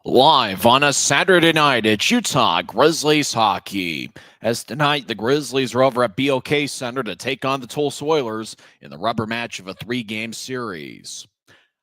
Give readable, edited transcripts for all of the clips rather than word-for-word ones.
Live on a Saturday night, it's Utah Grizzlies hockey. As tonight, the Grizzlies are over at BOK Center to take on the Tulsa Oilers in the rubber match of a three-game series.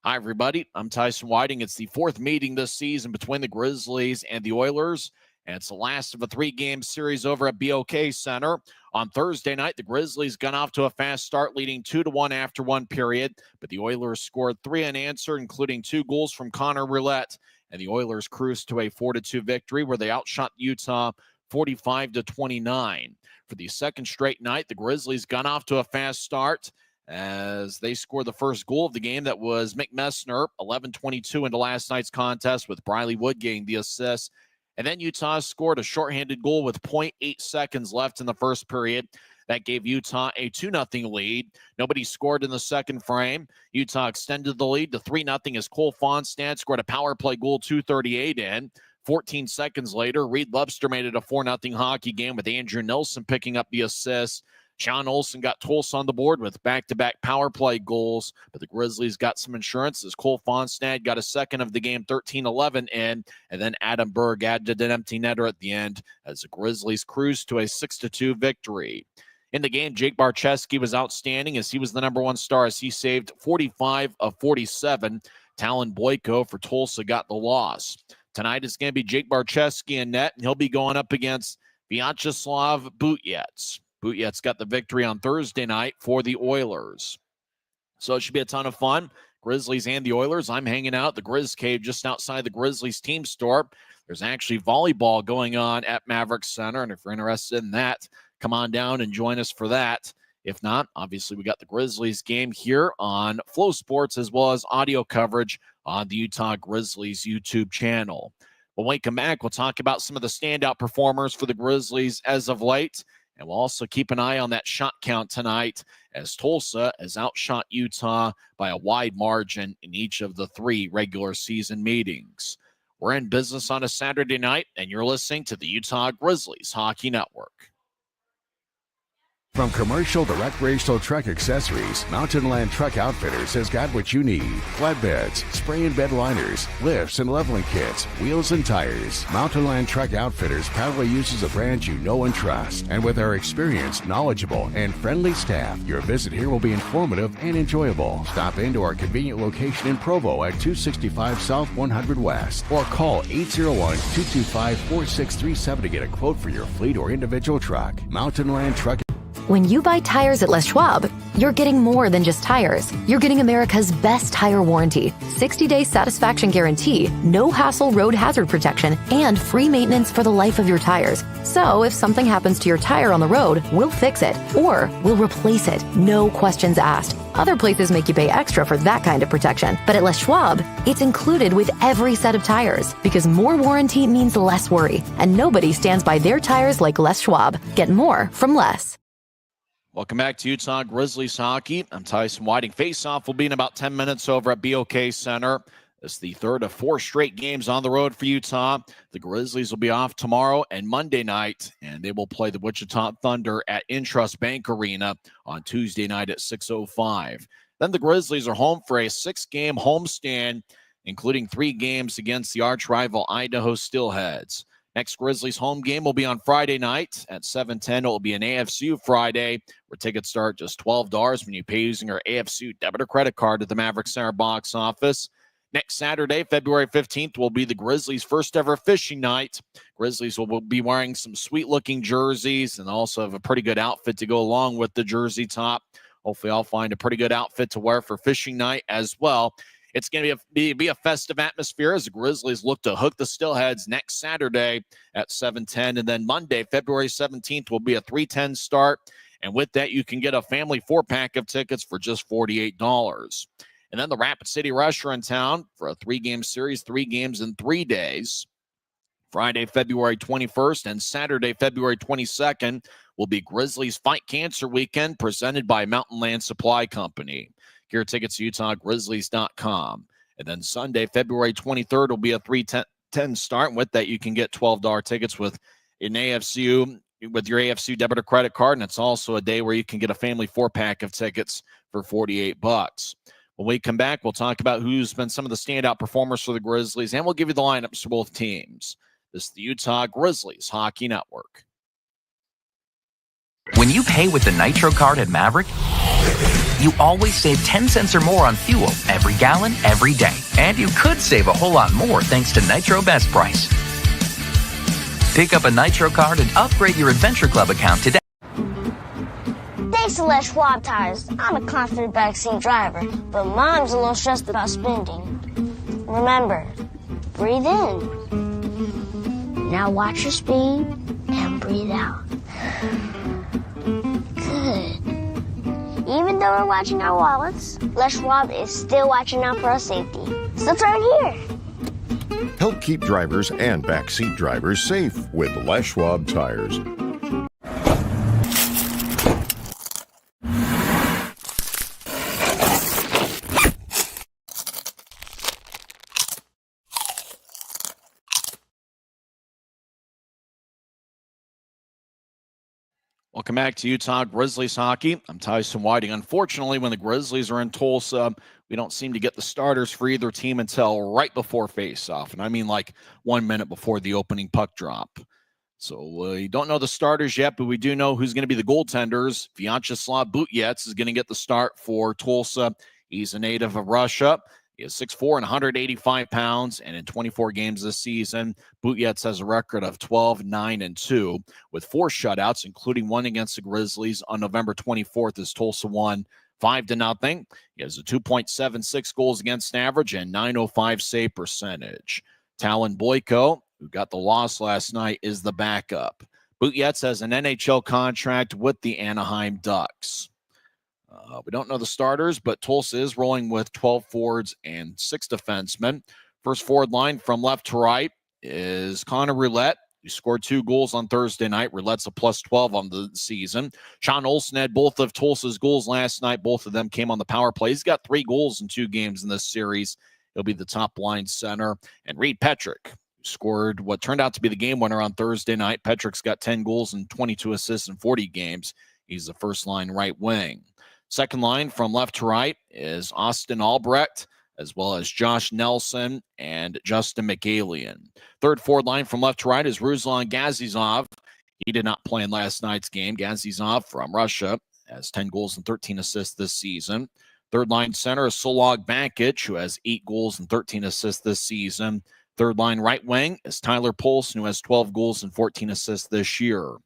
Hi, everybody. I'm Tyson Whiting. It's the fourth meeting this season between the Grizzlies and the Oilers, and it's the last of a three-game series over at BOK Center. On Thursday night, the Grizzlies got off to a fast start, leading 2-1 after one period, but the Oilers scored three unanswered, including two goals from Connor Roulette, and the Oilers cruised to a 4-2 victory where they outshot Utah 45-29. For the second straight night, the Grizzlies got off to a fast start as they scored the first goal of the game. That was Mick Messner, 11-22 into last night's contest, with Briley Wood getting the assist. And then Utah scored a shorthanded goal with 0.8 seconds left in the first period. That gave Utah a 2-0 lead. Nobody scored in the second frame. Utah extended the lead to 3-0 as Cole Fonstad scored a power play goal 2:38 in. 14 seconds later, Reed Lobster made it a 4-0 hockey game with Andrew Nilsson picking up the assist. John Olsen got Tulsa on the board with back-to-back power play goals, but the Grizzlies got some insurance as Cole Fonstad got a second of the game, 13-11 in, and then Adam Berg added an empty netter at the end as the Grizzlies cruised to a 6-2 victory. In the game, Jake Barczewski was outstanding as he was the number one star as he saved 45 of 47. Talon Boyko for Tulsa got the loss. Tonight it's going to be Jake Barczewski in net, and he'll be going up against Vyacheslav Butyets. Butyets got the victory on Thursday night for the Oilers. So it should be a ton of fun. Grizzlies and the Oilers. I'm hanging out at the Grizz Cave just outside the Grizzlies team store. There's actually volleyball going on at Maverick Center, and if you're interested in that, come on down and join us for that. If not, obviously we got the Grizzlies game here on Flow Sports as well as audio coverage on the Utah Grizzlies YouTube channel. When we come back, we'll talk about some of the standout performers for the Grizzlies as of late, and we'll also keep an eye on that shot count tonight as Tulsa has outshot Utah by a wide margin in each of the three regular season meetings. We're in business on a Saturday night, and you're listening to the Utah Grizzlies Hockey Network. From commercial to recreational truck accessories, Mountain Land Truck Outfitters has got what you need. Flatbeds, spray and bed liners, lifts and leveling kits, wheels and tires. Mountain Land Truck Outfitters proudly uses a brand you know and trust. And with our experienced, knowledgeable, and friendly staff, your visit here will be informative and enjoyable. Stop into our convenient location in Provo at 265 South 100 West or call 801-225-4637 to get a quote for your fleet or individual truck. Mountain Land Truck. When you buy tires at Les Schwab, you're getting more than just tires. You're getting America's best tire warranty, 60-day satisfaction guarantee, no hassle road hazard protection, and free maintenance for the life of your tires. So if something happens to your tire on the road, we'll fix it or we'll replace it. No questions asked. Other places make you pay extra for that kind of protection. But at Les Schwab, it's included with every set of tires because more warranty means less worry. And nobody stands by their tires like Les Schwab. Get more from Les. Welcome back to Utah Grizzlies hockey. I'm Tyson Whiting. Face-off will be in about 10 minutes over at BOK Center. It's the third of four straight games on the road for Utah. The Grizzlies will be off tomorrow and Monday night, and they will play the Wichita Thunder at Intrust Bank Arena on Tuesday night at 6:05. Then the Grizzlies are home for a six-game homestand, including 3 games against the arch-rival Idaho Steelheads. Next Grizzlies home game will be on Friday night at 7:10. It will be an AFCU Friday where tickets start just $12 when you pay using your AFCU debit or credit card at the Maverick Center box office. Next Saturday, February 15th, will be the Grizzlies' first ever fishing night. Grizzlies will be wearing some sweet-looking jerseys and also have a pretty good outfit to go along with the jersey top. Hopefully I'll find a pretty good outfit to wear for fishing night as well. It's going to be a festive atmosphere as the Grizzlies look to hook the Steelheads next Saturday at 7:10. And then Monday, February 17th, will be a 3:10 start. And with that, you can get a family 4-pack of tickets for just $48. And then the Rapid City Rush are in town for a 3-game series, 3 games in 3 days. Friday, February 21st and Saturday, February 22nd will be Grizzlies Fight Cancer Weekend presented by Mountain Land Supply Company. Get your tickets at UtahGrizzlies.com. And then Sunday, February 23rd, will be a 3:10 start. And with that, you can get $12 tickets with your AFCU debit or credit card. And it's also a day where you can get a family 4-pack of tickets for $48. When we come back, we'll talk about who's been some of the standout performers for the Grizzlies, and we'll give you the lineups for both teams. This is the Utah Grizzlies Hockey Network. When you pay with the Nitro card at Maverick, you always save 10 cents or more on fuel every gallon, every day. And you could save a whole lot more thanks to Nitro Best Price. Pick up a Nitro card and upgrade your Adventure Club account today. Thanks to Les Schwab Tires, I'm a confident backseat driver, but Mom's a little stressed about spending. Remember, breathe in. Now watch your speed and breathe out. Good. Even though we're watching our wallets, Les Schwab is still watching out for our safety. So turn here. Help keep drivers and backseat drivers safe with Les Schwab Tires. Welcome back to Utah Grizzlies hockey. I'm Tyson Whiting. Unfortunately, when the Grizzlies are in Tulsa, we don't seem to get the starters for either team until right before face-off. And I mean like 1 minute before the opening puck drop. So we don't know the starters yet, but we do know who's going to be the goaltenders. Vyacheslav Butyets is going to get the start for Tulsa. He's a native of Russia. He is 6'4" and 185 pounds, and in 24 games this season, Butyets has a record of 12-9-2 with 4 shutouts, including one against the Grizzlies on November 24th as Tulsa won 5-0. He has a 2.76 goals against average and .905 save percentage. Talon Boyko, who got the loss last night, is the backup. Butyets has an NHL contract with the Anaheim Ducks. We don't know the starters, but Tulsa is rolling with 12 forwards and 6 defensemen. First forward line from left to right is Connor Roulette, who scored 2 goals on Thursday night. Roulette's a +12 on the season. Sean Olsen had both of Tulsa's goals last night. Both of them came on the power play. He's got 3 goals in 2 games in this series. He'll be the top line center. And Reed Petrick, who scored what turned out to be the game winner on Thursday night. Petrick's got 10 goals and 22 assists in 40 games. He's the first line right wing. Second line from left to right is Austin Albrecht, as well as Josh Nelson and Justin McAlien. Third forward line from left to right is Ruslan Gazizov. He did not play in last night's game. Gazizov from Russia has 10 goals and 13 assists this season. Third line center is Solog Bankic, who has 8 goals and 13 assists this season. Third line right wing is Tyler Polson, who has 12 goals and 14 assists this year.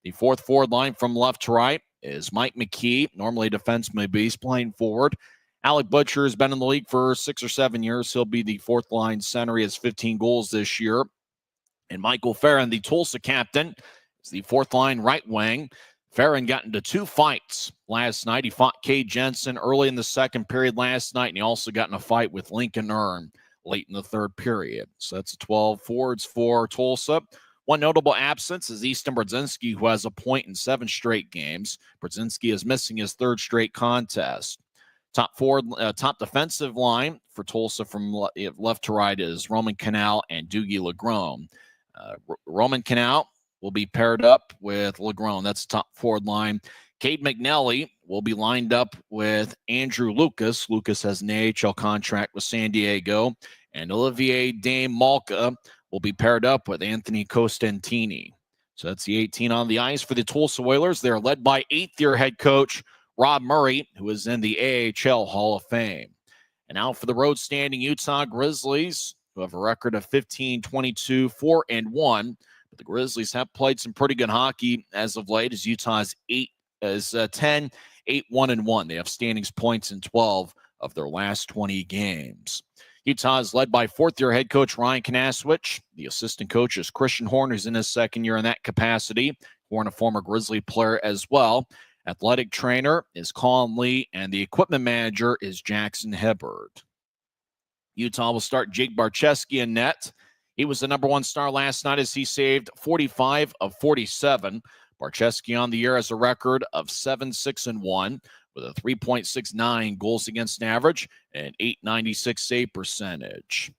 The fourth forward line from left to right is Mike McKee, normally defenseman, but he's playing forward. Alec Butcher has been in the league for 6 or 7 years. He'll be the fourth line center. He has 15 goals this year. And Michael Farron, the Tulsa captain, is the fourth line right wing. Farron got into 2 fights last night. He fought Cade Jensen early in the second period last night, and he also got in a fight with Lincoln Earn late in the third period. So that's 12 forwards for Tulsa. One notable absence is Easton Brodzinski, who has a point in 7 straight games. Brodzinski is missing his 3rd straight contest. Top defensive line for Tulsa from left to right is Roman Canal and Dougie Legrone. Roman Canal will be paired up with Legrone. That's the top forward line. Cade McNally will be lined up with Andrew Lucas. Lucas has an AHL contract with San Diego. And Olivier Dame Malka will be paired up with Anthony Costantini. So that's the 18 on the ice for the Tulsa Oilers. They're led by 8th-year head coach Rob Murray, who is in the AHL Hall of Fame. And now for the road standing Utah Grizzlies, who have a record of 15-22, 4-1. But the Grizzlies have played some pretty good hockey as of late, as Utah's 10, 8-1-1. They have standings points in 12 of their last 20 games. Utah is led by 4th-year head coach Ryan Kanaswich. The assistant coach is Christian Horn, who's in his 2nd year in that capacity. Horn, a former Grizzly player as well. Athletic trainer is Colin Lee, and the equipment manager is Jackson Hibbard. Utah will start Jake Barczewski in net. He was the number 1 star last night as he saved 45 of 47. Barczewski on the year has a record of 7-6-1. With a 3.69 goals against average and 896 save percentage.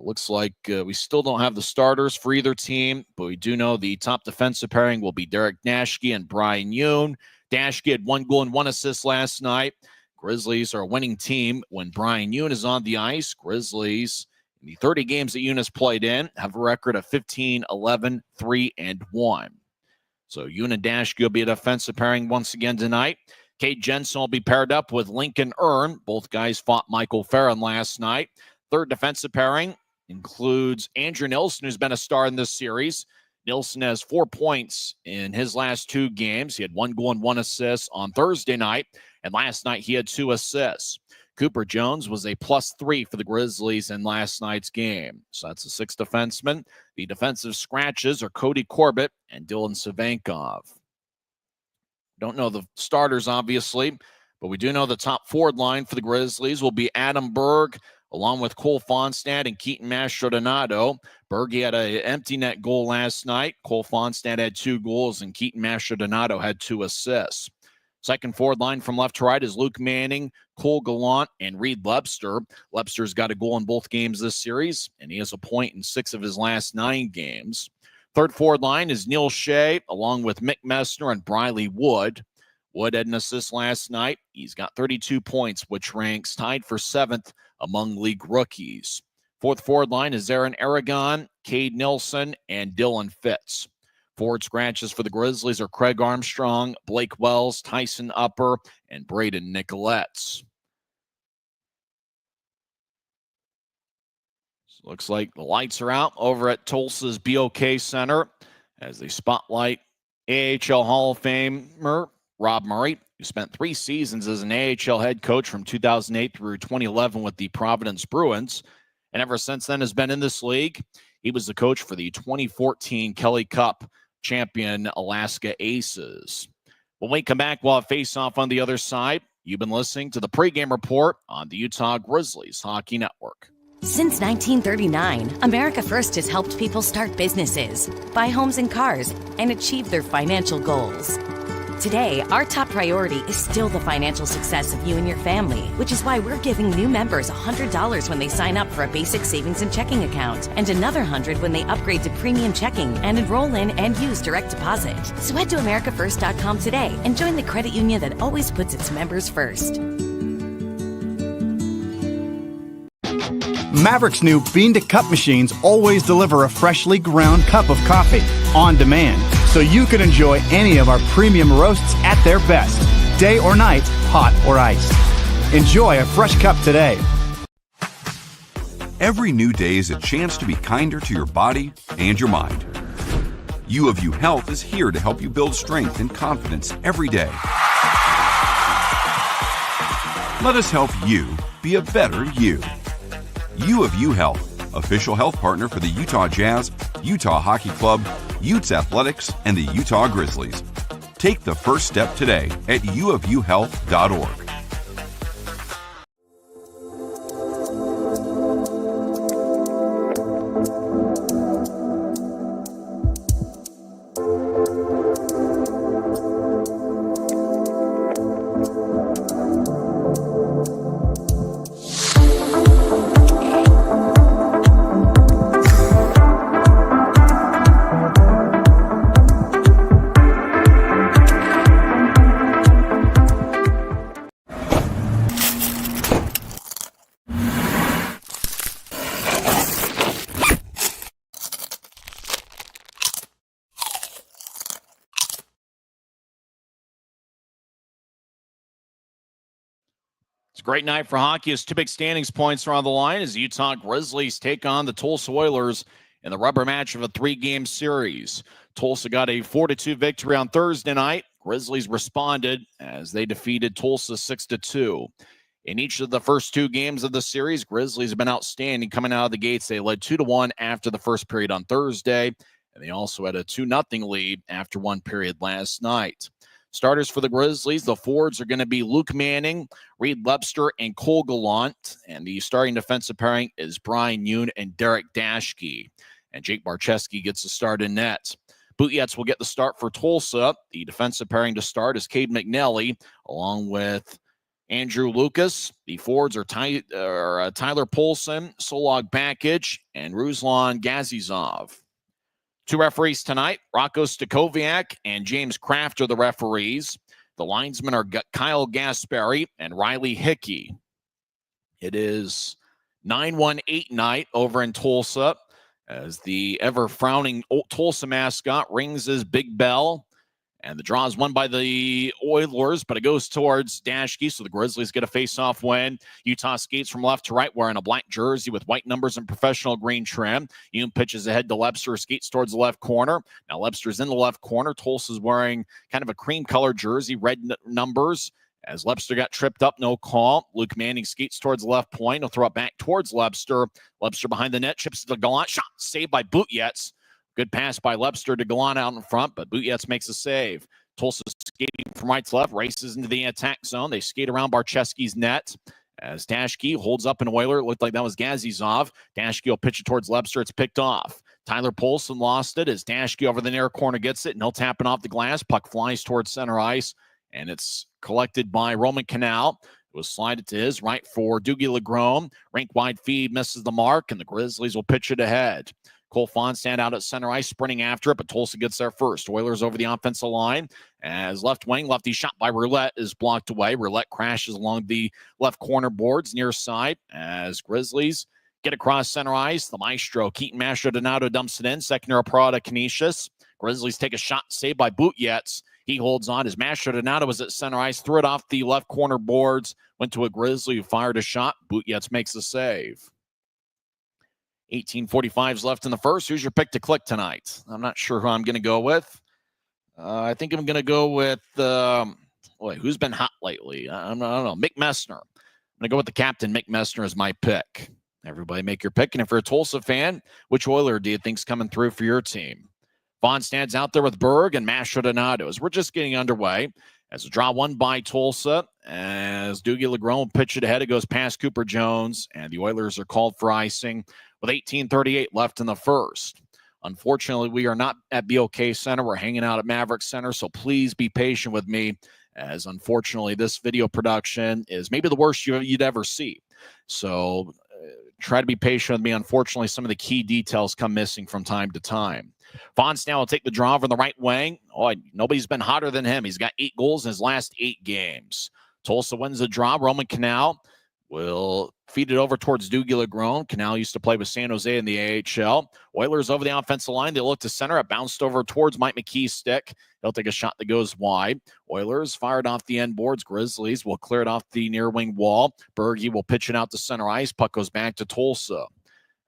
Looks like we still don't have the starters for either team, but we do know the top defensive pairing will be Derek Dashke and Brian Yoon. Dashke had 1 goal and 1 assist last night. Grizzlies are a winning team when Brian Yoon is on the ice. Grizzlies, in the 30 games that Yoon has played in, have a record of 15, 11, 3, and 1. So Yoon and Dashke will be a defensive pairing once again tonight. Cade Jensen will be paired up with Lincoln Earn. Both guys fought Michael Farron last night. Third defensive pairing includes Andrew Nilsson, who's been a star in this series. Nilsson has 4 points in his last 2 games. He had 1 goal and 1 assist on Thursday night, and last night he had 2 assists. Cooper Jones was a +3 for the Grizzlies in last night's game. So that's a 6th defenseman. The defensive scratches are Cody Corbett and Dylan Savankov. Don't know the starters, obviously, but we do know the top forward line for the Grizzlies will be Adam Berg, along with Cole Fonstad and Keaton Mastrodonato. Berg had an empty net goal last night. Cole Fonstad had 2 goals, and Keaton Mastrodonato had 2 assists. Second forward line from left to right is Luke Manning, Cole Gallant, and Reed Lebster. Lebster's got a goal in both games this series, and he has a point in 6 of his last 9 games. Third forward line is Neil Shea, along with Mick Messner and Briley Wood. Wood had an assist last night. He's got 32 points, which ranks tied for 7th among league rookies. Fourth forward line is Aaron Aragon, Cade Nilsson, and Dylan Fitz. Forward scratches for the Grizzlies are Craig Armstrong, Blake Wells, Tyson Upper, and Braden Nicolettes. So looks like the lights are out over at Tulsa's BOK Center as they spotlight AHL Hall of Famer Rob Murray, who spent 3 seasons as an AHL head coach from 2008 through 2011 with the Providence Bruins, and ever since then has been in this league. He was the coach for the 2014 Kelly Cup champion Alaska Aces. When we come back, we'll have face-off on the other side. You've been listening to the pregame report on the Utah Grizzlies Hockey Network. Since 1939, America First has helped people start businesses, buy homes and cars, and achieve their financial goals. Today, our top priority is still the financial success of you and your family, which is why we're giving new members $100 when they sign up for a basic savings and checking account, and another $100 when they upgrade to premium checking and enroll in and use direct deposit. So head to AmericaFirst.com today and join the credit union that always puts its members first. Maverick's new bean-to-cup machines always deliver a freshly ground cup of coffee on demand, so you can enjoy any of our premium roasts at their best, day or night, hot or iced. Enjoy a fresh cup today. Every new day is a chance to be kinder to your body and your mind. U of U Health is here to help you build strength and confidence every day. Let us help you be a better you. U of U Health, official health partner for the Utah Jazz, Utah Hockey Club, Utes Athletics, and the Utah Grizzlies. Take the first step today at uofuhealth.org. It's a great night for hockey as 2 big standings points are on the line as the Utah Grizzlies take on the Tulsa Oilers in the rubber match of a 3-game series. Tulsa got a 4-2 victory on Thursday night. Grizzlies responded as they defeated Tulsa 6-2. In each of the first 2 games of the series, Grizzlies have been outstanding coming out of the gates. They led 2-1 after the first period on Thursday, and they also had a 2-0 lead after 1 period last night. Starters for the Grizzlies, the forwards are going to be Luke Manning, Reed Lebster, and Cole Gallant. And the starting defensive pairing is Brian Yoon and Derek Dashke. And Jake Barcheski gets the start in net. Bootyets will get the start for Tulsa. The defensive pairing to start is Cade McNally, along with Andrew Lucas. The forwards are Tyler Polson, Solog Bakic, and Ruslan Gazizov. 2 referees tonight, Rocco Stakoviak and James Kraft are the referees. The linesmen are Kyle Gaspari and Riley Hickey. It is 9-1-8 night over in Tulsa as the ever-frowning Tulsa mascot rings his big bell. And the draw is won by the Oilers, but it goes towards Dashke, so the Grizzlies get a face-off win. Utah skates from left to right wearing a black jersey with white numbers and professional green trim. Hume pitches ahead to Lebster, skates towards the left corner. Now Lebster's in the left corner. Tulsa's wearing kind of a cream-colored jersey, red numbers. As Lebster got tripped up, no call. Luke Manning skates towards the left point. He'll throw it back towards Lebster. Lebster behind the net, chips to Gallant. Shot saved by Butjetz. Good pass by Lebster to Gallant out in front, but Butjetz makes a save. Tulsa skating from right to left, races into the attack zone. They skate around Barczewski's net as Dashke holds up an Oiler. It looked like that was Gazizov. Dashke will pitch it towards Lebster. It's picked off. Tyler Polson lost it as Dashke over the near corner gets it, and he'll tap it off the glass. Puck flies towards center ice, and it's collected by Roman Canal. It was slided to his right for Doogie Legrome. Rink-wide feed misses the mark, and the Grizzlies will pitch it ahead. Cole Fonstad out at center ice, sprinting after it, but Tulsa gets there first. Oilers over the offensive line as left wing, lefty shot by Roulette is blocked away. Roulette crashes along the left corner boards near side as Grizzlies get across center ice. The maestro, Keaton Mastrodonato, dumps it in. Second year Prada Canisius. Grizzlies take a shot saved by Butjetz. He holds on as Mastrodonato was at center ice, threw it off the left corner boards, went to a Grizzly who fired a shot. Butjetz makes the save. 18:45 left in the first. Who's your pick to click tonight? I'm not sure who I'm going to go with. I think I'm going to go with, who's been hot lately? I don't know. Mick Messner. I'm going to go with the captain, Mick Messner, as my pick. Everybody make your pick. And if you're a Tulsa fan, which Oiler do you think's coming through for your team? Vaughn stands out there with Berg and Mastrodonato as we're just getting underway. As a draw won by Tulsa, as Doogie Legrome pitched it ahead, it goes past Cooper Jones, and the Oilers are called for icing with 18:38 left in the first. Unfortunately, we are not at BOK Center. We're hanging out at Maverick Center, so please be patient with me, as unfortunately this video production is maybe the worst you'd ever see. So try to be patient with me. Unfortunately, some of the key details come missing from time to time. Fonstad will take the draw from the right wing. Nobody's been hotter than him. He's got 8 goals in his last 8 games. Tulsa wins the draw. Roman Canal will feed it over towards Doogie Legrome. Canal used to play with San Jose in the AHL. Oilers over the offensive line. They look to center. It bounced over towards Mike McKee's stick. He'll take a shot that goes wide. Oilers fired off the end boards. Grizzlies will clear it off the near wing wall. Berge will pitch it out to center ice. Puck goes back to Tulsa.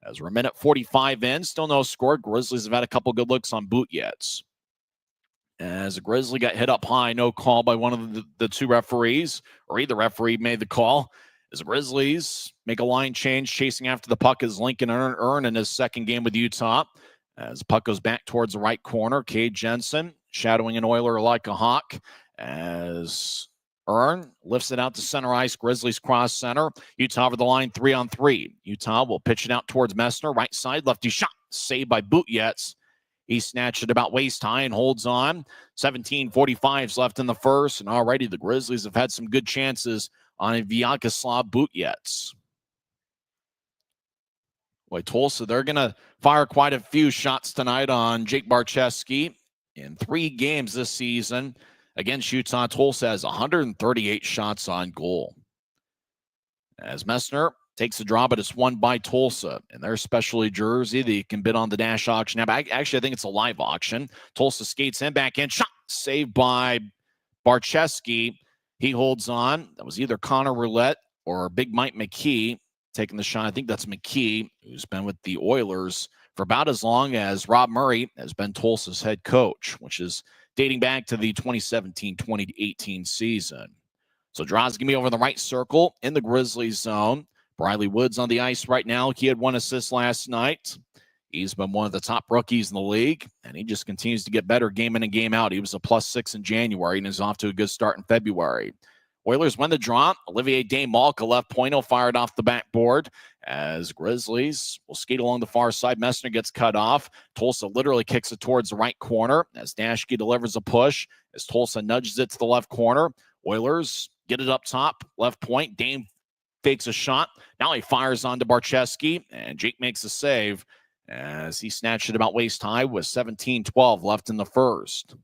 As we're a minute 45 in, still no score. Grizzlies have had a couple good looks on Butjetz. As a Grizzly got hit up high, no call by one of the two referees, or either referee made the call. As the Grizzlies make a line change, chasing after the puck is Lincoln Earn in his second game with Utah. As the puck goes back towards the right corner, Cade Jensen shadowing an Oiler like a hawk. As Earn lifts it out to center ice. Grizzlies cross center. Utah over the line 3-on-3. Utah will pitch it out towards Messner. Right side, lefty shot. Saved by Butjetz. He snatched it about waist high and holds on. 17:45 left in the first. And already the Grizzlies have had some good chances on Vyacheslav Butjetz. Boy, Tulsa, they're going to fire quite a few shots tonight on Jake Barczewski. In 3 games this season against Utah, Tulsa has 138 shots on goal. As Messner takes the draw, but it's won by Tulsa in their specialty jersey that you can bid on the Dash auction app. Actually, I think it's a live auction. Tulsa skates in, back in, shot, saved by Barczewski. He holds on. That was either Connor Roulette or Big Mike McKee taking the shot. I think that's McKee, who's been with the Oilers for about as long as Rob Murray has been Tulsa's head coach, which is dating back to the 2017-2018 season. So draws going to be over the right circle in the Grizzlies zone. Briley Woods on the ice right now. He had 1 assist last night. He's been one of the top rookies in the league, and he just continues to get better game in and game out. He was a +6 in January and is off to a good start in February. Oilers win the draw. Olivier Desmalka left point. He'll fire it off the backboard as Grizzlies will skate along the far side. Messner gets cut off. Tulsa literally kicks it towards the right corner as Dashke delivers a push as Tulsa nudges it to the left corner. Oilers get it up top, left point. Dame fakes a shot. Now he fires on to Barczewski, and Jake makes a save as he snatched it about waist high with 17:12 left in the first.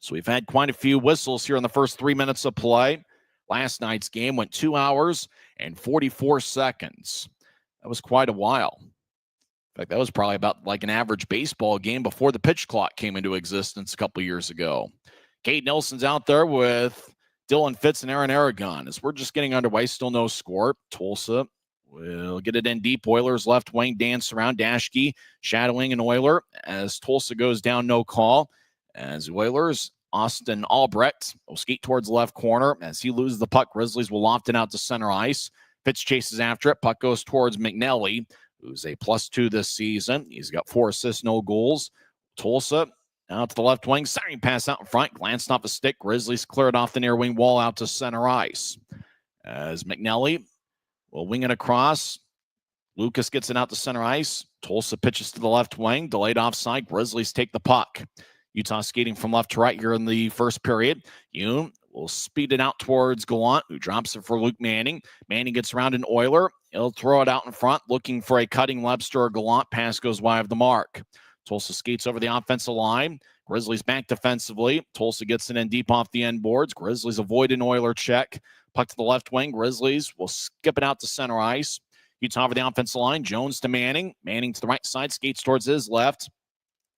So we've had quite a few whistles here in the first 3 minutes of play. Last night's game went 2 hours and 44 seconds. That was quite a while. In fact, that was probably about like an average baseball game before the pitch clock came into existence a couple years ago. Cade Nelson's out there with Dylan Fitz and Aaron Aragon. As we're just getting underway, still no score. Tulsa will get it in deep. Oilers left wing dance around. Dashke shadowing an Oiler as Tulsa goes down, no call. As Oilers, Austin Albrecht will skate towards the left corner. As he loses the puck, Grizzlies will loft it out to center ice. Fitz chases after it. Puck goes towards McNelly, who's a +2 this season. He's got 4 assists, no goals. Tulsa out to the left wing. Siren pass out in front. Glanced off a stick. Grizzlies clear it off the near wing wall out to center ice. As McNelly will wing it across. Lucas gets it out to center ice. Tulsa pitches to the left wing. Delayed offside. Grizzlies take the puck. Utah skating from left to right here in the first period. Yoon will speed it out towards Gallant, who drops it for Luke Manning. Manning gets around an Oiler. He'll throw it out in front, looking for a cutting Webster or Gallant. Pass goes wide of the mark. Tulsa skates over the offensive line. Grizzlies back defensively. Tulsa gets it in deep off the end boards. Grizzlies avoid an Oiler check. Puck to the left wing. Grizzlies will skip it out to center ice. Utah over the offensive line. Jones to Manning. Manning to the right side, skates towards his left.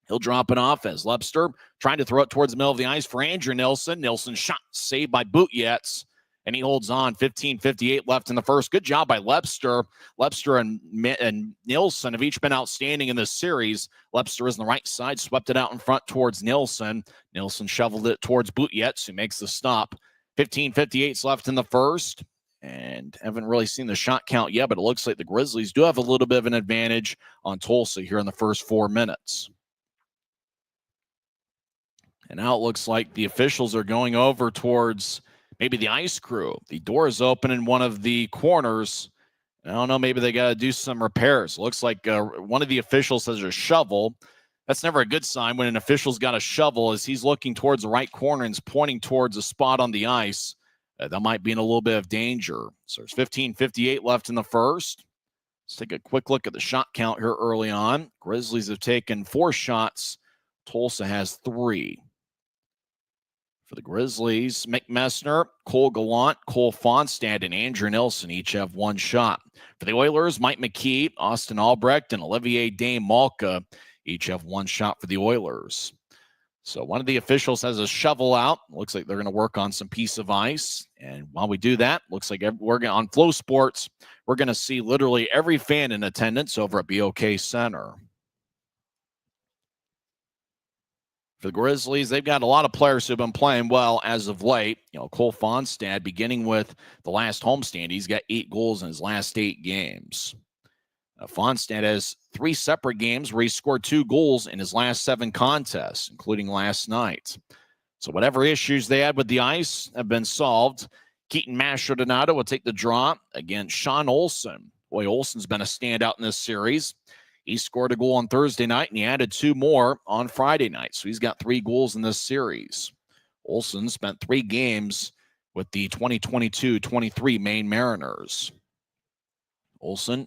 He'll drop it off as Lepster trying to throw it towards the middle of the ice for Andrew Nilsson. Nilsson shot saved by Bootyets, and he holds on. 15:58 left in the first. Good job by Lepster. Lepster and Nilsson have each been outstanding in this series. Lepster is on the right side, swept it out in front towards Nilsson. Nilsson shoveled it towards Bootyets, who makes the stop. 15:58 left in the first, and haven't really seen the shot count yet, but it looks like the Grizzlies do have a little bit of an advantage on Tulsa here in the first 4 minutes. And now it looks like the officials are going over towards maybe the ice crew. The door is open in one of the corners. I don't know, maybe they got to do some repairs. Looks like one of the officials has a shovel. That's never a good sign when an official's got a shovel as he's looking towards the right corner and is pointing towards a spot on the ice. That might be in a little bit of danger. So there's 15:58 left in the first. Let's take a quick look at the shot count here early on. Grizzlies have taken 4 shots. Tulsa has 3. For the Grizzlies, Mick Messner, Cole Gallant, Cole Fonstad, and Andrew Nilsson each have 1 shot. For the Oilers, Mike McKee, Austin Albrecht, and Olivier Dame Malka each have 1 shot for the Oilers. So one of the officials has a shovel out. Looks like they're going to work on some piece of ice. And while we do that, looks like we're going on Flow Sports, we're going to see literally every fan in attendance over at BOK Center. For the Grizzlies, they've got a lot of players who've been playing well as of late. Cole Fonstad, beginning with the last homestand, he's got 8 goals in his last 8 games. Fonstad has 3 separate games where he scored 2 goals in his last 7 contests, including last night. So whatever issues they had with the ice have been solved. Keaton Mastrodonato will take the draw against Sean Olsen. Boy, Olsen's been a standout in this series. He scored a goal on Thursday night, and he added 2 more on Friday night. So he's got 3 goals in this series. Olsen spent 3 games with the 2022-23 Maine Mariners. Olsen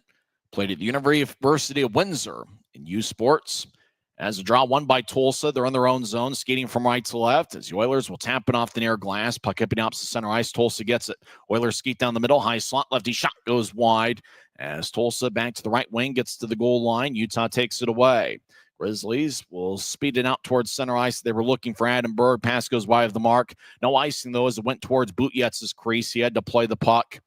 played at the University of Windsor in U Sports. As a draw won by Tulsa, they're on their own zone, skating from right to left. As the Oilers will tap it off the near glass. Puck up and opposite center ice. Tulsa gets it. Oilers skate down the middle. High slot. Lefty shot goes wide. As Tulsa back to the right wing, gets to the goal line. Utah takes it away. Grizzlies will speed it out towards center ice. They were looking for Adam Berg. Pass goes wide of the mark. No icing, though, as it went towards Bootyets' crease. He had to play the puck.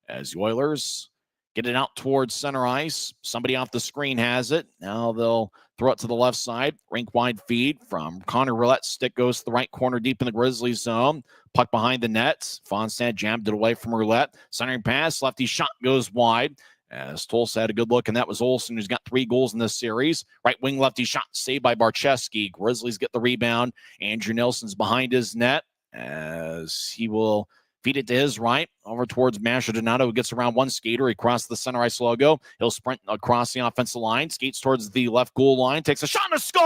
As the Oilers get it out towards center ice. Somebody off the screen has it. Now they'll throw it to the left side. Rink-wide feed from Connor Roulette. Stick goes to the right corner deep in the Grizzlies zone. Puck behind the nets. Fonstad jammed it away from Roulette. Centering pass. Lefty shot goes wide. As Tulsa had a good look, and that was Olsen, who's got 3 goals in this series. Right wing lefty shot saved by Barcheski. Grizzlies get the rebound. Andrew Nelson's behind his net as he will feed it to his right over towards Mastrodonato, who gets around one skater. He crosses the center ice logo. He'll sprint across the offensive line, skates towards the left goal line, takes a shot and a score!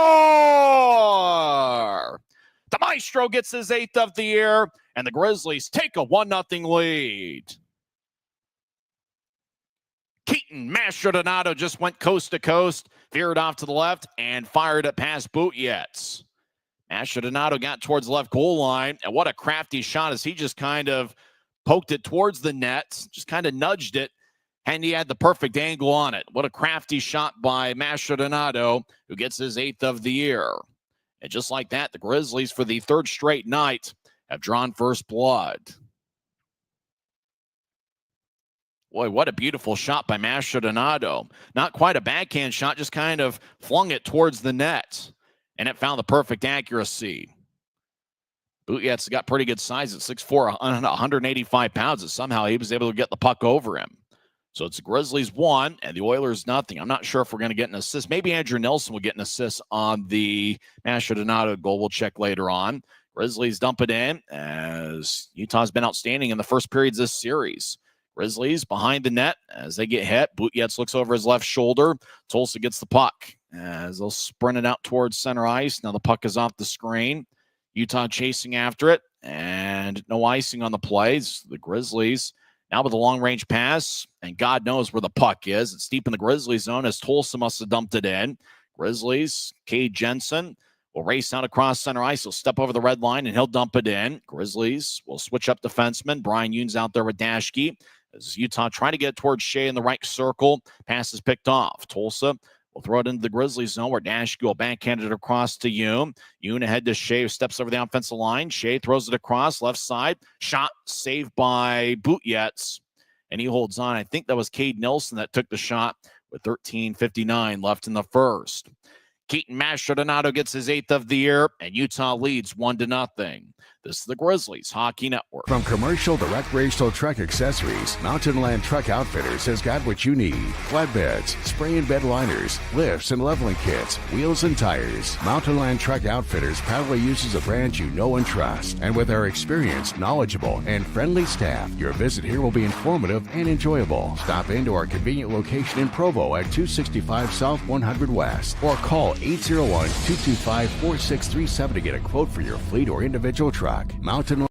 The Maestro gets his 8th of the year, and the Grizzlies take a 1-0 lead. Keaton Mastrodonato just went coast to coast, veered off to the left, and fired it past Bootyets. Mastrodonado got towards the left goal line, and what a crafty shot as he just kind of poked it towards the net, just kind of nudged it, and he had the perfect angle on it. What a crafty shot by Mastrodonado, who gets his 8th of the year. And just like that, the Grizzlies, for the 3rd straight night, have drawn first blood. Boy, what a beautiful shot by Mastrodonado. Not quite a backhand shot, just kind of flung it towards the net, and it found the perfect accuracy. Butjet's got pretty good size at 6'4", 185 pounds, and somehow he was able to get the puck over him. So it's the Grizzlies 1 and the Oilers nothing. I'm not sure if we're going to get an assist. Maybe Andrew Nelson will get an assist on the Mastrodonado goal. We'll check later on. Grizzlies dump it in as Utah's been outstanding in the first periods of this series. Grizzlies behind the net as they get hit. Butjet's looks over his left shoulder. Tulsa gets the puck as they'll sprint it out towards center ice. Now the puck is off the screen. Utah chasing after it, and no icing on the plays. The Grizzlies now with a long-range pass, and God knows where the puck is. It's deep in the Grizzlies zone as Tulsa must have dumped it in. Grizzlies, Cade Jensen will race out across center ice. He'll step over the red line, and he'll dump it in. Grizzlies will switch up defensemen. Brian Yoon's out there with Dashke as Utah trying to get towards Shea in the right circle. Pass is picked off. Tulsa will throw it into the Grizzlies zone where Dashke will backhand it across to Yoon. Yoon ahead to Shea, who steps over the offensive line. Shea throws it across, left side. Shot saved by Butjet's, and he holds on. I think that was Cade Nelson that took the shot with 13:59 left in the first. Keaton Mastrodonado gets his 8th of the year, and Utah leads 1-0. This is the Grizzlies Hockey Network. From commercial to recreational truck accessories, Mountain Land Truck Outfitters has got what you need. Flatbeds, spray and bed liners, lifts and leveling kits, wheels and tires. Mountain Land Truck Outfitters proudly uses a brand you know and trust. And with our experienced, knowledgeable, and friendly staff, your visit here will be informative and enjoyable. Stop into our convenient location in Provo at 265 South 100 West, or call 801-225-4637 to get a quote for your fleet or individual truck. Mountain.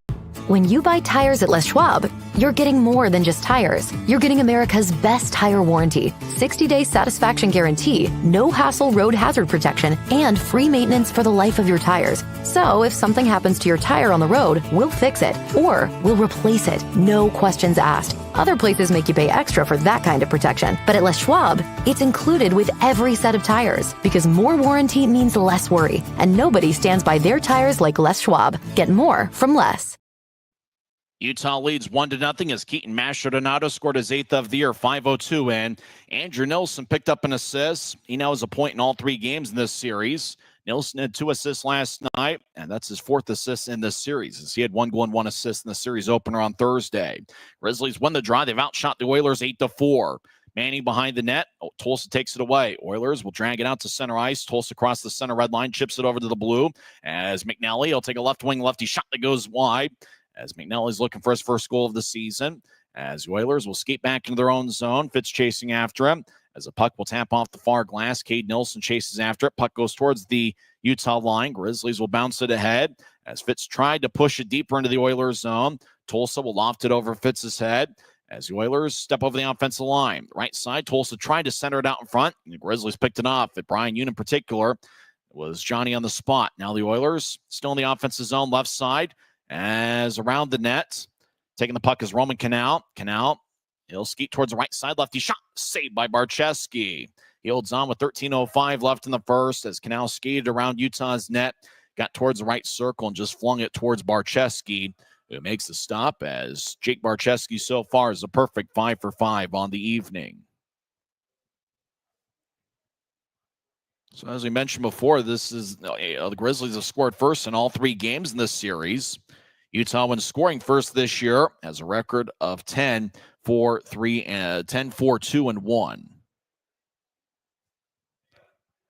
When you buy tires at Les Schwab, you're getting more than just tires. You're getting America's best tire warranty, 60-day satisfaction guarantee, no hassle road hazard protection, and free maintenance for the life of your tires. So if something happens to your tire on the road, we'll fix it, or we'll replace it, no questions asked. Other places make you pay extra for that kind of protection, but at Les Schwab, it's included with every set of tires, because more warranty means less worry, and nobody stands by their tires like Les Schwab. Get more from less. Utah leads 1-0 as Keaton Mastrodonado scored his 8th of the year, 5:02 in. Andrew Nelson picked up an assist. He now has a point in all 3 games in this series. Nelson had 2 assists last night, and that's his 4th assist in this series, as he had 1 goal and 1 assist in the series opener on Thursday. Grizzlies won the draw. They've outshot the Oilers 8-4. Manning behind the net. Tulsa takes it away. Oilers will drag it out to center ice. Tulsa across the center red line, chips it over to the blue as McNally will take a left wing lefty shot that goes wide, as McNally's looking for his first goal of the season, as the Oilers will skate back into their own zone. Fitz chasing after him, as the puck will tap off the far glass. Cade Nelson chases after it. Puck goes towards the Utah line. Grizzlies will bounce it ahead, as Fitz tried to push it deeper into the Oilers zone. Tulsa will loft it over Fitz's head, as the Oilers step over the offensive line. Right side, Tulsa tried to center it out in front, and the Grizzlies picked it off. At Brian Yoon in particular, was Johnny on the spot. Now the Oilers still in the offensive zone, left side, as around the net, taking the puck is Roman Canal. He'll skeet towards the right side, lefty shot, saved by Barcheski. He holds on with 13:05 left in the first, as Canal skated around Utah's net, got towards the right circle, and just flung it towards Barcheski, who makes the stop, as Jake Barcheski so far is a perfect 5 for 5 on the evening. So as we mentioned before, this is the Grizzlies have scored first in all 3 games in this series. Utah, when scoring first this year, has a record of 10-4-2-1.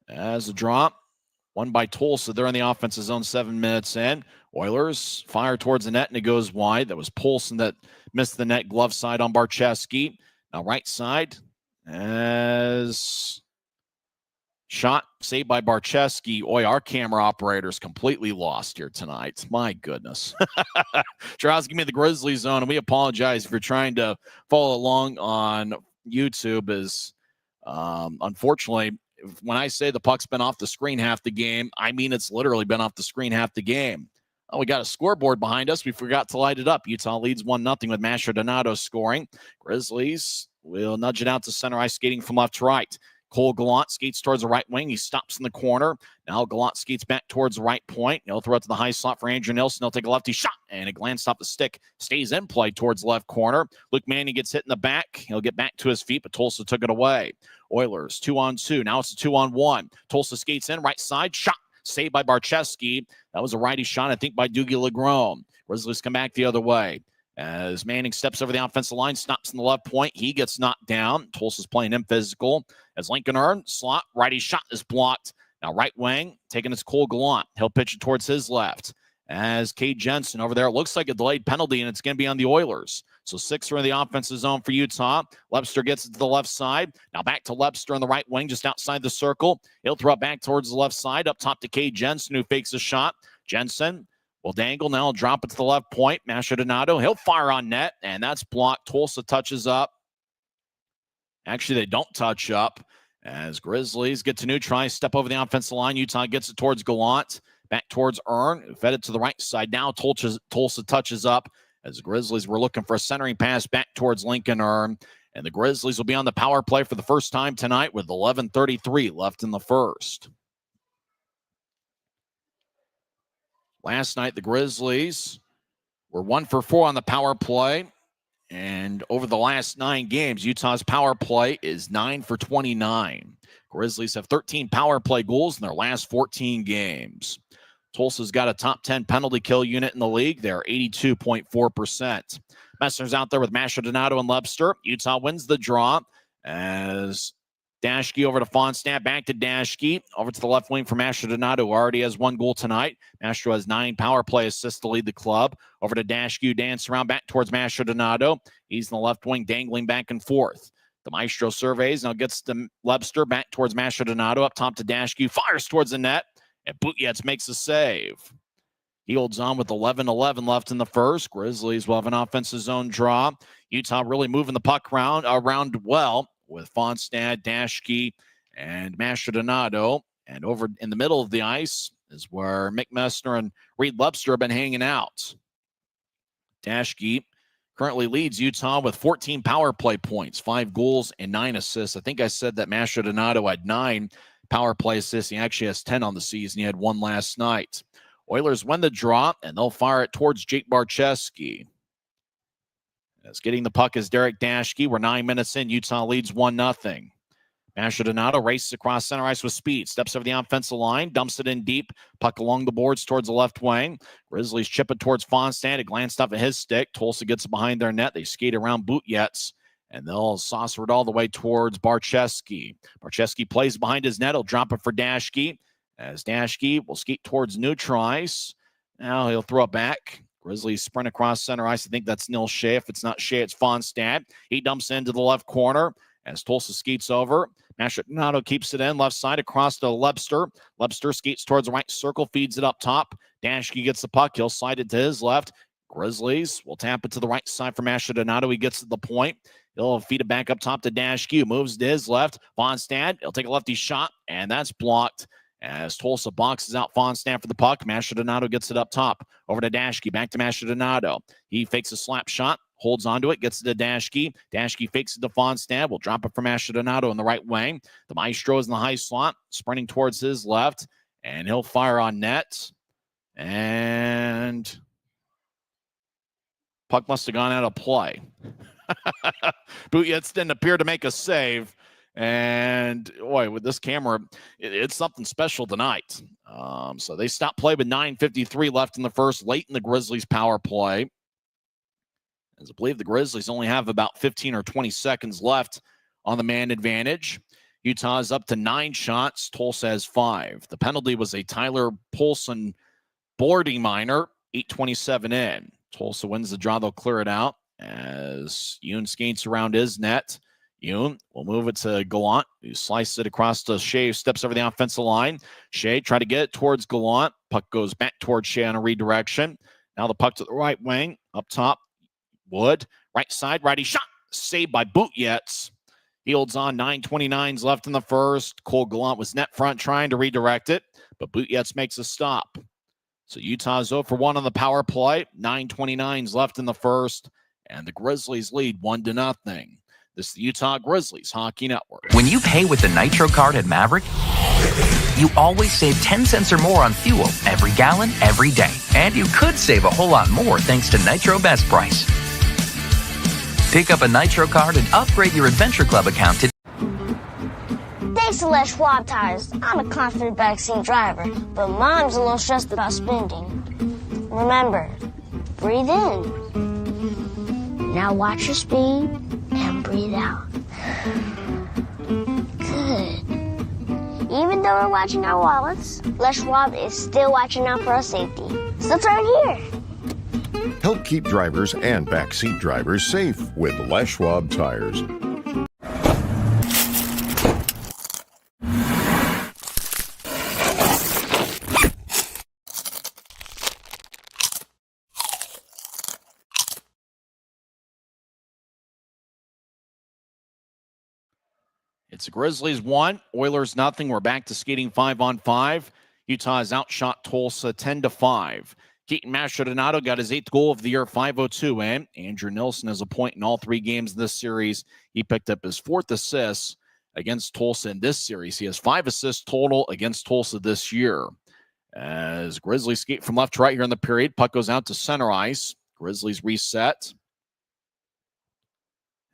As a drop, won by Tulsa. They're in the offensive zone 7 minutes in. Oilers fire towards the net, and it goes wide. That was Poulsen that missed the net, glove side on Barcheski. Now right side, as shot saved by Barcheski. Our camera operator's completely lost here tonight. My goodness. Charles, give me the Grizzlies zone, and we apologize if you're trying to follow along on YouTube. As unfortunately, when I say the puck's been off the screen half the game, I mean it's literally been off the screen half the game. Oh, we got a scoreboard behind us. We forgot to light it up. Utah leads 1-0 with Masher Donato scoring. Grizzlies will nudge it out to center ice, skating from left to right. Cole Gallant skates towards the right wing. He stops in the corner. Now Gallant skates back towards the right point. He'll throw it to the high slot for Andrew Nilsson. He'll take a lefty shot, and it glanced off the stick. Stays in play towards left corner. Luke Manning gets hit in the back. He'll get back to his feet, but Tulsa took it away. Oilers 2-on-2. Now it's a 2-on-1. Tulsa skates in, right side, shot. Saved by Barcheski. That was a righty shot, I think, by Dougie Legrom. Grizzlies come back the other way. As Manning steps over the offensive line, stops in the left point. He gets knocked down. Tulsa's playing him physical. As Lincoln Earn, slot, righty shot is blocked. Now right wing, taking his Cole Gallant. He'll pitch it towards his left. As Cade Jensen over there, it looks like a delayed penalty, and it's going to be on the Oilers. So 6 are in the offensive zone for Utah. Lepster gets it to the left side. Now back to Lepster on the right wing, just outside the circle. He'll throw it back towards the left side, up top to Cade Jensen, who fakes a shot. Jensen will dangle. Now he'll drop it to the left point. Masher Donato, he'll fire on net, and that's blocked. Tulsa touches up. Actually, they don't touch up. As Grizzlies get to neutralize, step over the offensive line. Utah gets it towards Gallant. Back towards Earn, who fed it to the right side. Now Tulsa touches up. As the Grizzlies were looking for a centering pass back towards Lincoln Earn. And the Grizzlies will be on the power play for the first time tonight with 11:33 left in the first. Last night, the Grizzlies were 1 for 4 on the power play. And over the last 9 games, Utah's power play is 9 for 29. Grizzlies have 13 power play goals in their last 14 games. Tulsa's got a top 10 penalty kill unit in the league. They're 82.4%. Messner's out there with Masher Donato and Lepster. Utah wins the draw as Dashke over to Fonstad, back to Dashke, over to the left wing for Masher Donato, who already has 1 goal tonight. Masher has 9 power play assists to lead the club. Over to Dashke, dance around back towards Masher Donato. He's in the left wing, dangling back and forth. The Maestro surveys, now gets to Lepster, back towards Masher Donato, up top to Dashke, fires towards the net, and Butjetz makes a save. He holds on with 11-11 left in the first. Grizzlies will have an offensive zone draw. Utah really moving the puck around well with Fonstad, Dashke, and Masher Donato. And over in the middle of the ice is where Mick Messner and Reed Lepster have been hanging out. Dashke currently leads Utah with 14 power play points, 5 goals and 9 assists. I think I said that Masher Donato had 9 power play assists. He actually has 10 on the season. He had 1 last night. Oilers win the draw, and they'll fire it towards Jake Barcheski. As getting the puck is Derek Dashke. We're 9 minutes in. Utah leads 1-0. Masher Donato races across center ice with speed. Steps over the offensive line. Dumps it in deep. Puck along the boards towards the left wing. Grizzlies chip it towards Fonstad. It glanced off of his stick. Tulsa gets it behind their net. They skate around Butjetz, and they'll saucer it all the way towards Barcheski. Barcheski plays behind his net. He'll drop it for Dashke. As Dashke will skate towards neutral ice. Now he'll throw it back. Grizzlies sprint across center ice. I think that's Neil Shea. If it's not Shea, it's Fonstad. He dumps into the left corner as Tulsa skates over. Masher Donato keeps it in left side across to Lepster. Lepster skates towards the right circle, feeds it up top. Dashke gets the puck. He'll slide it to his left. Grizzlies will tap it to the right side for Masher Donato. He gets to the point. He'll feed it back up top to Dashke, moves to his left. Fonstad, he'll take a lefty shot, and that's blocked. As Tulsa boxes out Fonstad for the puck, Masher Donato gets it up top. Over to Dashke, back to Masher Donato. He fakes a slap shot, holds onto it, gets it to Dashke. Dashke fakes it to Fonstad. Will drop it for Masher Donato in the right wing. The Maestro is in the high slot, sprinting towards his left, and he'll fire on net. And puck must have gone out of play. Butjetz didn't appear to make a save. And boy, with this camera, it's something special tonight. So they stopped play with 9:53 left in the first, late in the Grizzlies power play. As I believe the Grizzlies only have about 15 or 20 seconds left on the man advantage. Utah is up to 9 shots. Tulsa has 5. The penalty was a Tyler Polson boarding minor, 8:27 in. Tulsa wins the draw. They'll clear it out as Yoon skates around his net. Yoon will move it to Gallant, who slices it across to Shea, who steps over the offensive line. Shea try to get it towards Gallant. Puck goes back towards Shea on a redirection. Now the puck to the right wing. Up top, Wood. Right side, righty shot. Saved by Butjetz. He holds on, 9:29 left in the first. Cole Gallant was net front trying to redirect it, but Butjetz makes a stop. So Utah's 0 for 1 on the power play. 9:29 left in the first, and the Grizzlies lead 1-0. This is the Utah Grizzlies Hockey Network. When you pay with the Nitro card at Maverick, you always save 10 cents or more on fuel every gallon, every day. And you could save a whole lot more thanks to Nitro Best Price. Pick up a Nitro card and upgrade your Adventure Club account today. Thanks to Les Schwab Tires, I'm a confident backseat driver, but Mom's a little stressed about spending. Remember, breathe in. Now watch your speed and breathe out. Good. Even though we're watching our wallets, Les Schwab is still watching out for our safety. So turn here. Help keep drivers and backseat drivers safe with Les Schwab Tires. It's the Grizzlies 1, Oilers nothing. We're back to skating 5-on-5. Utah has outshot Tulsa 10-5. Keaton Mastrodonato got his 8th goal of the year, 5:02 in. Andrew Nilsson has a point in all 3 games in this series. He picked up his 4th assist against Tulsa in this series. He has 5 assists total against Tulsa this year. As Grizzlies skate from left to right here in the period, puck goes out to center ice. Grizzlies reset.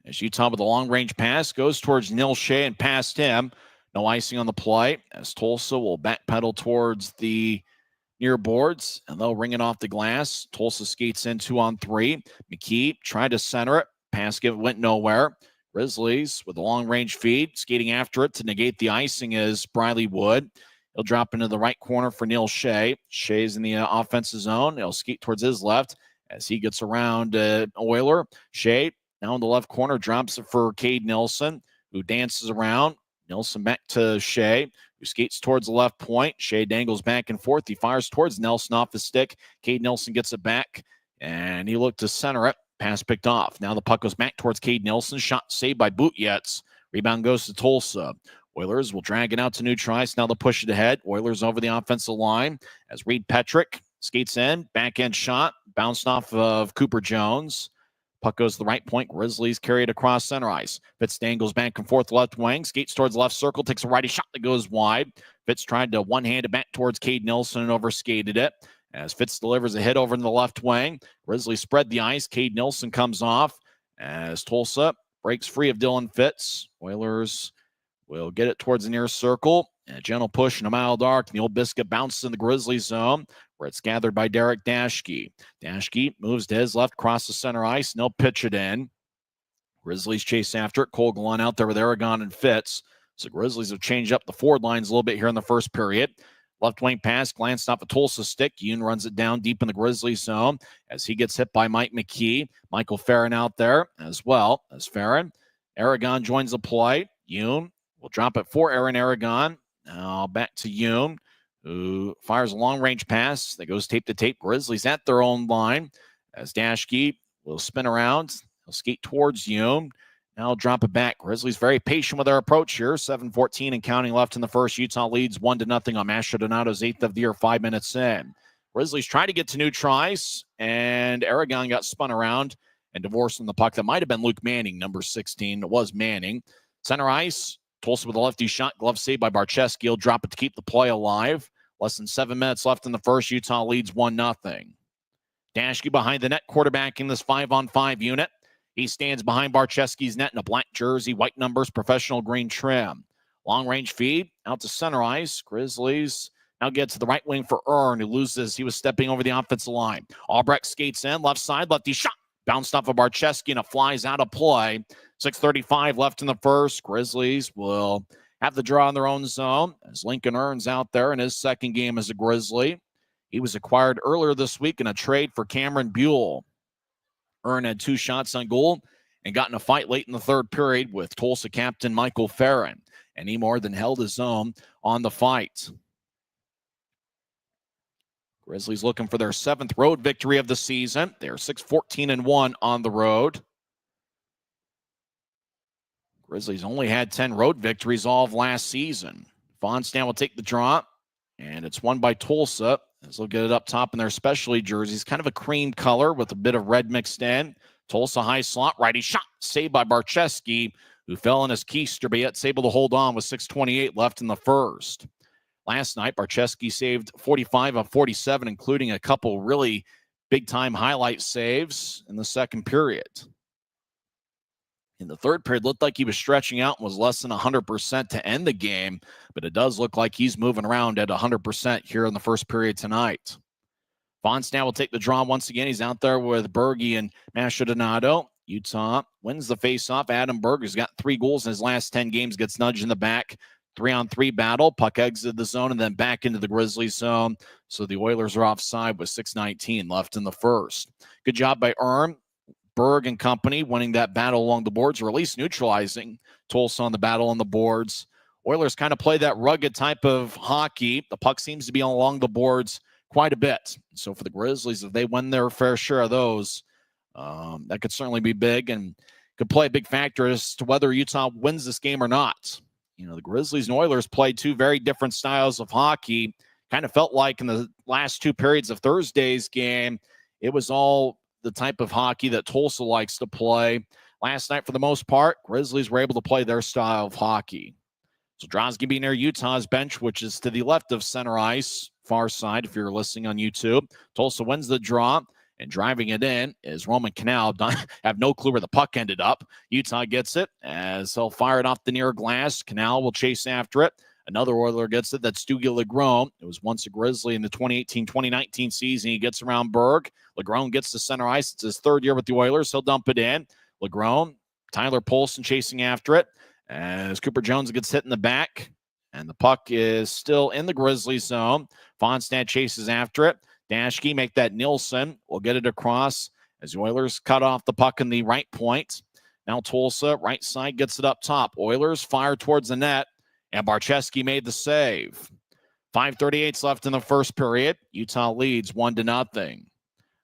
As Utah with a long-range pass goes towards Neil Shea and past him. No icing on the play as Tulsa will backpedal towards the near boards, and they'll ring it off the glass. Tulsa skates in 2-on-3. McKee tried to center it. Pass give went nowhere. Grizzlies with a long-range feed. Skating after it to negate the icing is Briley Wood. He'll drop into the right corner for Neil Shea. Shea's in the offensive zone. He'll skate towards his left as he gets around Oiler. Shea now in the left corner, drops it for Cade Nilsson, who dances around. Nilsson back to Shea, who skates towards the left point. Shea dangles back and forth. He fires towards Nelson off the stick. Cade Nilsson gets it back, and he looked to center it. Pass picked off. Now the puck goes back towards Cade Nilsson. Shot saved by Butjetz. Rebound goes to Tulsa. Oilers will drag it out to neutral ice. Now they'll push it ahead. Oilers over the offensive line as Reed Petrick skates in. Backhand shot. Bounced off of Cooper Jones. Puck goes to the right point. Grizzlies carry it across center ice. Fitz dangles back and forth left wing. Skates towards the left circle. Takes a righty shot that goes wide. Fitz tried to one-hand it back towards Cade Nilsson and overskated it. As Fitz delivers a hit over in the left wing. Grizzlies spread the ice. Cade Nilsson comes off as Tulsa breaks free of Dylan Fitz. Oilers will get it towards the near circle. And a gentle push in a mile dark. And the Old Biscuit bounces in the Grizzlies zone, where it's gathered by Derek Dashke. Dashke moves to his left, crosses center ice, and he'll pitch it in. Grizzlies chase after it. Cole Gallant out there with Aragon and Fitz. So Grizzlies have changed up the forward lines a little bit here in the first period. Left wing pass, glanced off a Tulsa stick. Yoon runs it down deep in the Grizzlies zone as he gets hit by Mike McKee. Michael Farron out there as well as Farron. Aragon joins the play. Yoon will drop it for Aaron Aragon. Now back to Yoon, who fires a long-range pass that goes tape to tape. Grizzlies at their own line as Dashke will spin around. He'll skate towards Yoon. Now he'll drop it back. Grizzlies very patient with their approach here. 7:14 and counting left in the first. Utah leads 1-0 on Mastrodonato's 8th of the year, 5 minutes in. Grizzlies try to get to neutral ice, and Aragon got spun around and divorced from the puck. That might have been Luke Manning, number 16. It was Manning. Center ice. Tulsa with a lefty shot, glove saved by Barcheski. He'll drop it to keep the play alive. Less than 7 minutes left in the first. Utah leads 1-0. Dashke behind the net, quarterbacking this 5-on-5 unit. He stands behind Barcheski's net in a black jersey, white numbers, professional green trim. Long-range feed out to center ice. Grizzlies now get to the right wing for Earn, who loses. He was stepping over the offensive line. Albrecht skates in, left side, lefty shot. Bounced off of Barcheski, and it flies out of play. 6:35 left in the first. Grizzlies will have the draw in their own zone as Lincoln Earn's out there in his second game as a Grizzly. He was acquired earlier this week in a trade for Cameron Buell. Earn had 2 shots on goal and got in a fight late in the third period with Tulsa captain Michael Farron, and he more than held his own on the fight. Grizzlies looking for their 7th road victory of the season. They're 6-14-1 on the road. Grizzlies only had 10 road victories all of last season. Fonstan will take the draw, and it's won by Tulsa, as they'll get it up top in their specialty jerseys. Kind of a cream color with a bit of red mixed in. Tulsa high slot, righty shot, saved by Barczewski, who fell in his keister, but yet able to hold on with 6:28 left in the first. Last night, Barczewski saved 45 of 47, including a couple really big-time highlight saves in the second period. In the third period, looked like he was stretching out and was less than 100% to end the game, but it does look like he's moving around at 100% here in the first period tonight. Fonstan will take the draw once again. He's out there with Berge and Maldonado. Utah wins the faceoff. Adam Berg, who's got 3 goals in his last 10 games, gets nudged in the back. 3-on-3 battle. Puck exited the zone and then back into the Grizzlies zone. So the Oilers are offside with 6:19 left in the first. Good job by Berg and company winning that battle along the boards, or at least neutralizing Tulsa on the battle on the boards. Oilers kind of play that rugged type of hockey. The puck seems to be along the boards quite a bit. So for the Grizzlies, if they win their fair share of those, that could certainly be big and could play a big factor as to whether Utah wins this game or not. You know, the Grizzlies and Oilers played 2 very different styles of hockey. Kind of felt like in the last 2 periods of Thursday's game, it was all the type of hockey that Tulsa likes to play. Last night, for the most part, Grizzlies were able to play their style of hockey. So Drozd be near Utah's bench, which is to the left of center ice, far side if you're listening on YouTube. Tulsa wins the draw, and driving it in is Roman Canal. Have no clue where the puck ended up. Utah gets it as he'll fire it off the near glass. Canal will chase after it. Another Oiler gets it. That's Stuge Legron. It was once a Grizzly in the 2018-2019 season. He gets around Berg. Legron gets to center ice. It's his 3rd year with the Oilers. He'll dump it in. Legron, Tyler Polson chasing after it as Cooper Jones gets hit in the back. And the puck is still in the Grizzly zone. Fonstan chases after it. Dashke make that Nielsen. Will get it across as the Oilers cut off the puck in the right point. Now Tulsa, right side, gets it up top. Oilers fire towards the net, and Barczewski made the save. 5:38 left in the first period. Utah leads 1-0.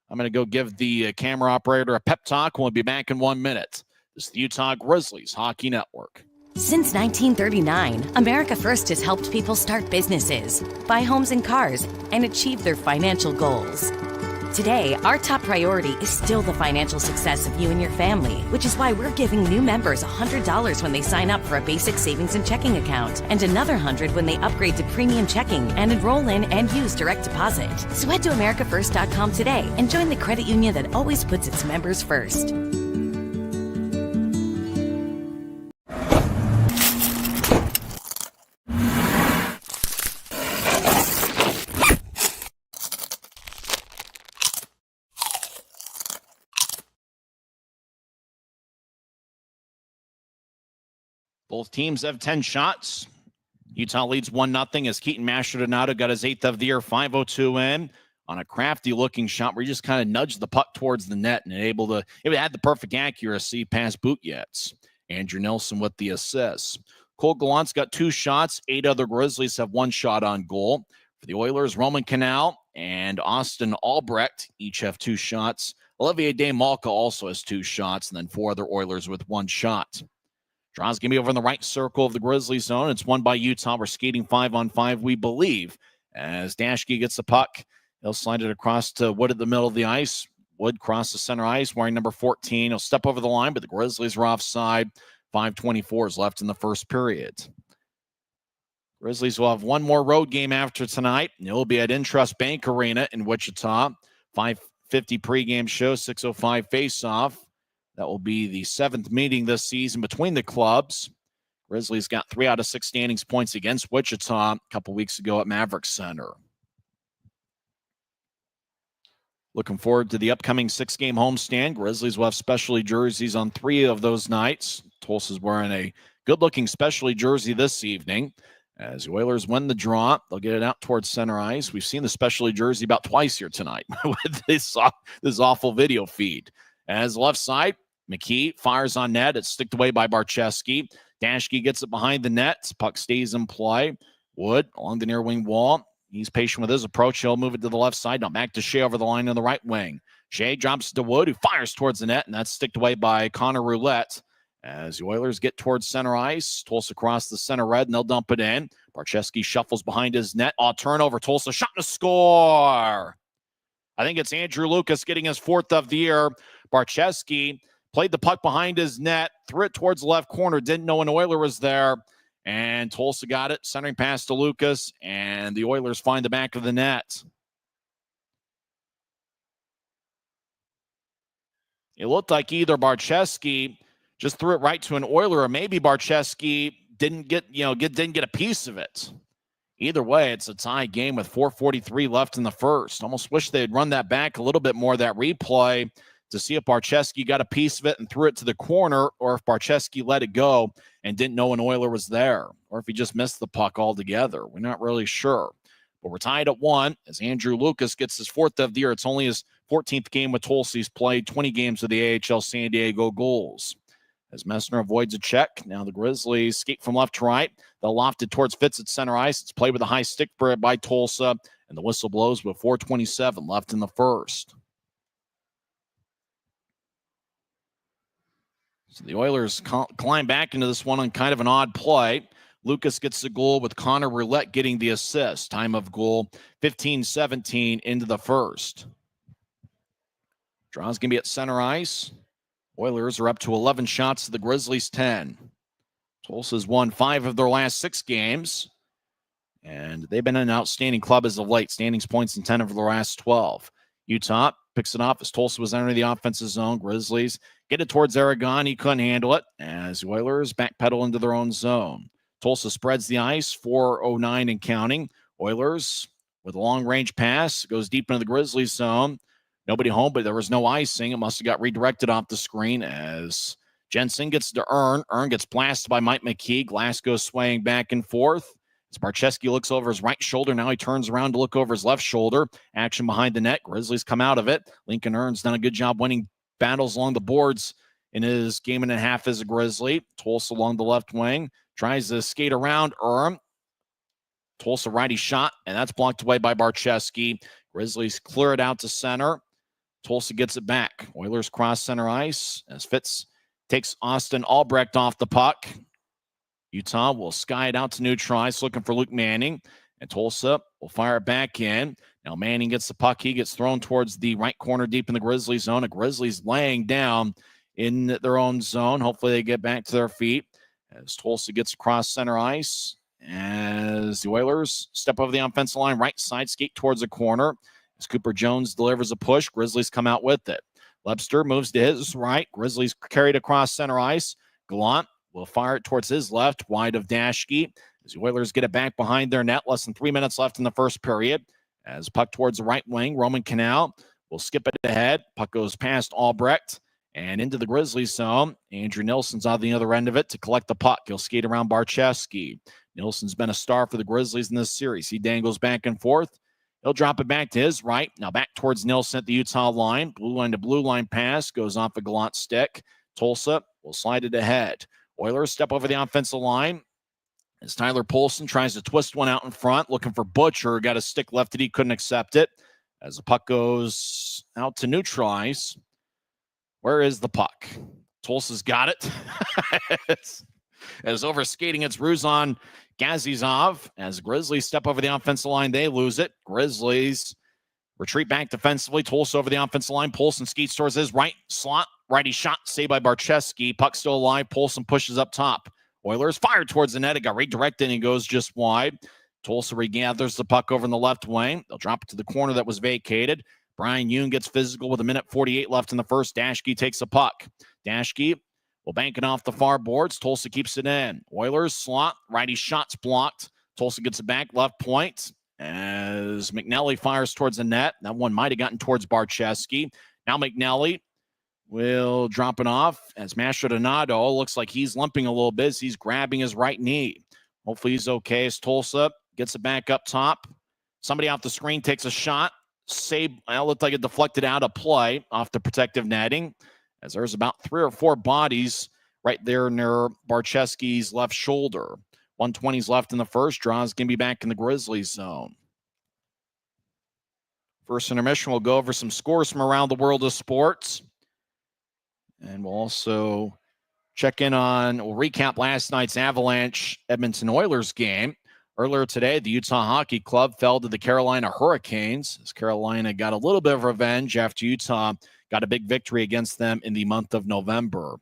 I'm going to go give the camera operator a pep talk. We'll be back in 1 minute. This is the Utah Grizzlies Hockey Network. Since 1939, America First has helped people start businesses, buy homes and cars, and achieve their financial goals. Today, our top priority is still the financial success of you and your family, which is why we're giving new members $100 when they sign up for a basic savings and checking account, and another $100 when they upgrade to premium checking and enroll in and use direct deposit. So head to AmericaFirst.com today and join the credit union that always puts its members first. Both teams have 10 shots. Utah leads 1-0 as Keaton Maldonado got his 8th of the year, 5:02 in on a crafty-looking shot where he just kind of nudged the puck towards the net and it had the perfect accuracy past boot yets. Andrew Nelson with the assists. Cole Gallant's got 2 shots. 8 other Grizzlies have 1 shot on goal. For the Oilers, Roman Canal and Austin Albrecht each have 2 shots. Olivier Desmalka also has 2 shots, and then 4 other Oilers with 1 shot. Draw's going to be over in the right circle of the Grizzly zone. It's won by Utah. We're skating 5-on-5, we believe. As Dashke gets the puck, he'll slide it across to Wood at the middle of the ice. Wood cross the center ice, wearing number 14. He'll step over the line, but the Grizzlies are offside. 5:24 is left in the first period. Grizzlies will have 1 more road game after tonight, and it will be at Intrust Bank Arena in Wichita. 5:50 pregame show, 6:05 face-off. That will be the 7th meeting this season between the clubs. Grizzlies got 3 out of 6 standings points against Wichita a couple weeks ago at Maverick Center. Looking forward to the upcoming 6-game homestand. Grizzlies will have specialty jerseys on 3 of those nights. Tulsa's wearing a good-looking specialty jersey this evening. As the Oilers win the draw, they'll get it out towards center ice. We've seen the specialty jersey about twice here tonight with this awful video feed. As left side, McKee fires on net. It's sticked away by Barczewski. Dashke gets it behind the net. Puck stays in play. Wood along the near wing wall. He's patient with his approach. He'll move it to the left side. Now back to Shea over the line on the right wing. Shea drops to Wood, who fires towards the net, and that's sticked away by Connor Roulette As the Oilers get towards center ice, Tulsa across the center red, and they'll dump it in. Barczewski shuffles behind his net. Turnover. Tulsa shot and a score. I think it's Andrew Lucas getting his 4th of the year. Barczewski played the puck behind his net, threw it towards the left corner, didn't know an Oiler was there, and Tulsa got it, centering pass to Lucas, and the Oilers find the back of the net. It looked like either Barczewski just threw it right to an Oiler, or maybe Barczewski didn't get a piece of it. Either way, it's a tie game with 4:43 left in the first. Almost wish they'd run that back a little bit more, that replay, to see if Barczewski got a piece of it and threw it to the corner, or if Barczewski let it go and didn't know an Oiler was there, or if he just missed the puck altogether. We're not really sure. But we're tied at 1 as Andrew Lucas gets his 4th of the year. It's only his 14th game with Tulsa. He's played 20 games with the AHL San Diego Gulls. As Messner avoids a check, now the Grizzlies skate from left to right. They'll loft it towards Fitz at center ice. It's played with a high stick by Tulsa, and the whistle blows with 4:27 left in the first. So the Oilers climb back into this one on kind of an odd play. Lucas gets the goal with Connor Roulette getting the assist. Time of goal, 15-17 into the first. Draw's going to be at center ice. Oilers are up to 11 shots to the Grizzlies' 10. Tulsa's won 5 of their last 6 games, and they've been an outstanding club as of late. Standings points in 10 of their last 12. Utah picks it off as Tulsa was entering the offensive zone. Grizzlies get it towards Aragon. He couldn't handle it as the Oilers backpedal into their own zone. Tulsa spreads the ice, 4:09 and counting. Oilers with a long-range pass goes deep into the Grizzlies zone. Nobody home, but there was no icing. It must have got redirected off the screen as Jensen gets to Earn. Earn gets blasted by Mike McKee. Glass goes swaying back and forth. As Barczewski looks over his right shoulder, now he turns around to look over his left shoulder. Action behind the net. Grizzlies come out of it. Lincoln Earn's done a good job winning battles along the boards in his game and a half as a Grizzly. Tulsa along the left wing. Tries to skate around Earn. Tulsa righty shot, and that's blocked away by Barczewski. Grizzlies clear it out to center. Tulsa gets it back. Oilers cross center ice as Fitz takes Austin Albrecht off the puck. Utah will sky it out to neutral ice, looking for Luke Manning. And Tulsa will fire it back in. Now Manning gets the puck. He gets thrown towards the right corner deep in the Grizzlies zone. The Grizzlies laying down in their own zone. Hopefully they get back to their feet as Tulsa gets across center ice. As the Oilers step over the offensive line, right side, skate towards the corner. As Cooper Jones delivers a push, Grizzlies come out with it. Webster moves to his right. Grizzlies carried across center ice. Gallant will fire it towards his left, wide of Dashke. As the Oilers get it back behind their net, less than 3 minutes left in the first period. As puck towards the right wing, Roman Canal will skip it ahead. Puck goes past Albrecht and into the Grizzlies zone. Andrew Nilsson's on the other end of it to collect the puck. He'll skate around Barczewski. Nilsson's been a star for the Grizzlies in this series. He dangles back and forth. He'll drop it back to his right. Now back towards Nilsson at the Utah line. Blue line to blue line pass goes off a Gallant stick. Tulsa will slide it ahead. Oilers step over the offensive line as Tyler Polson tries to twist one out in front, looking for Butcher. Got a stick left that he couldn't accept it. As the puck goes out to neutral ice. Where is the puck? Tulsa's got it. As overskating, it's Ruzan Gazizov. As Grizzlies step over the offensive line, they lose it. Grizzlies retreat back defensively. Tulsa over the offensive line. Polson skates towards his right slot. Righty shot saved by Barczewski. Puck still alive. Polson pushes up top. Oilers fire towards the net. It got redirected and it goes just wide. Tulsa regathers the puck over in the left wing. They'll drop it to the corner that was vacated. Brian Yoon gets physical with 1:48 left in the first. Dashke takes a puck. Dashke will bank it off the far boards. Tulsa keeps it in. Oilers slot. Righty shot's blocked. Tulsa gets it back. Left point as McNally fires towards the net. That one might have gotten towards Barczewski. Now McNally will drop it off as Mastrodonado looks like he's limping a little bit as he's grabbing his right knee. Hopefully he's okay as Tulsa gets it back up top. Somebody off the screen takes a shot. Save, it looked like it deflected out of play off the protective netting as there's about 3 or 4 bodies right there near Barczewski's left shoulder. 1:20's left in the first. Draws going to be back in the Grizzlies zone. First intermission, we'll go over some scores from around the world of sports. And we'll also We'll recap last night's Avalanche Edmonton Oilers game. Earlier today, the Utah Hockey Club fell to the Carolina Hurricanes as Carolina got a little bit of revenge after Utah got a big victory against them in the month of November.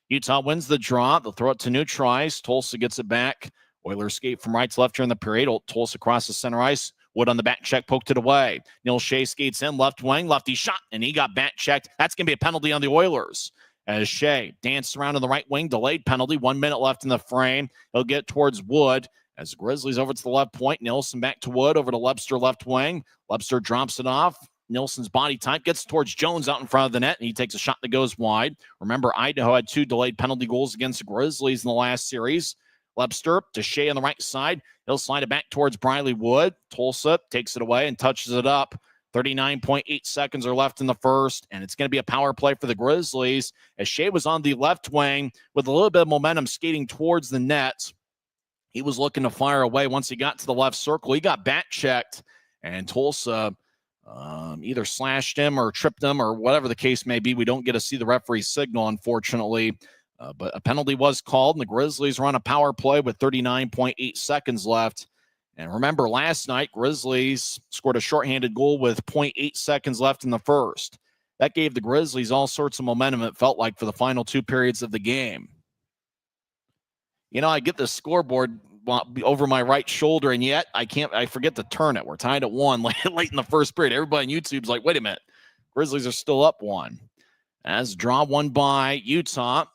Utah wins the draw. They'll throw it to new tries. Tulsa gets it back. Oilers skate from right to left during the period. Tulsa crosses center ice. Wood on the back check, poked it away. Neil Shea skates in, left wing, lefty shot, and he got back checked. That's going to be a penalty on the Oilers. As Shea danced around on the right wing, delayed penalty, 1 minute left in the frame. He'll get towards Wood. As the Grizzlies over to the left point, Nilsson back to Wood, over to Webster left wing. Webster drops it off. Nilsson's body type gets towards Jones out in front of the net, and he takes a shot that goes wide. Remember, Idaho had 2 delayed penalty goals against the Grizzlies in the last series. Webster to Shea on the right side. He'll slide it back towards Briley Wood. Tulsa takes it away and touches it up. 39.8 seconds are left in the first, and it's going to be a power play for the Grizzlies as Shea was on the left wing with a little bit of momentum skating towards the net. He was looking to fire away. Once he got to the left circle, he got back checked, and Tulsa either slashed him or tripped him or whatever the case may be. We don't get to see the referee's signal, unfortunately, but a penalty was called, and the Grizzlies run a power play with 39.8 seconds left. And remember, last night, Grizzlies scored a shorthanded goal with 0.8 seconds left in the first. That gave the Grizzlies all sorts of momentum, it felt like, for the final 2 periods of the game. You know, I get the scoreboard over my right shoulder, and yet I forget to turn it. We're tied at 1 late in the first period. Everybody on YouTube's like, wait a minute, Grizzlies are still up 1. As draw won by Utah,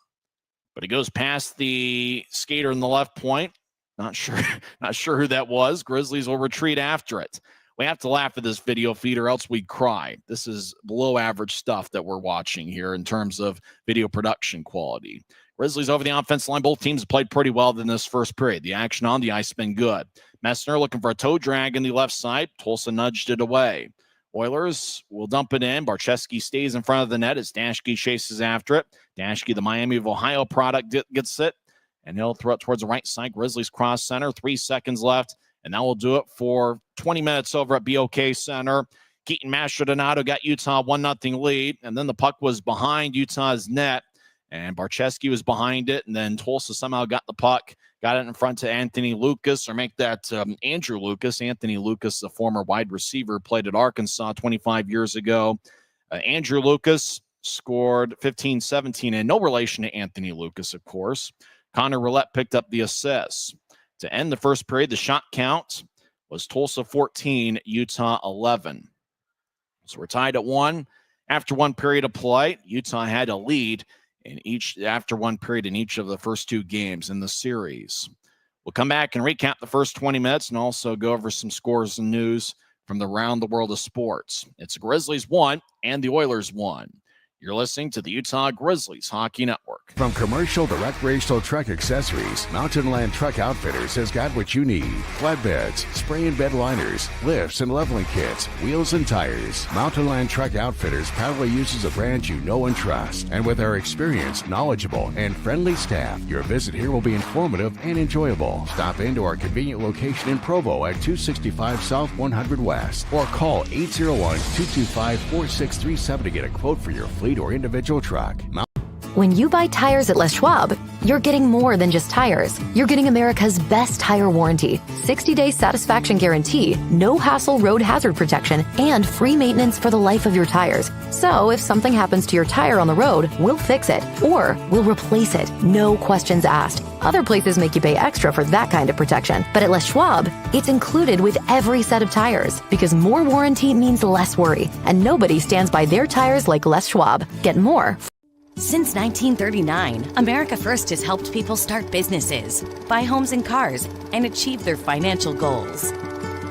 but it goes past the skater in the left point. Not sure who that was. Grizzlies will retreat after it. We have to laugh at this video feed or else we'd cry. This is below average stuff that we're watching here in terms of video production quality. Grizzlies over the offensive line. Both teams played pretty well in this first period. The action on the ice has been good. Messner looking for a toe drag in the left side. Tulsa nudged it away. Oilers will dump it in. Barczewski stays in front of the net as Dashke chases after it. Dashke, the Miami of Ohio product, gets it, and he'll throw it towards the right side. Grizzlies cross center. 3 seconds left, and that will do it for 20 minutes over at BOK Center. Keaton Mastrodonato got Utah 1-0 lead, and then the puck was behind Utah's net, and Barczewski was behind it, and then Tulsa somehow got the puck, got it in front to Anthony Lucas, or make that Andrew Lucas. Anthony Lucas, the former wide receiver, played at Arkansas 25 years ago. Andrew Lucas scored 15-17, and no relation to Anthony Lucas, of course. Connor Roulette picked up the assists. To end the first period, the shot count was Tulsa 14, Utah 11. So we're tied at 1. After 1 period of play, Utah had a lead after 1 period in each of the first 2 games in the series. We'll come back and recap the first 20 minutes and also go over some scores and news from around the world of sports. It's the Grizzlies 1 and the Oilers 1. You're listening to the Utah Grizzlies Hockey Network. From commercial to recreational truck accessories, Mountain Land Truck Outfitters has got what you need. Flatbeds, spray and bed liners, lifts and leveling kits, wheels and tires. Mountain Land Truck Outfitters proudly uses a brand you know and trust. And with our experienced, knowledgeable, and friendly staff, your visit here will be informative and enjoyable. Stop into our convenient location in Provo at 265 South 100 West or call 801-225-4637 to get a quote for your fleet or individual truck. When you buy tires at Les Schwab, you're getting more than just tires. You're getting America's best tire warranty, 60-day satisfaction guarantee, no hassle road hazard protection, and free maintenance for the life of your tires. So if something happens to your tire on the road, we'll fix it or we'll replace it. No questions asked. Other places make you pay extra for that kind of protection. But at Les Schwab, it's included with every set of tires because more warranty means less worry. And nobody stands by their tires like Les Schwab. Get more. Since 1939, America First has helped people start businesses, buy homes and cars, and achieve their financial goals.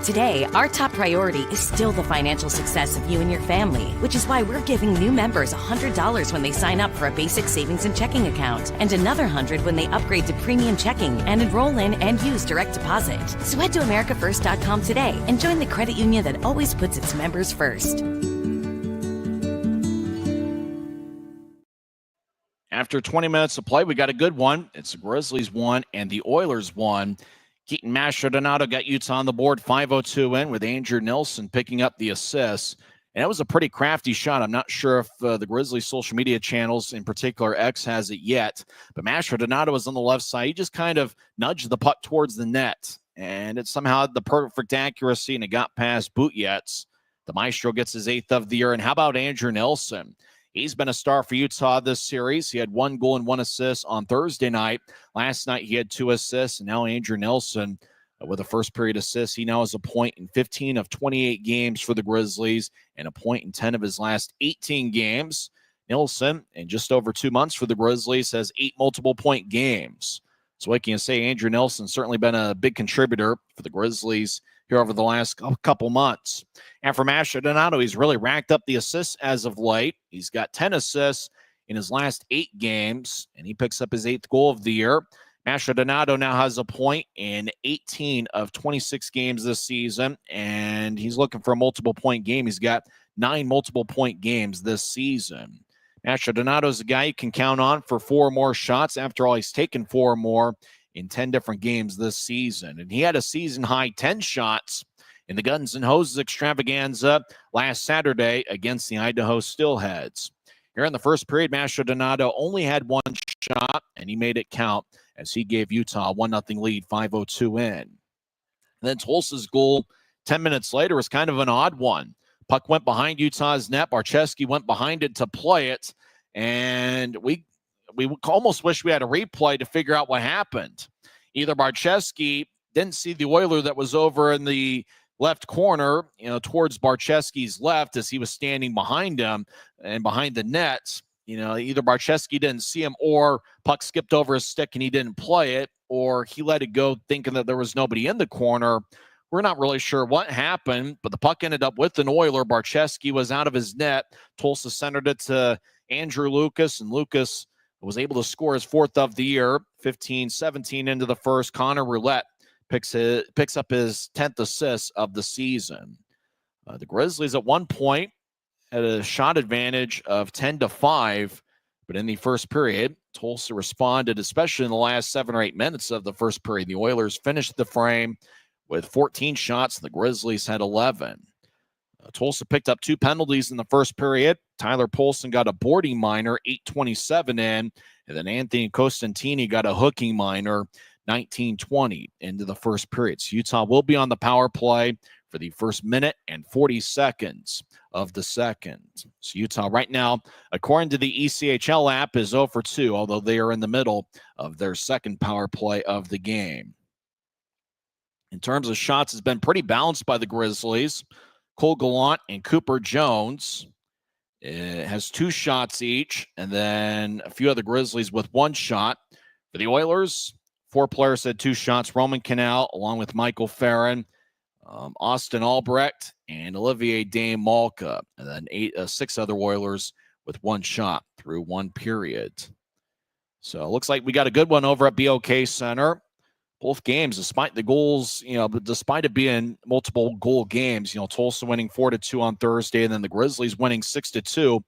Today, our top priority is still the financial success of you and your family, which is why we're giving new members $100 when they sign up for a basic savings and checking account, and another $100 when they upgrade to premium checking and enroll in and use direct deposit. So head to americafirst.com today and join the credit union that always puts its members first. After 20 minutes of play, we got a good one. It's the Grizzlies 1 and the Oilers 1. Keaton Mastrodonato got Utah on the board 5:02 in with Andrew Nilsson picking up the assists. And it was a pretty crafty shot. I'm not sure if the Grizzlies social media channels, in particular X, has it yet. But Mastrodonato was on the left side. He just kind of nudged the puck towards the net. And it somehow had the perfect accuracy, and it got past Butjetz. The Maestro gets his 8th of the year. And how about Andrew Nelson? He's been a star for Utah this series. He had 1 goal and 1 assist on Thursday night. Last night he had 2 assists. And now Andrew Nelson with a first period assist. He now has a point in 15 of 28 games for the Grizzlies and a point in 10 of his last 18 games. Nelson, in just over 2 months for the Grizzlies, has 8 multiple-point games. So what can you say? Andrew Nelson certainly been a big contributor for the Grizzlies here over the last couple months. And for Mastrodonato, he's really racked up the assists as of late. He's got 10 assists in his last 8 games, and he picks up his 8th goal of the year. Mastrodonato now has a point in 18 of 26 games this season, and he's looking for a multiple-point game. He's got 9 multiple-point games this season. Mastrodonato is a guy you can count on for 4 more shots. After all, he's taken 4 more in 10 different games this season. And he had a season-high 10 shots in the Guns and Hoses extravaganza last Saturday against the Idaho Steelheads. Here in the first period, Mastrodonato only had 1 shot, and he made it count as he gave Utah a 1-0 lead, 5:02 in. And then Tulsa's goal 10 minutes later was kind of an odd one. Puck went behind Utah's net. Barczewski went behind it to play it, and we almost wish we had a replay to figure out what happened. Either Barczewski didn't see the Oiler that was over in the left corner, towards Barczewski's left as he was standing behind him and behind the net. Either Barczewski didn't see him, or puck skipped over his stick and he didn't play it, or he let it go thinking that there was nobody in the corner. We're not really sure what happened, but the puck ended up with an Oiler. Barczewski was out of his net. Tulsa centered it to Andrew Lucas, and Lucas was able to score his 4th of the year. 15-17 into the first. Connor Roulette picks up his 10th assist of the season. The Grizzlies at one point had a shot advantage of 10-5, but in the first period, Tulsa responded, especially in the last 7 or 8 minutes of the first period. The Oilers finished the frame with 14 shots, and the Grizzlies had 11. Tulsa picked up 2 penalties in the first period. Tyler Polson got a boarding minor, 8:27 in, and then Anthony Costantini got a hooking minor, 19:20 into the first period. So Utah will be on the power play for the first minute and 40 seconds of the second. So Utah right now, according to the ECHL app, is 0 for 2, although they are in the middle of their second power play of the game. In terms of shots, it's been pretty balanced by the Grizzlies. Cole Gallant and Cooper Jones has 2 shots each, and then a few other Grizzlies with 1 shot. For the Oilers, 4 players had 2 shots. Roman Canal, along with Michael Farron, Austin Albrecht, and Olivier Dame Malka, and then 6 other Oilers with 1 shot through 1 period. So it looks like we got a good one over at BOK Center. Both games, despite the goals, but despite it being multiple goal games, Tulsa winning 4-2 on Thursday, and then the Grizzlies winning 6-2.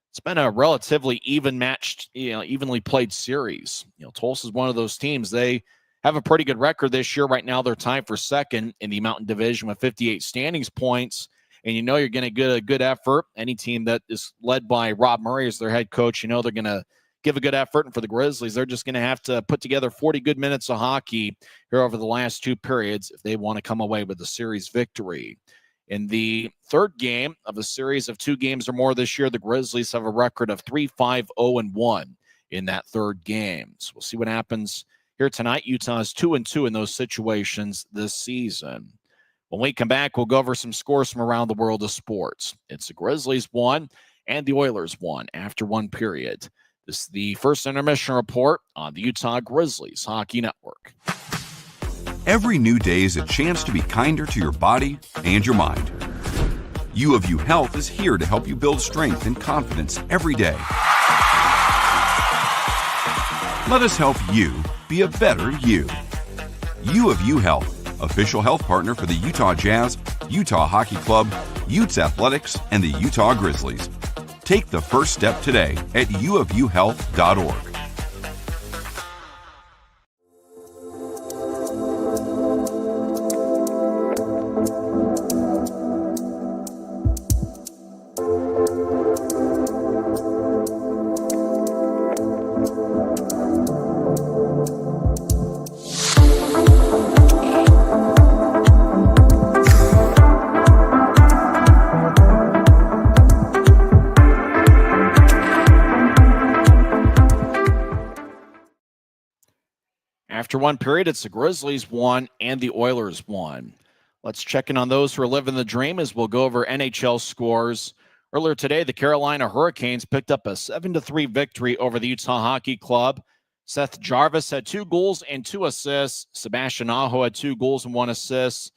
It's been a relatively evenly played series. Tulsa is one of those teams. They have a pretty good record this year. Right now, they're tied for second in the Mountain Division with 58 standings points. And you're going to get a good effort. Any team that is led by Rob Murray as their head coach, they're going to give a good effort. And for the Grizzlies, they're just going to have to put together 40 good minutes of hockey here over the last 2 periods if they want to come away with the series victory. In the third game of a series of 2 games or more this year, the Grizzlies have a record of 3-5-0-1 in that third game. So we'll see what happens here tonight. Utah is 2-2 in those situations this season. When we come back, we'll go over some scores from around the world of sports. It's the Grizzlies 1 and the Oilers 1 after 1 period. This is the first intermission report on the Utah Grizzlies Hockey Network. Every new day is a chance to be kinder to your body and your mind. U of U Health is here to help you build strength and confidence every day. Let us help you be a better you. U of U Health, official health partner for the Utah Jazz, Utah Hockey Club, Utes Athletics, and the Utah Grizzlies. Take the first step today at uofuhealth.org. After one period, it's the Grizzlies won and the Oilers won. Let's check in on those who are living the dream as we'll go over NHL scores. Earlier today, the Carolina Hurricanes picked up a 7-3 victory over the Utah Hockey Club. Seth Jarvis had 2 goals and 2 assists. Sebastian Aho had 2 goals and 1 assist.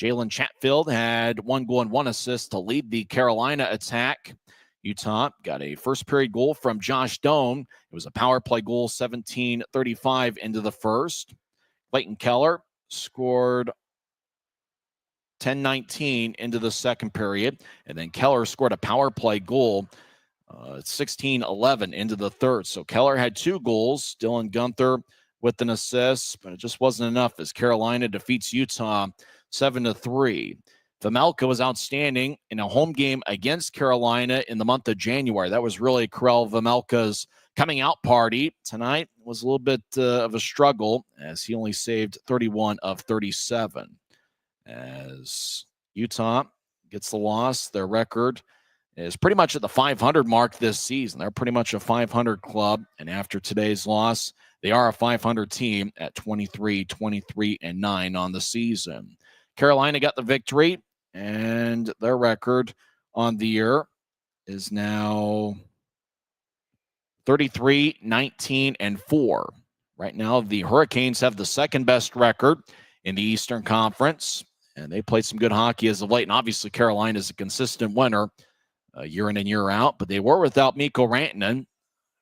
Jalen Chatfield had 1 goal and 1 assist to lead the Carolina attack. Utah got a first period goal from Josh Doan. It was a power play goal, 17:35 into the first. Clayton Keller scored 10:19 into the second period. And then Keller scored a power play goal 16:11 into the third. So Keller had 2 goals. Dylan Gunther with an assist, but it just wasn't enough as Carolina defeats Utah 7-3. Vejmelka was outstanding in a home game against Carolina in the month of January. That was really Karel Vejmelka's coming out party. Tonight was a little bit of a struggle as he only saved 31 of 37. As Utah gets the loss, their record is pretty much at the 500 mark this season. They're pretty much a 500 club, and after today's loss, they are a 500 team at 23-23-9 on the season. Carolina got the victory, and their record on the year is now 33-19-4. Right now, the Hurricanes have the second best record in the Eastern Conference, and they played some good hockey as of late. And obviously, Carolina is a consistent winner year in and year out, but they were without Mikko Rantanen,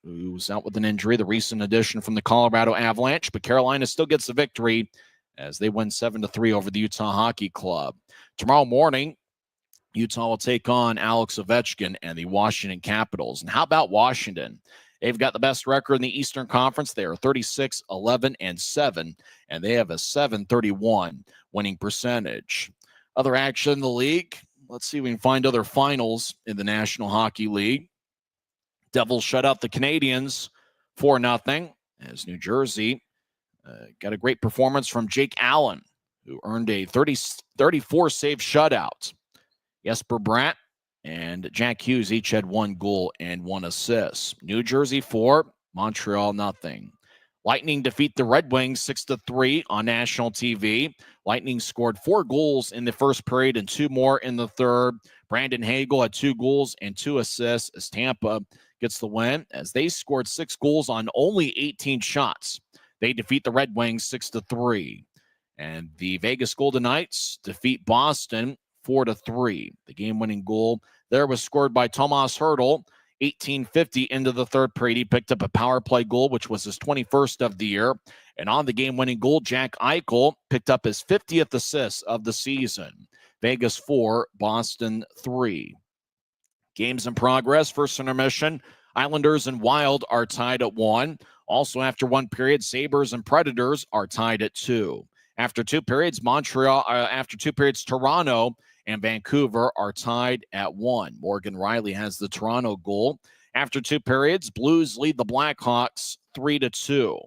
who was out with an injury, the recent addition from the Colorado Avalanche. But Carolina still gets the victory as they win 7-3 over the Utah Hockey Club. Tomorrow morning, Utah will take on Alex Ovechkin and the Washington Capitals. And how about Washington? They've got the best record in the Eastern Conference. They are 36-11-7, and they have a .731 winning percentage. Other action in the league. Let's see if we can find other finals in the National Hockey League. Devils shut out the Canadiens 4-0 as New Jersey got a great performance from Jake Allen, who earned a 34-save shutout. Jesper Bratt and Jack Hughes each had 1 goal and 1 assist. New Jersey 4, Montreal 0. Lightning defeat the Red Wings 6-3 on national TV. Lightning scored 4 goals in the first period and 2 more in the third. Brandon Hagel had 2 goals and 2 assists as Tampa gets the win as they scored 6 goals on only 18 shots. They defeat the Red Wings 6-3. And the Vegas Golden Knights defeat Boston 4-3. The game-winning goal there was scored by Tomas Hertl, 18:50 into the third period. He picked up a power play goal, which was his 21st of the year. And on the game-winning goal, Jack Eichel picked up his 50th assist of the season. Vegas 4, Boston 3. Games in progress. First intermission, Islanders and Wild are tied at 1. Also, after one period, Sabres and Predators are tied at 2. After 2 periods, Toronto and Vancouver are tied at 1. Morgan Riley has the Toronto goal. After 2 periods, Blues lead the Blackhawks 3-2.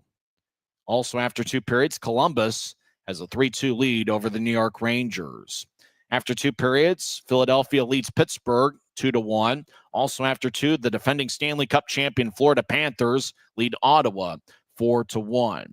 Also, after 2 periods, Columbus has a 3-2 lead over the New York Rangers. After 2 periods, Philadelphia leads Pittsburgh 2-1. Also, after 2, the defending Stanley Cup champion Florida Panthers lead Ottawa 4-1.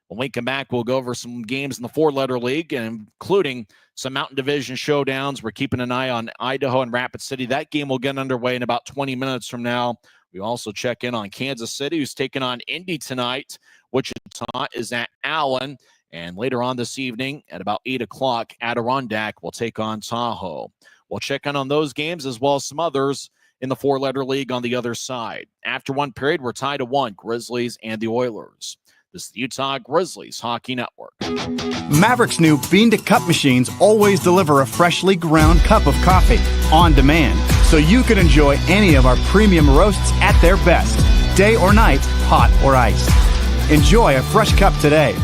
When we come back, we'll go over some games in the 4-letter league, including some Mountain Division showdowns. We're keeping an eye on Idaho and Rapid City. That game will get underway in about 20 minutes from now. We also check in on Kansas City, who's taking on Indy tonight. Wichita is at Allen. And later on this evening at about 8 o'clock, Adirondack will take on Tahoe. We'll check in on those games as well as some others in the 4-letter league on the other side. After one period, we're tied at 1, Grizzlies and the Oilers. This is the Utah Grizzlies Hockey Network. Maverick's new bean-to-cup machines always deliver a freshly ground cup of coffee on demand, so you can enjoy any of our premium roasts at their best, day or night, hot or iced. Enjoy a fresh cup today.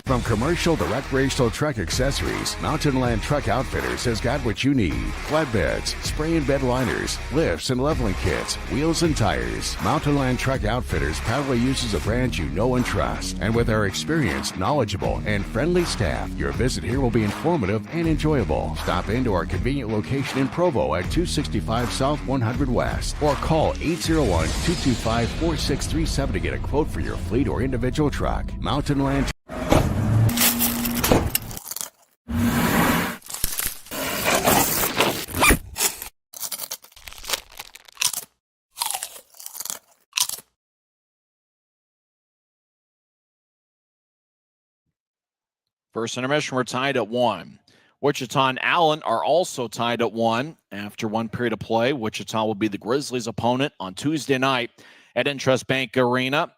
From commercial to recreational truck accessories, Mountain Land Truck Outfitters has got what you need. Flatbeds, spray and bed liners, lifts and leveling kits, wheels and tires. Mountain Land Truck Outfitters proudly uses a brand you know and trust. And with our experienced, knowledgeable, and friendly staff, your visit here will be informative and enjoyable. Stop into our convenient location in Provo at 265 South 100 West or call 801-225-4637 to get a quote for your fleet or individual truck. Mountain Land First intermission, we're tied at 1. Wichita and Allen are also tied at 1 after one period of play. Wichita will be the Grizzlies' opponent on Tuesday night at Intrust Bank Arena.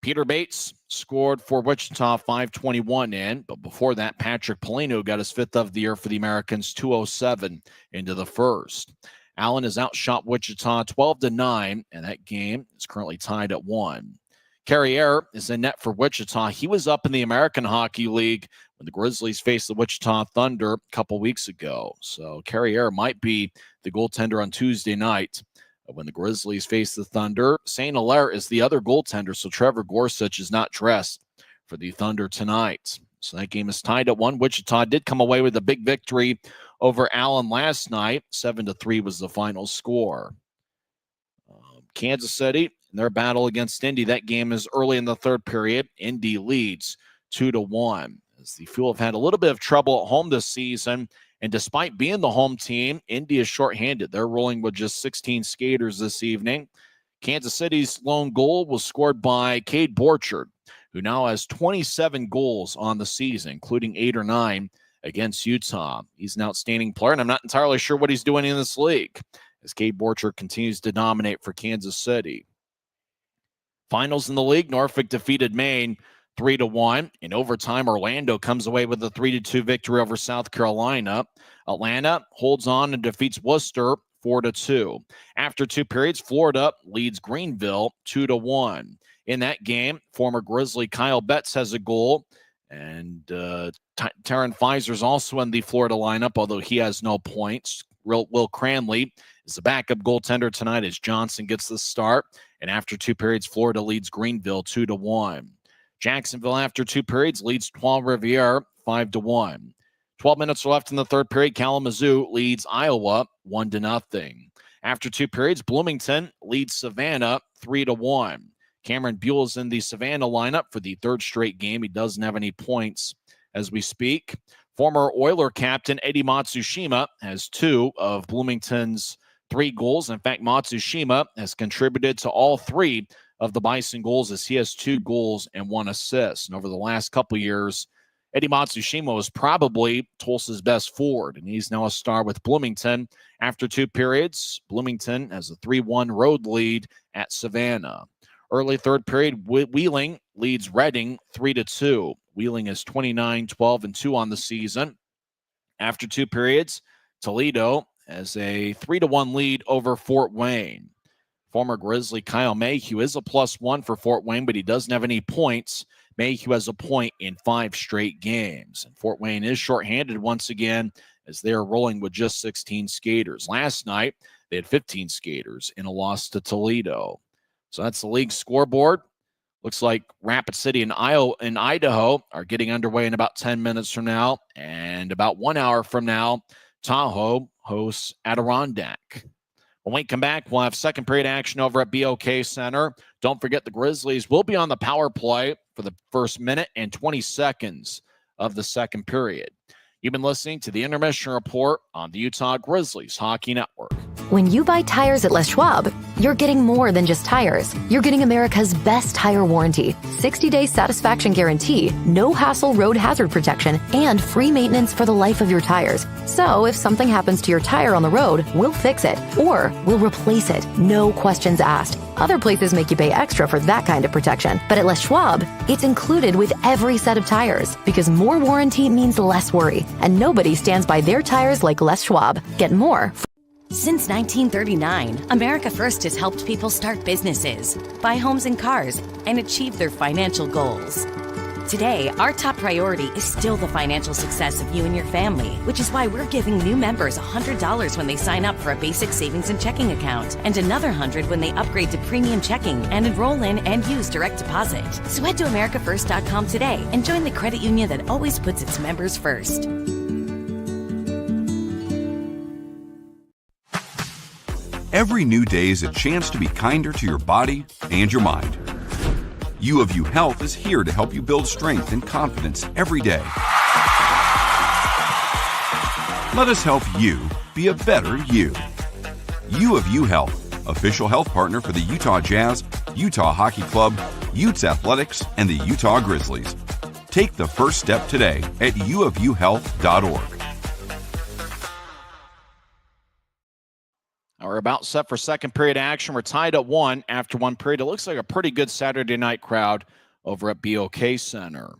Peter Bates scored for Wichita 5:21 in, but before that, Patrick Polino got his 5th of the year for the Americans, 2:07 into the first. Allen has outshot Wichita 12-9, and that game is currently tied at 1. Carriere is in net for Wichita. He was up in the American Hockey League when the Grizzlies faced the Wichita Thunder a couple weeks ago. So Carriere might be the goaltender on Tuesday night when the Grizzlies face the Thunder. St. Hilaire is the other goaltender, so Trevor Gorsuch is not dressed for the Thunder tonight. So that game is tied at 1. Wichita did come away with a big victory over Allen last night. 7-3 was the final score. Kansas City, in their battle against Indy, that game is early in the third period. Indy leads 2-1. As the Fuel have had a little bit of trouble at home this season, and despite being the home team, Indy is shorthanded. They're rolling with just 16 skaters this evening. Kansas City's lone goal was scored by Cade Borchard, who now has 27 goals on the season, including 8 or 9 against Utah. He's an outstanding player, and I'm not entirely sure what he's doing in this league as Cade Borchard continues to dominate for Kansas City. Finals in the league, Norfolk defeated Maine 3-1. In overtime, Orlando comes away with a 3-2 victory over South Carolina. Atlanta holds on and defeats Worcester 4-2. After 2 periods, Florida leads Greenville 2-1. In that game, former Grizzly Kyle Betts has a goal, and Taryn Fizer's also in the Florida lineup, although he has no points. Will Cranley is the backup goaltender tonight as Johnson gets the start. And after 2 periods, Florida leads Greenville 2-1. Jacksonville, after 2 periods, leads Trois-Rivières 5-1. 12 minutes left in the third period. Kalamazoo leads Iowa 1-0. After 2 periods, Bloomington leads Savannah 3-1. Cameron Buell is in the Savannah lineup for the 3rd straight game. He doesn't have any points as we speak. Former Oiler captain Eddie Matsushima has 2 of Bloomington's 3 goals. In fact, Matsushima has contributed to all 3 of the Bison goals as he has 2 goals and 1 assist. And over the last couple years, Eddie Matsushima was probably Tulsa's best forward, and he's now a star with Bloomington. After 2 periods, Bloomington has a 3-1 road lead at Savannah. Early third period, Wheeling leads Reading 3-2. Wheeling is 29-12-2 on the season. After 2 periods, Toledo has a 3-1 lead over Fort Wayne. Former Grizzly Kyle Mayhew is a +1 for Fort Wayne, but he doesn't have any points. Mayhew has a point in 5 straight games. And Fort Wayne is shorthanded once again as they're rolling with just 16 skaters. Last night, they had 15 skaters in a loss to Toledo. So that's the league scoreboard. Looks like Rapid City and Idaho are getting underway in about 10 minutes from now. And about 1 hour from now, Tahoe hosts Adirondack. When we come back, we'll have second period action over at BOK Center. Don't forget the Grizzlies will be on the power play for the first minute and 20 seconds of the second period. You've been listening to the Intermission Report on the Utah Grizzlies Hockey Network. When you buy tires at Les Schwab, you're getting more than just tires. You're getting America's best tire warranty, 60-day satisfaction guarantee, no hassle road hazard protection, and free maintenance for the life of your tires. So if something happens to your tire on the road, we'll fix it, or we'll replace it, no questions asked. Other places make you pay extra for that kind of protection. But at Les Schwab, it's included with every set of tires, because more warranty means less worry, and nobody stands by their tires like Les Schwab. Get more. Since 1939, America First has helped people start businesses, buy homes and cars, and achieve their financial goals. Today, our top priority is still the financial success of you and your family, which is why we're giving new members $100 when they sign up for a basic savings and checking account, and another $100 when they upgrade to premium checking and enroll in and use direct deposit. So head to AmericaFirst.com today and join the credit union that always puts its members first. Every new day is a chance to be kinder to your body and your mind. U of U Health is here to help you build strength and confidence every day. Let us help you be a better you. U of U Health, official health partner for the Utah Jazz, Utah Hockey Club, Utes Athletics, and the Utah Grizzlies. Take the first step today at uofuhealth.org. We're about set for second period action. We're tied at 1 after one period. It looks like a pretty good Saturday night crowd over at BOK Center.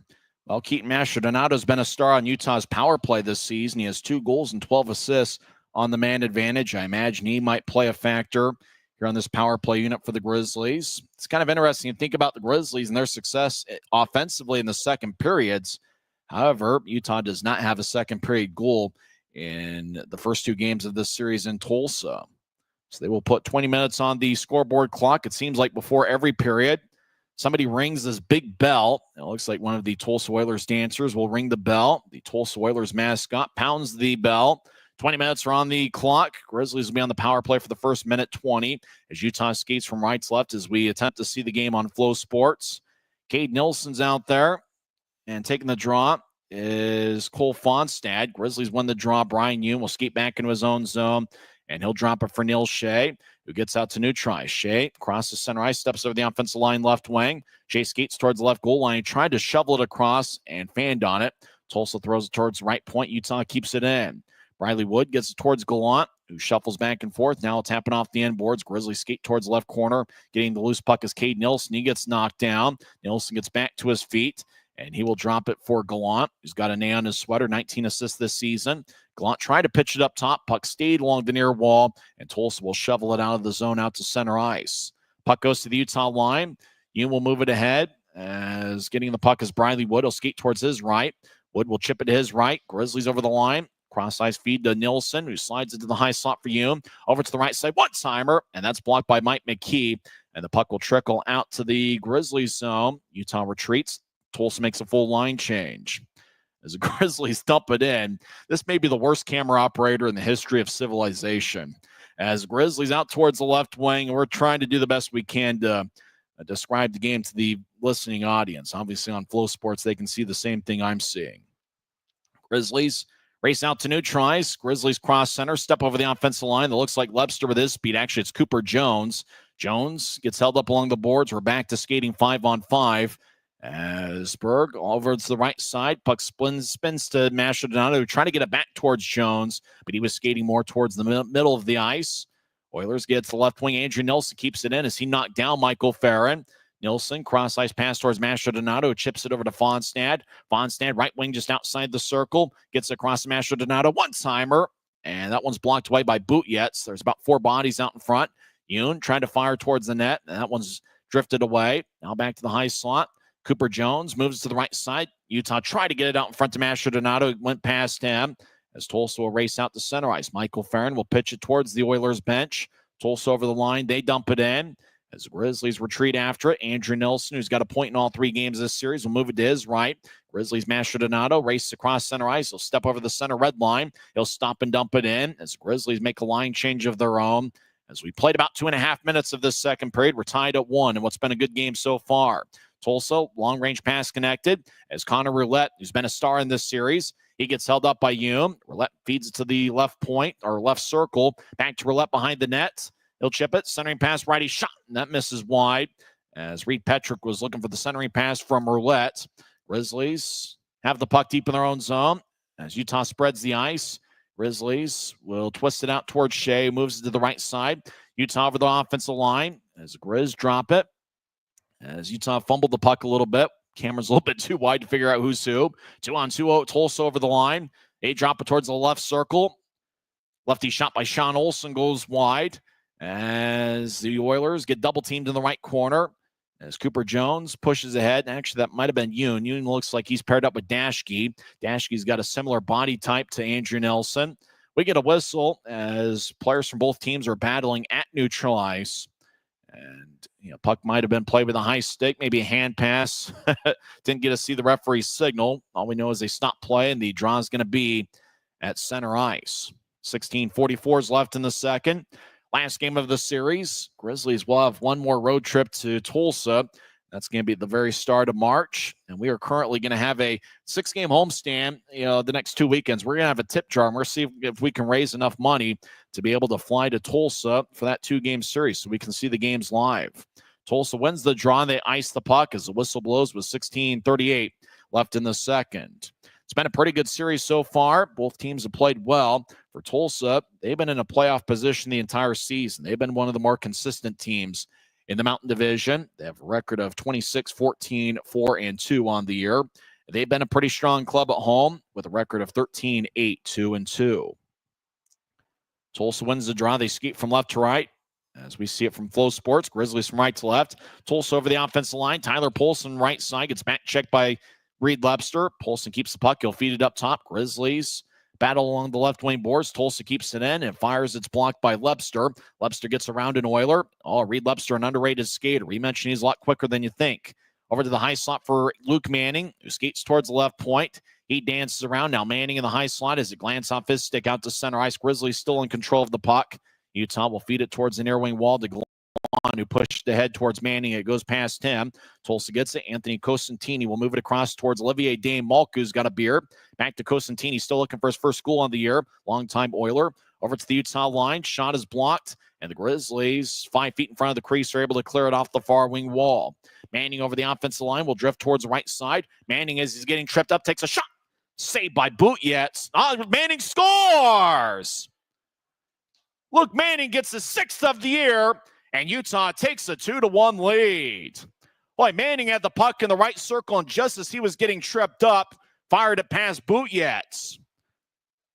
Well, Keaton Mastrodonato has been a star on Utah's power play this season. He has 2 goals and 12 assists on the man advantage. I imagine he might play a factor here on this power play unit for the Grizzlies. It's kind of interesting to think about the Grizzlies and their success offensively in the second periods. However, Utah does not have a second period goal in the first 2 games of this series in Tulsa. So they will put 20 minutes on the scoreboard clock. It seems like before every period, somebody rings this big bell. It looks like one of the Tulsa Oilers dancers will ring the bell. The Tulsa Oilers mascot pounds the bell. 20 minutes are on the clock. Grizzlies will be on the power play for the first minute 20 as Utah skates from right to left as we attempt to see the game on Flow Sports. Cade Nilsson's out there, and taking the draw is Cole Fonstad. Grizzlies won the draw. Brian Yoon will skate back into his own zone, and he'll drop it for Neil Shea, who gets out to neutralize. Shea crosses center ice, steps over the offensive line left wing. Shea skates towards the left goal line. He tried to shovel it across and fanned on it. Tulsa throws it towards the right point. Utah keeps it in. Riley Wood gets it towards Gallant, who shuffles back and forth. Now tapping off the end boards. Grizzlies skate towards the left corner. Getting the loose puck is Cade Nilsson. He gets knocked down. Nilsson gets back to his feet, and he will drop it for Gallant, who's got an A on his sweater, 19 assists this season. Gallant tried to pitch it up top. Puck stayed along the near wall, and Tulsa will shovel it out of the zone out to center ice. Puck goes to the Utah line. Yoon will move it ahead as getting the puck is Riley Wood. He'll skate towards his right. Wood will chip it to his right. Grizzlies over the line. Cross-ice feed to Nilsson, who slides into the high slot for Yoon. Over to the right side, one-timer, and that's blocked by Mike McKee. And the puck will trickle out to the Grizzlies zone. Utah retreats. Tulsa makes a full line change. As the Grizzlies dump it in, this may be the worst camera operator in the history of civilization. As Grizzlies out towards the left wing, and we're trying to do the best we can to describe the game to the listening audience. Obviously on Flow Sports, they can see the same thing I'm seeing. Grizzlies race out to neutralize. Grizzlies cross center, step over the offensive line. That looks like Lebster with his speed. Actually, it's Cooper Jones. Jones gets held up along the boards. We're back to skating 5-on-5. As Berg over to the right side. Puck spins to Mastrodonato, trying to get it back towards Jones, but he was skating more towards the middle of the ice. Oilers get to the left wing. Andrew Nilsson keeps it in as he knocked down Michael Farron. Nilsson, cross-ice pass towards Mastrodonato, chips it over to Fonstad. Fonstad, right wing just outside the circle, gets across to Mastrodonato, one-timer, and that one's blocked away by Bootjets. There's about 4 bodies out in front. Yoon trying to fire towards the net, and that one's drifted away. Now back to the high slot. Cooper Jones moves to the right side. Utah tried to get it out in front to Mastrodonato. It went past him as Tulsa will race out to center ice. Michael Farron will pitch it towards the Oilers bench. Tulsa over the line. They dump it in. As the Grizzlies retreat after it, Andrew Nilsson, who's got a point in all 3 games of this series, will move it to his right. Grizzlies Mastrodonato races across center ice. He'll step over the center red line. He'll stop and dump it in as Grizzlies make a line change of their own. As we played about 2.5 minutes of this second period, we're tied at 1 in what's been a good game so far. Tulsa, long-range pass connected as Connor Roulette, who's been a star in this series, he gets held up by Yoon. Roulette feeds it to the left point or left circle. Back to Roulette behind the net. He'll chip it. Centering pass, righty shot, and that misses wide as Reed Petrick was looking for the centering pass from Roulette. Grizzlies have the puck deep in their own zone as Utah spreads the ice. Grizzlies will twist it out towards Shea, moves it to the right side. Utah over the offensive line as the Grizz drop it. As Utah fumbled the puck a little bit. Camera's a little bit too wide to figure out who's who. 2-on-2, Tulsa over the line. They drop it towards the left circle. Lefty shot by Sean Olsen goes wide as the Oilers get double teamed in the right corner. As Cooper Jones pushes ahead. Actually, that might have been Yoon. Yoon looks like he's paired up with Dashke. Dashke's got a similar body type to Andrew Nilsson. We get a whistle as players from both teams are battling at neutral ice. And, puck might have been played with a high stick, maybe a hand pass. Didn't get to see the referee's signal. All we know is they stopped play, and the draw is going to be at center ice. 16:44 is left in the second. Last game of the series. Grizzlies will have one more road trip to Tulsa. That's going to be at the very start of March. And we are currently going to have a 6-game homestand, the next 2 weekends. We're going to have a tip jar, and we're going to see if we can raise enough money to be able to fly to Tulsa for that 2-game series so we can see the games live. Tulsa wins the draw. They ice the puck as the whistle blows with 16:38 left in the second. It's been a pretty good series so far. Both teams have played well. For Tulsa, they've been in a playoff position the entire season. They've been one of the more consistent teams in the Mountain Division. They have a record of 26-14, 4-2 on the year. They've been a pretty strong club at home with a record of 13-8, 2-2. Tulsa wins the draw. They skate from left to right. As we see it from Flow Sports, Grizzlies from right to left. Tulsa over the offensive line. Tyler Polson right side gets back checked by Reed Lebster. Polson keeps the puck. He'll feed it up top. Grizzlies battle along the left wing boards. Tulsa keeps it in and fires. It's blocked by Lebster. Lebster gets around an Oiler. Oh, Reed Lebster, an underrated skater. We mentioned he's a lot quicker than you think. Over to the high slot for Luke Manning, who skates towards the left point. He dances around. Now Manning in the high slot as it glances off his stick out to center ice. Grizzlies still in control of the puck. Utah will feed it towards the near wing wall to Glon, who pushed ahead towards Manning. It goes past him. Tulsa gets it. Anthony Cosentini will move it across towards Olivier Dame-Malk, who's got a beer. Back to Cosentini, still looking for his first goal on the year. Longtime Oiler. Over to the Utah line. Shot is blocked. And the Grizzlies, 5 feet in front of the crease, are able to clear it off the far wing wall. Manning over the offensive line will drift towards the right side. Manning, as he's getting tripped up, takes a shot. Saved by Bootyets. Manning scores! Luke Manning gets the 6th of the year, and Utah takes a 2-1 lead. Boy, Manning had the puck in the right circle, and just as he was getting tripped up, fired it past Bootyets.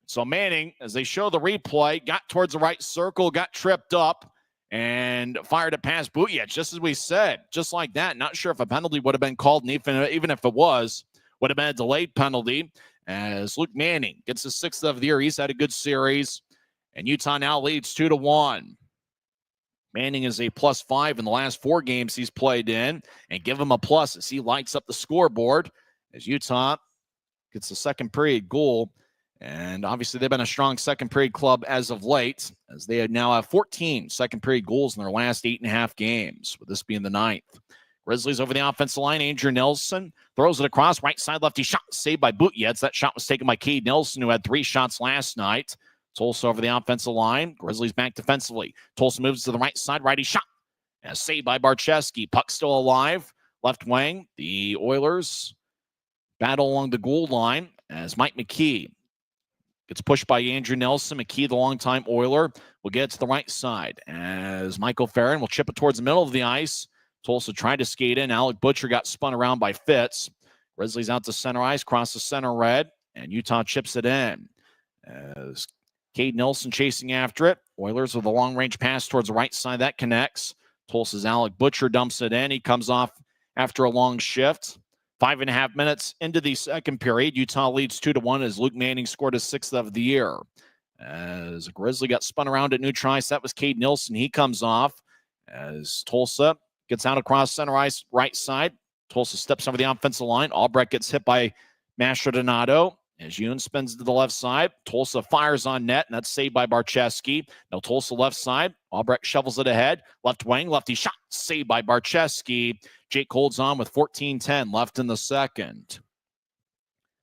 So Manning, as they show the replay, got towards the right circle, got tripped up, and fired it past Bootyets, just as we said. Just like that. Not sure if a penalty would have been called, and even if it was, would have been a delayed penalty, as Luke Manning gets the 6th of the year. He's had a good series. And Utah now leads 2-1. Manning is a +5 in the last 4 games he's played in. And give him a plus as he lights up the scoreboard as Utah gets the second period goal. And obviously they've been a strong second period club as of late, as they now have 14 second period goals in their last 8.5 games, with this being the 9th. Grizzlies over the offensive line. Andrew Nelson throws it across. Right side lefty shot saved by Bootyets. That shot was taken by Cade Nelson, who had 3 shots last night. Tulsa over the offensive line. Grizzlies back defensively. Tulsa moves to the right side. Righty shot. And saved by Barcheski. Puck still alive. Left wing. The Oilers battle along the goal line as Mike McKee gets pushed by Andrew Nelson. McKee, the longtime Oiler, will get to the right side as Michael Farron will chip it towards the middle of the ice. Tulsa tried to skate in. Alec Butcher got spun around by Fitz. Grizzlies out to center ice. Cross the center red. And Utah chips it in as Cade Nelson chasing after it. Oilers with a long-range pass towards the right side. That connects. Tulsa's Alec Butcher dumps it in. He comes off after a long shift. 5.5 minutes into the second period. Utah leads 2-1 as Luke Manning scored his 6th of the year. As Grizzly got spun around at neutral ice, that was Cade Nelson. He comes off as Tulsa gets out across center ice right side. Tulsa steps over the offensive line. Albrecht gets hit by Mastrodonato. As Yoon spins to the left side, Tulsa fires on net, and that's saved by Barcheski. Now Tulsa left side, Albrecht shovels it ahead. Left wing, lefty shot, saved by Barcheski. Jake holds on with 14:10 left in the second.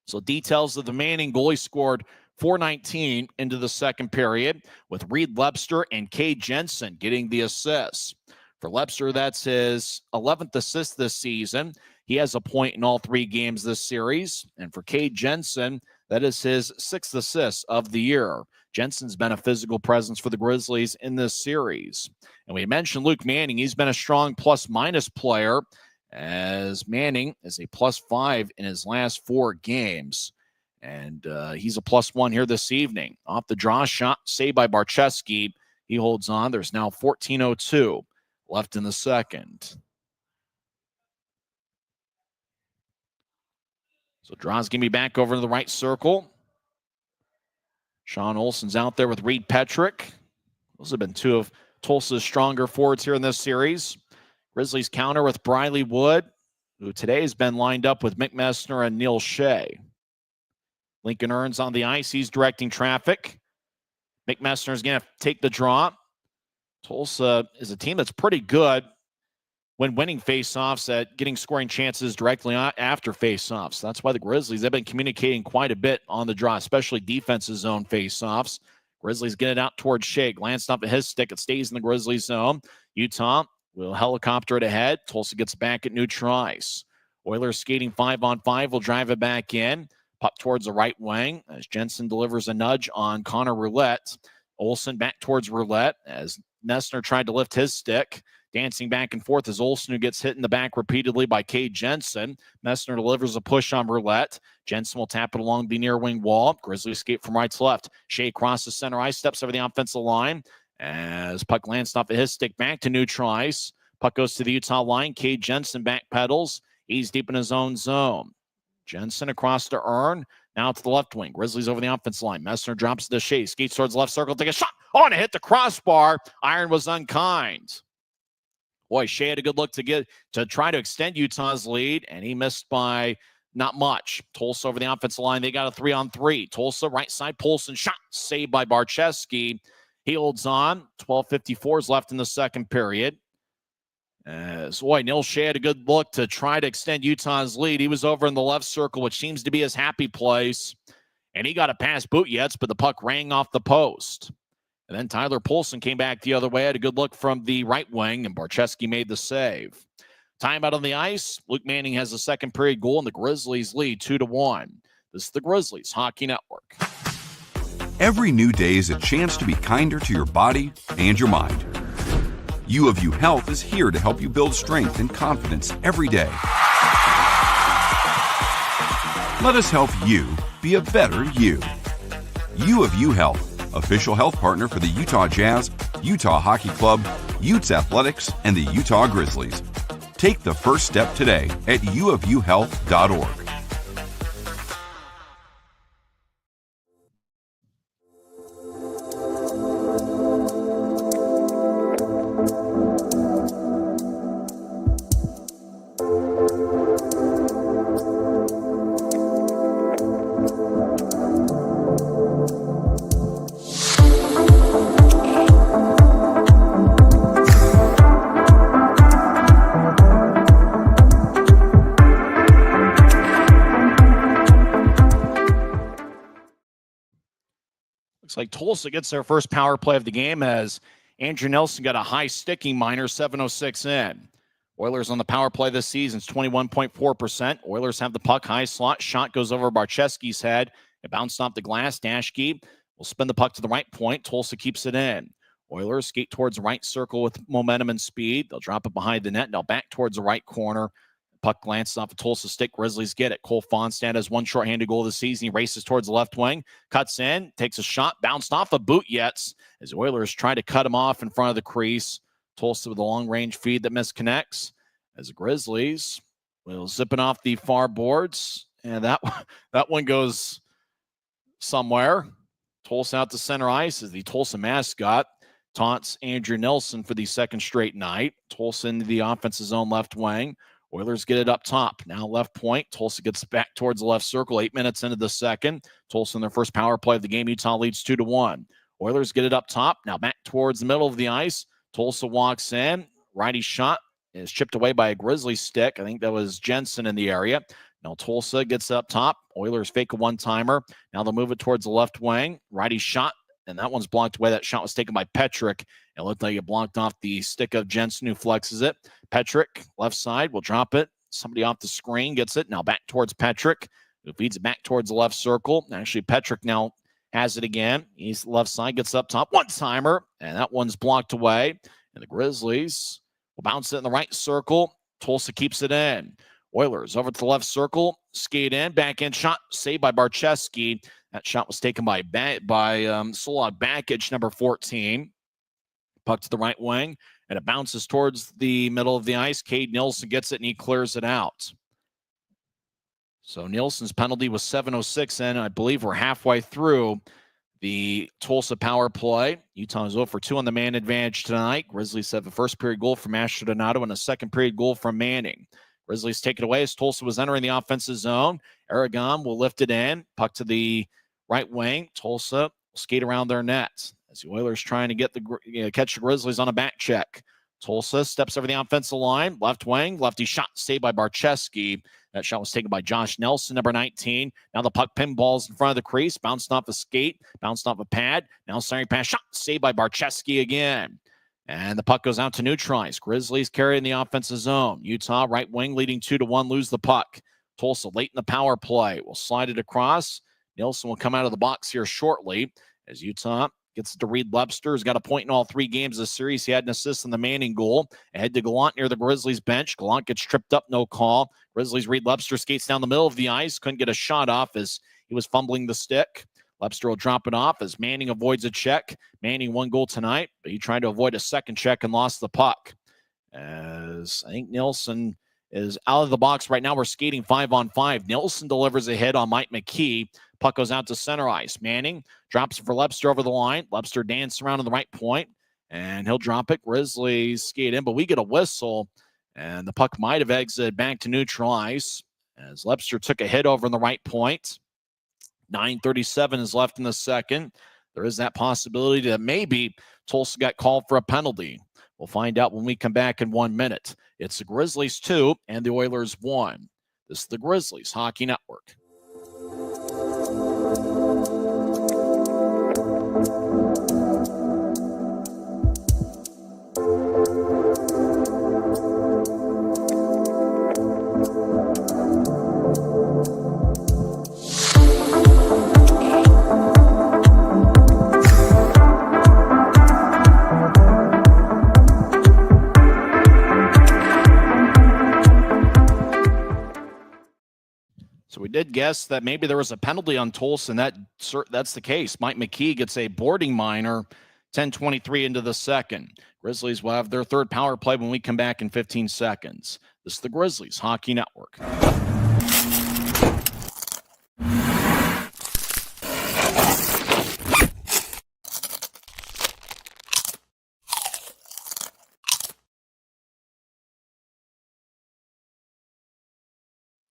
So details of the Manning goal. He scored 4:19 into the second period, with Reed Lebster and Cade Jensen getting the assists. For Lebster, that's his 11th assist this season. He has a point in all 3 games this series. And for Cade Jensen, that is his 6th assist of the year. Jensen's been a physical presence for the Grizzlies in this series. And we mentioned Luke Manning. He's been a strong plus-minus player, as Manning is a +5 in his last 4 games. And he's a +1 here this evening. Off the draw shot, saved by Barcheski. He holds on. There's now 14:02 left in the second. So Draw's going to be back over to the right circle. Sean Olsen's out there with Reed Petrick. Those have been 2 of Tulsa's stronger forwards here in this series. Grizzlies counter with Briley Wood, who today has been lined up with Mick Messner and Neil Shea. Lincoln Earns on the ice. He's directing traffic. Mick Messner is going to take the draw. Tulsa is a team that's pretty good when winning faceoffs at getting scoring chances directly after faceoffs. That's why the Grizzlies, they've been communicating quite a bit on the draw, especially defensive zone faceoffs. Grizzlies get it out towards Shea. Glanced off at his stick. It stays in the Grizzlies zone. Utah will helicopter it ahead. Tulsa gets back at neutral ice. Oilers skating 5-on-5 will drive it back in. Puck towards the right wing as Jensen delivers a nudge on Connor Roulette. Olsen back towards Roulette as Nessner tried to lift his stick. Dancing back and forth as Olsen, who gets hit in the back repeatedly by Cade Jensen. Messner delivers a push on Roulette. Jensen will tap it along the near wing wall. Grizzlies skate from right to left. Shea crosses center ice, steps over the offensive line as puck lands off of his stick back to neutral ice. Puck goes to the Utah line. Cade Jensen back pedals. He's deep in his own zone. Jensen across to Earn. Now to the left wing. Grizzlies over the offensive line. Messner drops to Shea. Skates towards the left circle. Take a shot. Oh, and it hit the crossbar. Iron was unkind. Boy, Shea had a good look to try to extend Utah's lead, and he missed by not much. Tulsa over the offensive line. They got a 3-on-3. Tulsa, right side, Polson shot. Saved by Barcheski. He holds on. 12:54 is left in the second period. Neil Shea had a good look to try to extend Utah's lead. He was over in the left circle, which seems to be his happy place. And he got it past Butjetz, but the puck rang off the post. And then Tyler Polson came back the other way, had a good look from the right wing, and Barcheski made the save. Timeout on the ice. Luke Manning has a second period goal, and the Grizzlies lead 2-1. This is the Grizzlies Hockey Network. Every new day is a chance to be kinder to your body and your mind. U of U Health is here to help you build strength and confidence every day. Let us help you be a better you. U of U Health, official health partner for the Utah Jazz, Utah Hockey Club, Utes Athletics, and the Utah Grizzlies. Take the first step today at uofuhealth.org. Looks like Tulsa gets their first power play of the game as Andrew Nelson got a high sticking minor, 7:06 in. Oilers on the power play this season is 21.4%. Oilers have the puck, high slot. Shot goes over Barcheski's head. It bounced off the glass. Dashke will spin the puck to the right point. Tulsa keeps it in. Oilers skate towards the right circle with momentum and speed. They'll drop it behind the net. Now back towards the right corner. Puck glances off a Tulsa stick. Grizzlies get it. Cole Fonstad has one shorthanded goal this season. He races towards the left wing. Cuts in. Takes a shot. Bounced off a Butjetz as the Oilers try to cut him off in front of the crease. Tulsa with a long-range feed that misconnects. As the Grizzlies will zipping off the far boards. And that one goes somewhere. Tulsa out to center ice as the Tulsa mascot taunts Andrew Nelson for the second straight night. Tulsa into the offensive zone left wing. Oilers get it up top. Now left point. Tulsa gets back towards the left circle. 8 minutes into the second. Tulsa in their first power play of the game. Utah leads 2-1. Oilers get it up top. Now back towards the middle of the ice. Tulsa walks in. Righty shot is chipped away by a Grizzly stick. I think that was Jensen in the area. Now Tulsa gets up top. Oilers fake a one-timer. Now they'll move it towards the left wing. Righty shot, and that one's blocked away. That shot was taken by Petrick. It looked like it blocked off the stick of Jensen, who flexes it. Petrick, left side, will drop it. Somebody off the screen gets it. Now back towards Petrick, who feeds it back towards the left circle. Actually, Petrick now has it again. He's left side, gets up top. One-timer, and that one's blocked away. And the Grizzlies will bounce it in the right circle. Tulsa keeps it in. Oilers over to the left circle, skate in, back in shot, saved by Barcheski. That shot was taken by Solog Backage, number 14. Puck to the right wing, and it bounces towards the middle of the ice. Cade Nielsen gets it, and he clears it out. So Nielsen's penalty was 7:06 in. I believe we're halfway through the Tulsa power play. Utah is 0 for 2 on the man advantage tonight. Grizzlies have a first period goal from Asher Donato and a second period goal from Manning. Grizzlies take it away as Tulsa was entering the offensive zone. Aragon will lift it in. Puck to the right wing. Tulsa will skate around their net as the Oilers trying to get catch the Grizzlies on a back check. Tulsa steps over the offensive line. Left wing. Lefty shot saved by Barcheski. That shot was taken by Josh Nelson, number 19. Now the puck pinballs in front of the crease. Bounced off a skate. Bounced off a pad. Now centering pass shot saved by Barcheski again. And the puck goes out to neutralize. Grizzlies carrying the offensive zone. Utah right wing leading 2-1, lose the puck. Tulsa late in the power play. Will slide it across. Nielsen will come out of the box here shortly as Utah gets it to Reed Webster, who's got a point in all 3 games of the series. He had an assist in the Manning goal. Ahead to Gallant near the Grizzlies bench. Gallant gets tripped up, no call. Grizzlies Reed Webster skates down the middle of the ice. Couldn't get a shot off as he was fumbling the stick. Webster will drop it off as Manning avoids a check. Manning 1 goal tonight, but he tried to avoid a second check and lost the puck. As I think Nielsen is out of the box right now. We're skating 5-on-5. Nielsen delivers a hit on Mike McKee. Puck goes out to center ice. Manning drops it for Webster over the line. Webster dances around on the right point, and he'll drop it. Grizzlies skate in, but we get a whistle, and the puck might have exited back to neutral ice as Webster took a hit over on the right point. 9:37 is left in the second. There is that possibility that maybe Tulsa got called for a penalty. We'll find out when we come back in 1 minute. It's the Grizzlies 2 and the Oilers 1. This is the Grizzlies Hockey Network. So we did guess that maybe there was a penalty on Tulsa, and that's the case. Mike McKee gets a boarding minor, 10:23 into the second. Grizzlies will have their third power play when we come back in 15 seconds. This is the Grizzlies Hockey Network.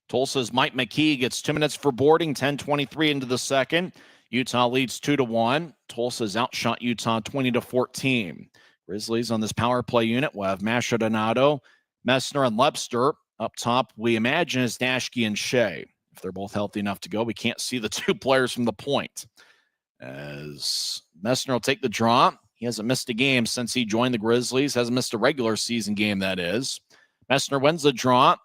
Tulsa's Mike McKee gets 2 minutes for boarding, 10:23 into the second. Utah leads 2-1. Tulsa's outshot Utah 20-14. Grizzlies on this power play unit will have Mastrodonado, Messner, and Webster. Up top, we imagine is Dashke and Shea. If they're both healthy enough to go, we can't see the 2 players from the point. As Messner will take the draw. He hasn't missed a game since he joined the Grizzlies. Hasn't missed a regular season game, that is. Messner wins the draw.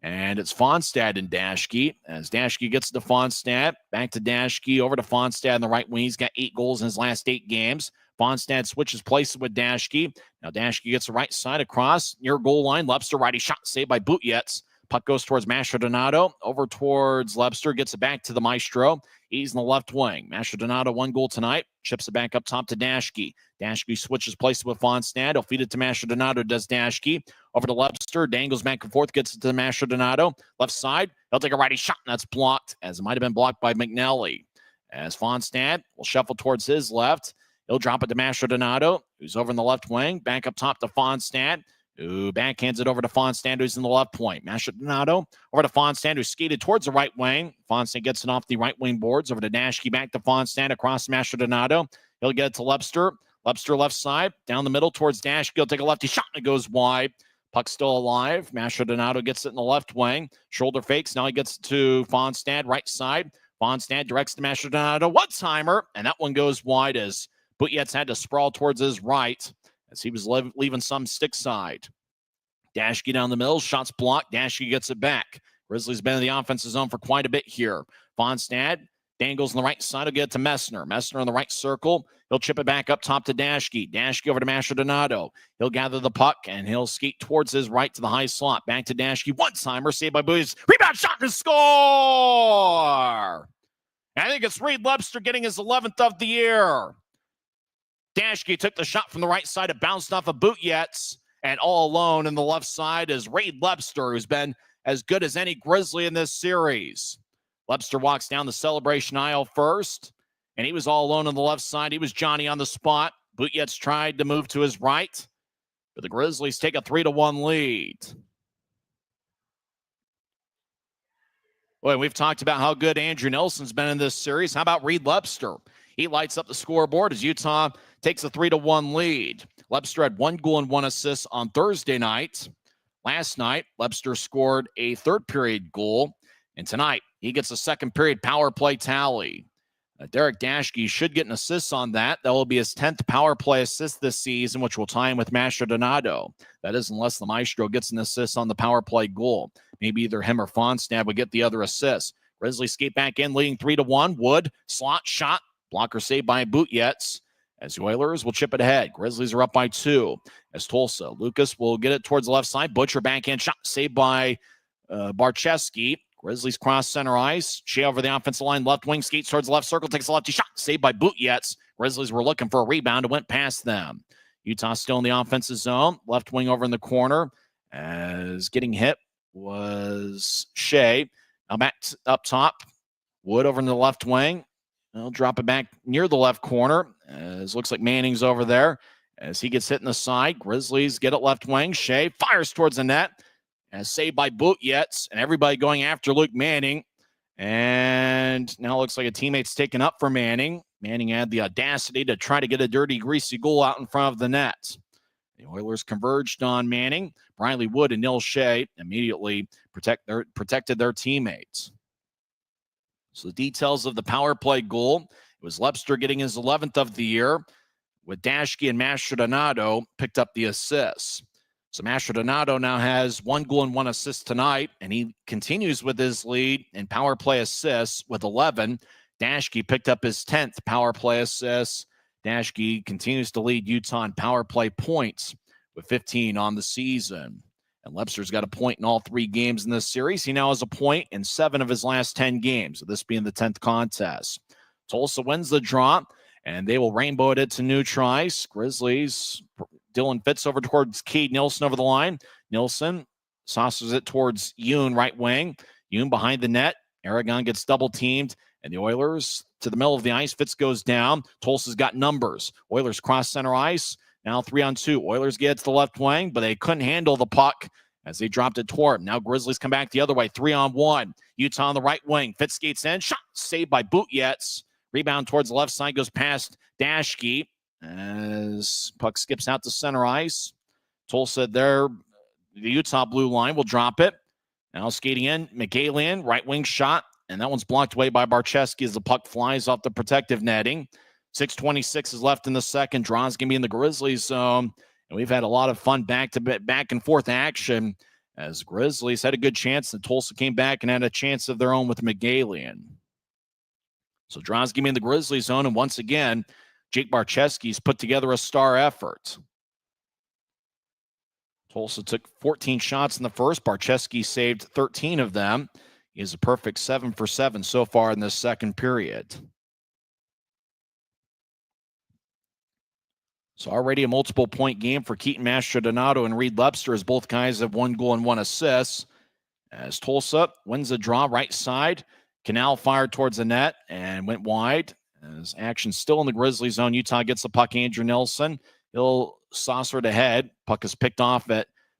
And it's Fonstad and Dashke. As Dashke gets to Fonstad, back to Dashke, over to Fonstad on the right wing. He's got 8 goals in his last 8 games. Fonstad switches places with Dashke. Now Dashke gets the right side across near goal line. Webster righty shot saved by Butjetz. Puck goes towards Mastrodonado. Over towards Webster. Gets it back to the Maestro. He's in the left wing. Mastrodonado 1 goal tonight. Chips it back up top to Dashke. Dashke switches places with Fonstad. He'll feed it to Mastrodonado. Does Dashke. Over to Webster. Dangles back and forth. Gets it to Mastrodonado. Left side. He'll take a righty shot. And that's blocked. As it might have been blocked by McNally. As Fonstad will shuffle towards his left. He'll drop it to Mastrodonado, who's over in the left wing. Back up top to Fonstad, who backhands it over to Fonstad, who's in the left point. Mastrodonado over to Fonstad, who skated towards the right wing. Fonstad gets it off the right wing boards. Over to Dashke, back to Fonstad, across Mastrodonado. He'll get it to Webster. Webster left side, down the middle towards Dashke. He'll take a lefty shot, and it goes wide. Puck still alive. Mastrodonado gets it in the left wing. Shoulder fakes. Now he gets it to Fonstad, right side. Fonstad directs to Mastrodonado. One-timer, and that one goes wide as Butjetz had to sprawl towards his right as he was leaving some stick side. Dashke down the middle, shots blocked. Dashke gets it back. Grizzlies been in the offensive zone for quite a bit here. Fonstad dangles on the right side. He'll get it to Messner. Messner in the right circle. He'll chip it back up top to Dashke. Dashke over to Mastrodonado. He'll gather the puck and he'll skate towards his right to the high slot. Back to Dashke. One-timer saved by Butjetz. Rebound shot and score! I think it's Reed Webster getting his 11th of the year. Dashke took the shot from the right side. It bounced off of Butjetz. And all alone in the left side is Reed Webster, who's been as good as any Grizzly in this series. Webster walks down the celebration aisle first, and he was all alone on the left side. He was Johnny on the spot. Butjetz tried to move to his right, but the Grizzlies take a 3-1 lead. Boy, we've talked about how good Andrew Nelson's been in this series. How about Reed Webster? He lights up the scoreboard as Utah takes a 3-1 lead. Webster had 1 goal and 1 assist on Thursday night. Last night, Webster scored a third period goal. And tonight, he gets a second period power play tally. Derek Dashke should get an assist on that. That will be his 10th power play assist this season, which will tie him with Mastrodonato. That is unless the Maestro gets an assist on the power play goal. Maybe either him or Fonstad would get the other assist. Grizzlies skate back in, leading 3-1. Wood, slot, shot, blocker saved by Butjetz. As the Oilers will chip it ahead. Grizzlies are up by 2. As Tulsa, Lucas will get it towards the left side. Butcher backhand shot saved by Barcheski. Grizzlies cross center ice. Shea over the offensive line. Left wing skates towards the left circle. Takes a lefty shot. Saved by Butjetz. Grizzlies were looking for a rebound. It went past them. Utah still in the offensive zone. Left wing over in the corner. As getting hit was Shea. Now back up top. Wood over in the left wing. They'll drop it back near the left corner. As looks like Manning's over there. As he gets hit in the side. Grizzlies get it left wing. Shea fires towards the net. As saved by Butjetz, and everybody going after Luke Manning. And now it looks like a teammate's taken up for Manning. Manning had the audacity to try to get a dirty, greasy goal out in front of the net. The Oilers converged on Manning. Briley Wood and Neil Shea immediately protected their teammates. So the details of the power play goal. It was Lepster getting his 11th of the year, with Dashke and Mastrodonato picked up the assists. So Mastrodonato now has 1 goal and 1 assist tonight, and he continues with his lead in power play assists with 11. Dashke picked up his 10th power play assists. Dashke continues to lead Utah in power play points with 15 on the season. And Lepster's got a point in all 3 games in this series. He now has a point in 7 of his last 10 games, this being the 10th contest. Tulsa wins the draw, and they will rainbow it to new tries. Grizzlies, Dylan Fitz over towards Cade Nilsson over the line. Nilsson saucers it towards Yoon, right wing. Yoon behind the net. Aragon gets double teamed, and the Oilers to the middle of the ice. Fitz goes down. Tulsa's got numbers. Oilers cross center ice. Now 3-on-2. Oilers get to the left wing, but they couldn't handle the puck as they dropped it toward him. Now Grizzlies come back the other way. 3-on-1. Utah on the right wing. Fitz skates in. Shot saved by Butjetz. Rebound towards the left side goes past Dashke. As puck skips out to center ice. Tulsa there, the Utah blue line will drop it. Now skating in, McGalian, right wing shot, and that one's blocked away by Barcheski as the puck flies off the protective netting. 6:26 is left in the second. Draw's going to be in the Grizzlies zone, and we've had a lot of fun back and forth action as Grizzlies had a good chance, and Tulsa came back and had a chance of their own with McGalian. So Draw's going to be in the Grizzlies zone, and once again, Jake Barcheski's put together a star effort. Tulsa took 14 shots in the first. Barcheski saved 13 of them. He is a perfect 7 for 7 so far in this second period. So already a multiple point game for Keaton Mastrodonato and Reed Lepster as both guys have 1 goal and 1 assist. As Tulsa wins the draw right side. Canal fired towards the net and went wide. As action still in the Grizzly zone, Utah gets the puck. Andrew Nelson, he'll saucer it ahead. Puck is picked off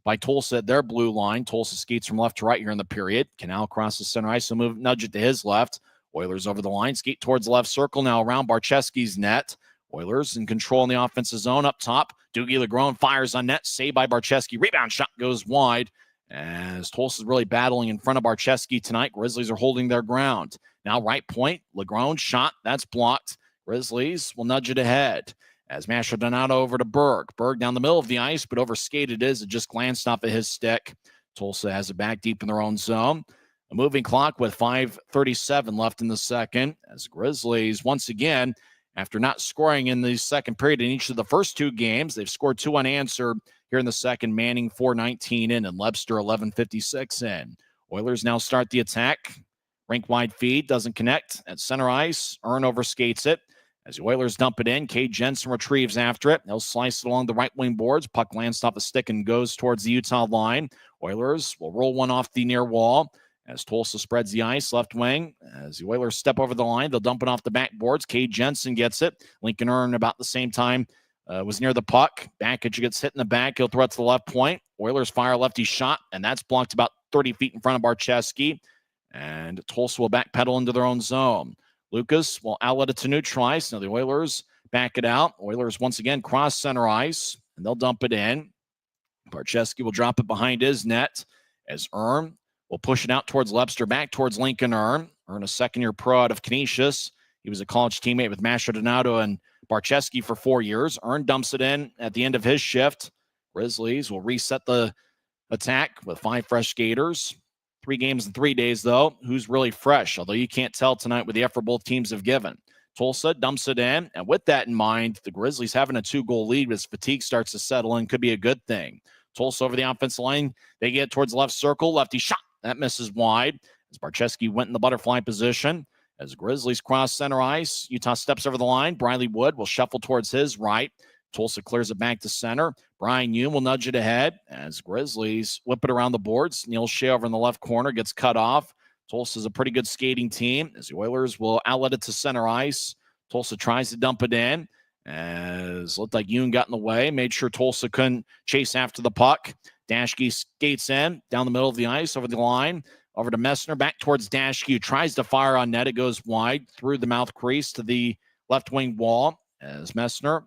by Tulsa at their blue line. Tulsa skates from left to right here in the period. Canal crosses center ice, so nudge it to his left. Oilers over the line, skate towards the left circle, now around Barcheski's net. Oilers in control in the offensive zone up top. Doogie Legrone fires on net, saved by Barcheski. Rebound shot goes wide. As Tulsa's really battling in front of Barcheski tonight, Grizzlies are holding their ground. Now right point, Legrone shot, that's blocked. Grizzlies will nudge it ahead. As Mastrodonato over to Berg. Berg down the middle of the ice, but overskated it just glanced off of his stick. Tulsa has it back deep in their own zone. A moving clock with 5:37 left in the second. As Grizzlies, once again, after not scoring in the second period in each of the first 2 games, they've scored 2 unanswered here in the second. Manning 4:19 in and Lepster 11:56 in. Oilers now start the attack. Rink-wide feed, doesn't connect at center ice. Earn overskates it. As the Oilers dump it in, Cade Jensen retrieves after it. They'll slice it along the right wing boards. Puck lands off a stick and goes towards the Utah line. Oilers will roll one off the near wall as Tulsa spreads the ice, left wing. As the Oilers step over the line, they'll dump it off the backboards. Cade Jensen gets it. Lincoln Earn about the same time was near the puck. Backage gets hit in the back. He'll throw it to the left point. Oilers fire a lefty shot, and that's blocked about 30 feet in front of Barcheski. And Tulsa will backpedal into their own zone. Lucas will outlet it to neutral ice. Now the Oilers back it out. Oilers once again cross center ice, and they'll dump it in. Barcheski will drop it behind his net as Earn will push it out towards Lepster, back towards Lincoln Earn. Earn, a second-year pro out of Canisius. He was a college teammate with Mastrodonato and Barczewski for 4 years. Ern dumps it in at the end of his shift. Grizzlies will reset the attack with 5 fresh skaters. 3 games in 3 days, though. Who's really fresh? Although you can't tell tonight with the effort both teams have given. Tulsa dumps it in, and with that in mind, the Grizzlies having a 2-goal lead as fatigue starts to settle in could be a good thing. Tulsa over the offensive line. They get towards the left circle. Lefty shot. That misses wide as Barczewski went in the butterfly position. As Grizzlies cross center ice, Utah steps over the line. Briley Wood will shuffle towards his right. Tulsa clears it back to center. Brian Yoon will nudge it ahead as Grizzlies whip it around the boards. Neil Shea over in the left corner gets cut off. Tulsa's a pretty good skating team as the Oilers will outlet it to center ice. Tulsa tries to dump it in as looked like Yoon got in the way, made sure Tulsa couldn't chase after the puck. Dashke skates in down the middle of the ice over the line. Over to Messner, back towards Dashke, tries to fire on net. It goes wide through the mouth crease to the left wing wall as Messner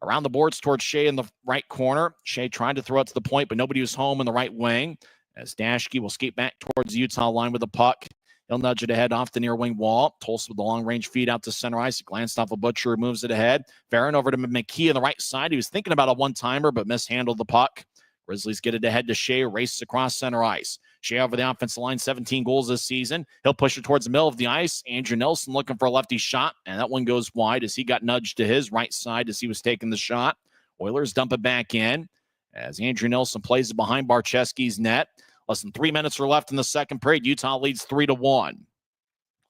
around the boards towards Shea in the right corner. Shea tried to throw it to the point, but nobody was home in the right wing as Dashke will skate back towards the Utah line with the puck. He'll nudge it ahead off the near wing wall. Tulsa with the long-range feed out to center ice. He glanced off a Butcher, moves it ahead. Farron over to McKee on the right side. He was thinking about a one-timer, but mishandled the puck. Grizzlies get it ahead to Shea, races across center ice. Shea over the offensive line, 17 goals this season. He'll push it towards the middle of the ice. Andrew Nelson looking for a lefty shot, and that one goes wide as he got nudged to his right side as he was taking the shot. Oilers dump it back in as Andrew Nelson plays it behind Barczewski's net. Less than 3 minutes are left in the second period. Utah leads 3-1.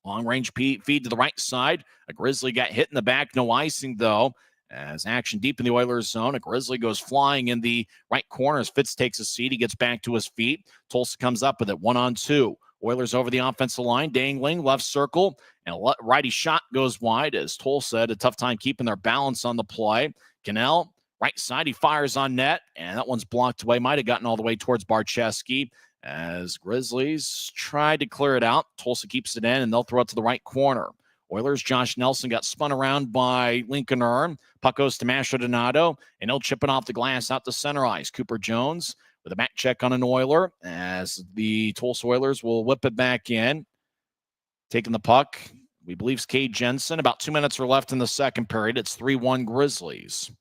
Long-range feed to the right side. A Grizzly got hit in the back. No icing, though. As action deep in the Oilers zone, a Grizzly goes flying in the right corner as Fitz takes a seat. He gets back to his feet. Tulsa comes up with it 1-on-2. Oilers over the offensive line. Dangling, left circle. And a righty shot goes wide as Tulsa had a tough time keeping their balance on the play. Cannell, right side, he fires on net. And that one's blocked away. Might have gotten all the way towards Barczewski. As Grizzlies tried to clear it out, Tulsa keeps it in, and they'll throw it to the right corner. Oilers, Josh Nelson got spun around by Lincoln Earn. Puck goes to Mastrodonato, and he'll chip it off the glass out to center ice. Cooper Jones with a back check on an Oiler as the Tulsa Oilers will whip it back in. Taking the puck, we believe, is Cade Jensen. About 2 minutes are left in the second period. It's 3-1 Grizzlies.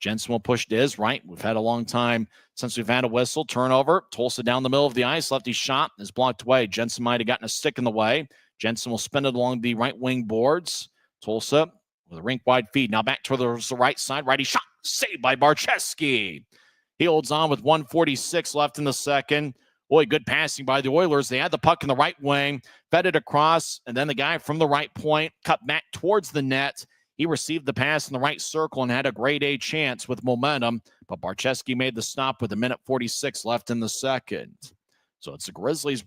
Jensen will push to his right. We've had a long time since we've had a whistle. Turnover. Tulsa down the middle of the ice. Lefty shot is blocked away. Jensen might have gotten a stick in the way. Jensen will spin it along the right wing boards. Tulsa with a rink-wide feed. Now back towards the right side. Righty shot. Saved by Barczewski. He holds on with 1:46 left in the second. Boy, good passing by the Oilers. They had the puck in the right wing, fed it across, and then the guy from the right point cut back towards the net. He received the pass in the right circle and had a grade A chance with momentum, but Barczewski made the stop with 1:46 left in the second. So it's the Grizzlies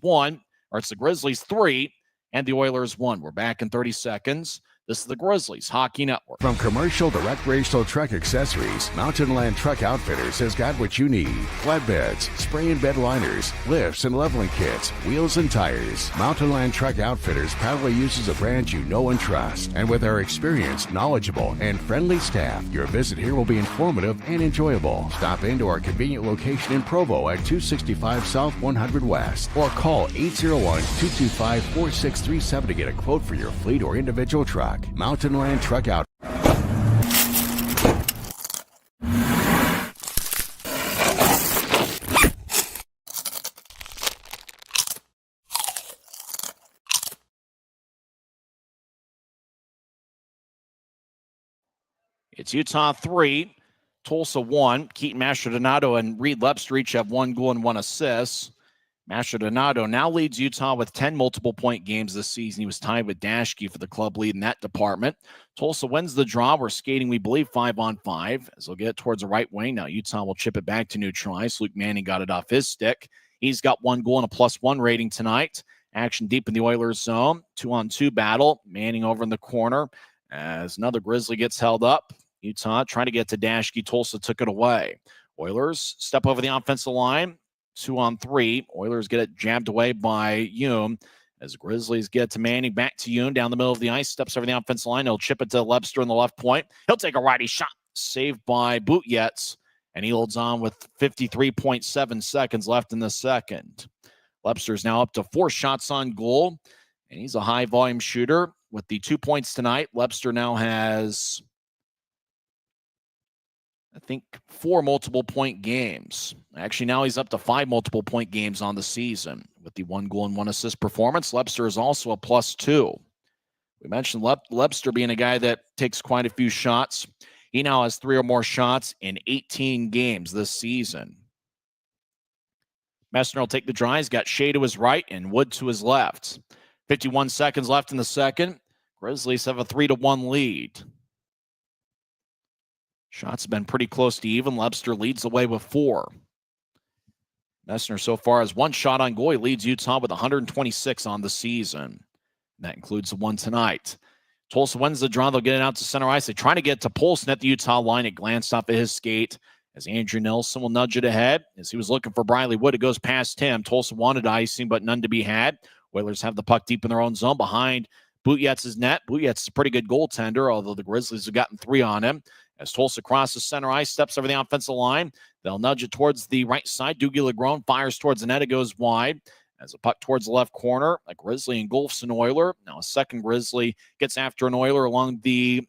3 and the Oilers 1. We're back in 30 seconds. This is the Grizzlies Hockey Network. From commercial to recreational truck accessories, Mountain Land Truck Outfitters has got what you need. Flatbeds, spray and bed liners, lifts and leveling kits, wheels and tires. Mountain Land Truck Outfitters proudly uses a brand you know and trust. And with our experienced, knowledgeable, and friendly staff, your visit here will be informative and enjoyable. Stop into our convenient location in Provo at 265 South 100 West or call 801-225-4637 to get a quote for your fleet or individual truck. Mountain Land Truck Out. It's Utah 3, Tulsa 1. Keaton Mastrodonato and Reed Lepster each have 1 goal and 1 assist. Mastrodonato now leads Utah with 10 multiple-point games this season. He was tied with Dashke for the club lead in that department. Tulsa wins the draw. We're skating, we believe, 5-on-5 as they'll get it towards the right wing. Now Utah will chip it back to neutral ice. Luke Manning got it off his stick. He's got 1 goal and a +1 rating tonight. Action deep in the Oilers zone. 2-on-2 battle. Manning over in the corner as another Grizzly gets held up. Utah trying to get to Dashke. Tulsa took it away. Oilers step over the offensive line. 2-on-3. Oilers get it jabbed away by Yoon as Grizzlies get to Manning. Back to Yoon down the middle of the ice. Steps over the offensive line. He'll chip it to Lepster in the left point. He'll take a righty shot. Saved by Bootyets. And he holds on with 53.7 seconds left in the second. Lepster's now up to 4 shots on goal. And he's a high-volume shooter. with the 2 points tonight. Webster now has, I think, 4 multiple-point games. Actually, now he's up to 5 multiple-point games on the season. With the 1 goal and 1 assist performance, Webster is also a +2. We mentioned Webster being a guy that takes quite a few shots. He now has 3 or more shots in 18 games this season. Messner will take the draw. He's got Shea to his right and Wood to his left. 51 seconds left in the second. Grizzlies have a 3-1 lead. Shots have been pretty close to even. Webster leads the way with 4. Messner so far has 1 shot on goal. He leads Utah with 126 on the season. And that includes the one tonight. Tulsa wins the draw. They'll get it out to center ice. They're trying to get to Polson at the Utah line. It glanced off of his skate as Andrew Nelson will nudge it ahead. As he was looking for Briley Wood, it goes past him. Tulsa wanted icing, but none to be had. Oilers have the puck deep in their own zone behind Butyetz's net. Butjetz is a pretty good goaltender, although the Grizzlies have gotten 3 on him. As Tulsa crosses center ice, steps over the offensive line, they'll nudge it towards the right side. Doogie Legrone fires towards the net. It goes wide. As a puck towards the left corner, a Grizzly engulfs an Oiler. Now a second Grizzly gets after an Oiler along the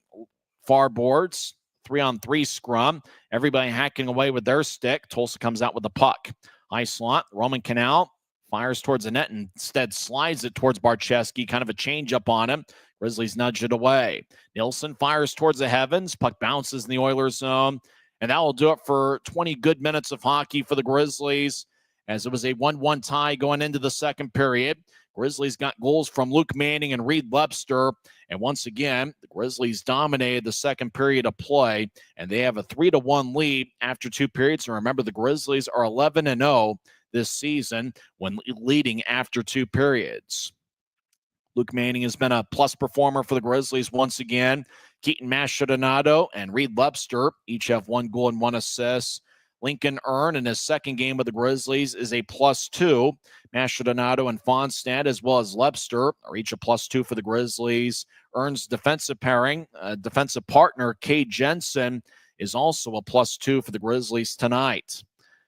far boards. 3-on-3 scrum. Everybody hacking away with their stick. Tulsa comes out with the puck. High slot. Roman Canal fires towards the net and instead slides it towards Barcheski. Kind of a change up on him. Grizzlies nudge it away. Nielsen fires towards the heavens. Puck bounces in the Oilers zone. And that will do it for 20 good minutes of hockey for the Grizzlies, as it was a 1-1 tie going into the second period. Grizzlies got goals from Luke Manning and Reed Webster. And once again, the Grizzlies dominated the second period of play, and they have a 3-1 lead after 2 periods. And remember, the Grizzlies are 11-0 this season when leading after 2 periods. Luke Manning has been a plus performer for the Grizzlies once again. Keaton Mastrodonado and Reed Webster each have 1 goal and 1 assist. Lincoln Earn in his second game with the Grizzlies is a +2. Mastrodonado and Fonstad, as well as Webster, are each a +2 for the Grizzlies. Earn's defensive pairing, defensive partner, Cade Jensen, is also a +2 for the Grizzlies tonight.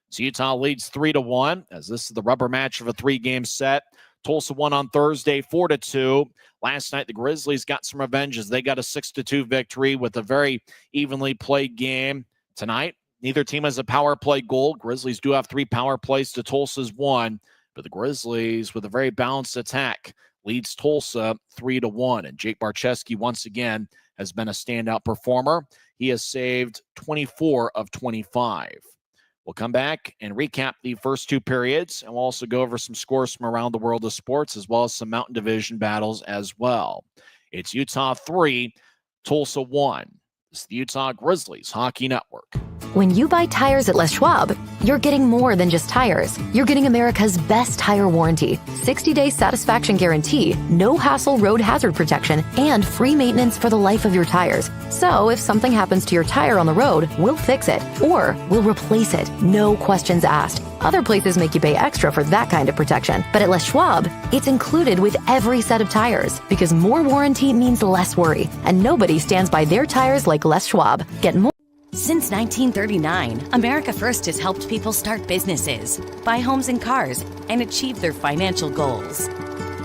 So Utah leads 3-1, as this is the rubber match of a 3-game set. Tulsa won on Thursday 4-2. Last night, the Grizzlies got some revenge as they got a 6-2 victory with a very evenly played game. Tonight, neither team has a power play goal. Grizzlies do have 3 power plays to Tulsa's 1, but the Grizzlies, with a very balanced attack, leads Tulsa 3-1. And Jake Barcheski, once again, has been a standout performer. He has saved 24 of 25. We'll come back and recap the first 2 periods, and we'll also go over some scores from around the world of sports, as well as some Mountain Division battles as well. It's Utah 3, Tulsa 1. It's the Utah Grizzlies Hockey Network. When you buy tires at Les Schwab, you're getting more than just tires. You're getting America's best tire warranty, 60-day satisfaction guarantee, no hassle road hazard protection, and free maintenance for the life of your tires. So if something happens to your tire on the road, we'll fix it, or we'll replace it, no questions asked. Other places make you pay extra for that kind of protection, but at Les Schwab, it's included with every set of tires, because more warranty means less worry, and nobody stands by their tires like Les Schwab. Get more. Since 1939, America First has helped people start businesses, buy homes and cars, and achieve their financial goals.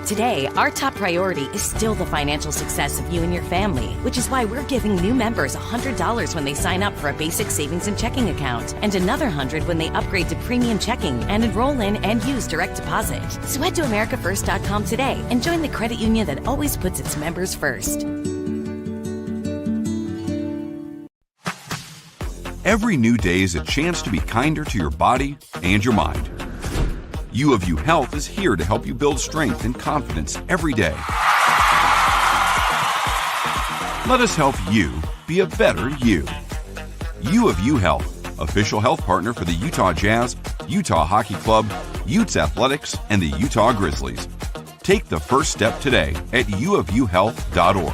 Today, our top priority is still the financial success of you and your family, which is why we're giving new members $100 when they sign up for a basic savings and checking account, and another $100 when they upgrade to premium checking and enroll in and use direct deposit. So head to americafirst.com today and join the credit union that always puts its members first. Every new day is a chance to be kinder to your body and your mind. U of U Health is here to help you build strength and confidence every day. Let us help you be a better you. U of U Health, official health partner for the Utah Jazz, Utah Hockey Club, Utes Athletics, and the Utah Grizzlies. Take the first step today at uofuhealth.org.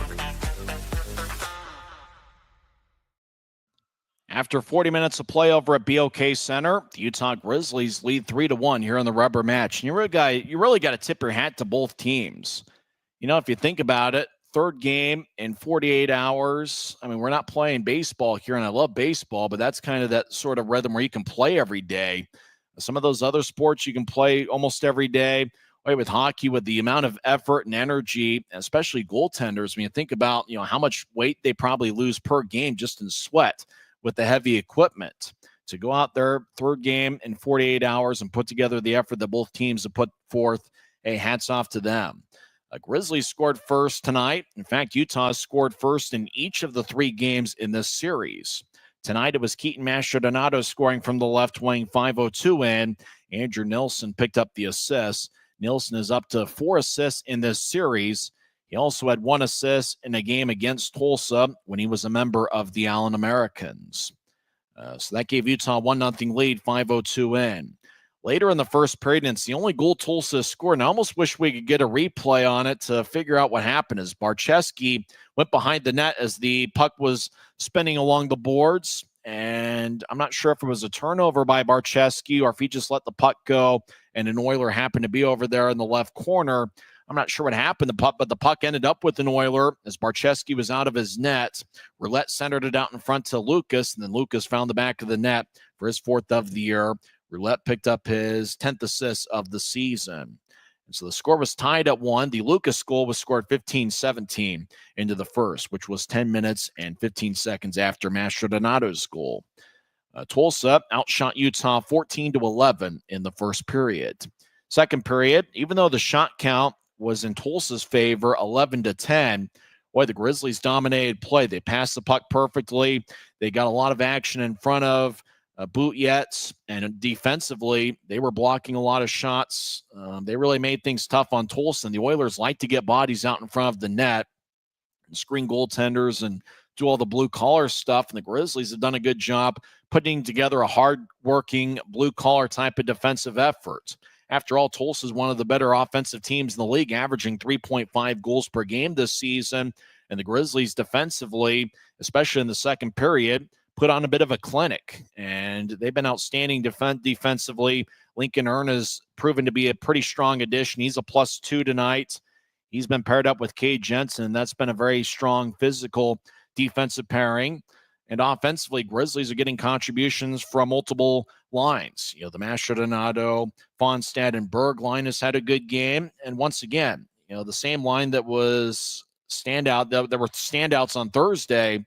After 40 minutes of play over at BOK Center, the Utah Grizzlies lead 3-1 here in the rubber match. And you really got to tip your hat to both teams. You know, if you think about it, third game in 48 hours. I mean, we're not playing baseball here, and I love baseball, but that's kind of that sort of rhythm where you can play every day. Some of those other sports you can play almost every day. with hockey, with the amount of effort and energy, especially goaltenders, when you think about, how much weight they probably lose per game just in sweat with the heavy equipment. To go out there, third game in 48 hours and put together the effort that both teams have put forth, hey, hats off to them. Grizzlies scored first tonight. In fact, Utah scored first in each of the 3 games in this series. Tonight, it was Keaton Mastrodonato scoring from the left wing, 5:02 in. Andrew Nilsson picked up the assist. Nilsson is up to 4 assists in this series. He also had 1 assist in a game against Tulsa when he was a member of the Allen Americans. So that gave Utah a 1-0 lead, 5:02 in. Later in the first period, and it's the only goal Tulsa scored, and I almost wish we could get a replay on it to figure out what happened, as Barczewski went behind the net as the puck was spinning along the boards, and I'm not sure if it was a turnover by Barczewski or if he just let the puck go and an Oiler happened to be over there in the left corner. I'm not sure what happened, but the puck ended up with an Oiler as Barczewski was out of his net. Roulette centered it out in front to Lucas, and then Lucas found the back of the net for his 4th of the year. Roulette picked up his 10th assist of the season. And so the score was tied at 1. The Lucas goal was scored 15-17 into the first, which was 10 minutes and 15 seconds after Mastrodonato's goal. Tulsa outshot Utah 14-11 in the first period. Second period, even though the shot count was in Tulsa's favor, 11-10, boy, the Grizzlies dominated play. They passed the puck perfectly. They got a lot of action in front of Butjetz, and defensively, they were blocking a lot of shots. They really made things tough on Tulsa, and the Oilers like to get bodies out in front of the net and screen goaltenders and do all the blue-collar stuff, and the Grizzlies have done a good job putting together a hard-working, blue-collar type of defensive effort. After all, Tulsa is one of the better offensive teams in the league, averaging 3.5 goals per game this season, and the Grizzlies defensively, especially in the second period, put on a bit of a clinic, and they've been outstanding defensively. Lincoln Earn has proven to be a pretty strong addition. He's a +2 tonight. He's been paired up with Cade Jensen. That's been a very strong physical defensive pairing. And offensively, Grizzlies are getting contributions from multiple lines. The Mastrodonato, Fonstad, and Berg line has had a good game. And once again, the same line that was there were standouts on Thursday,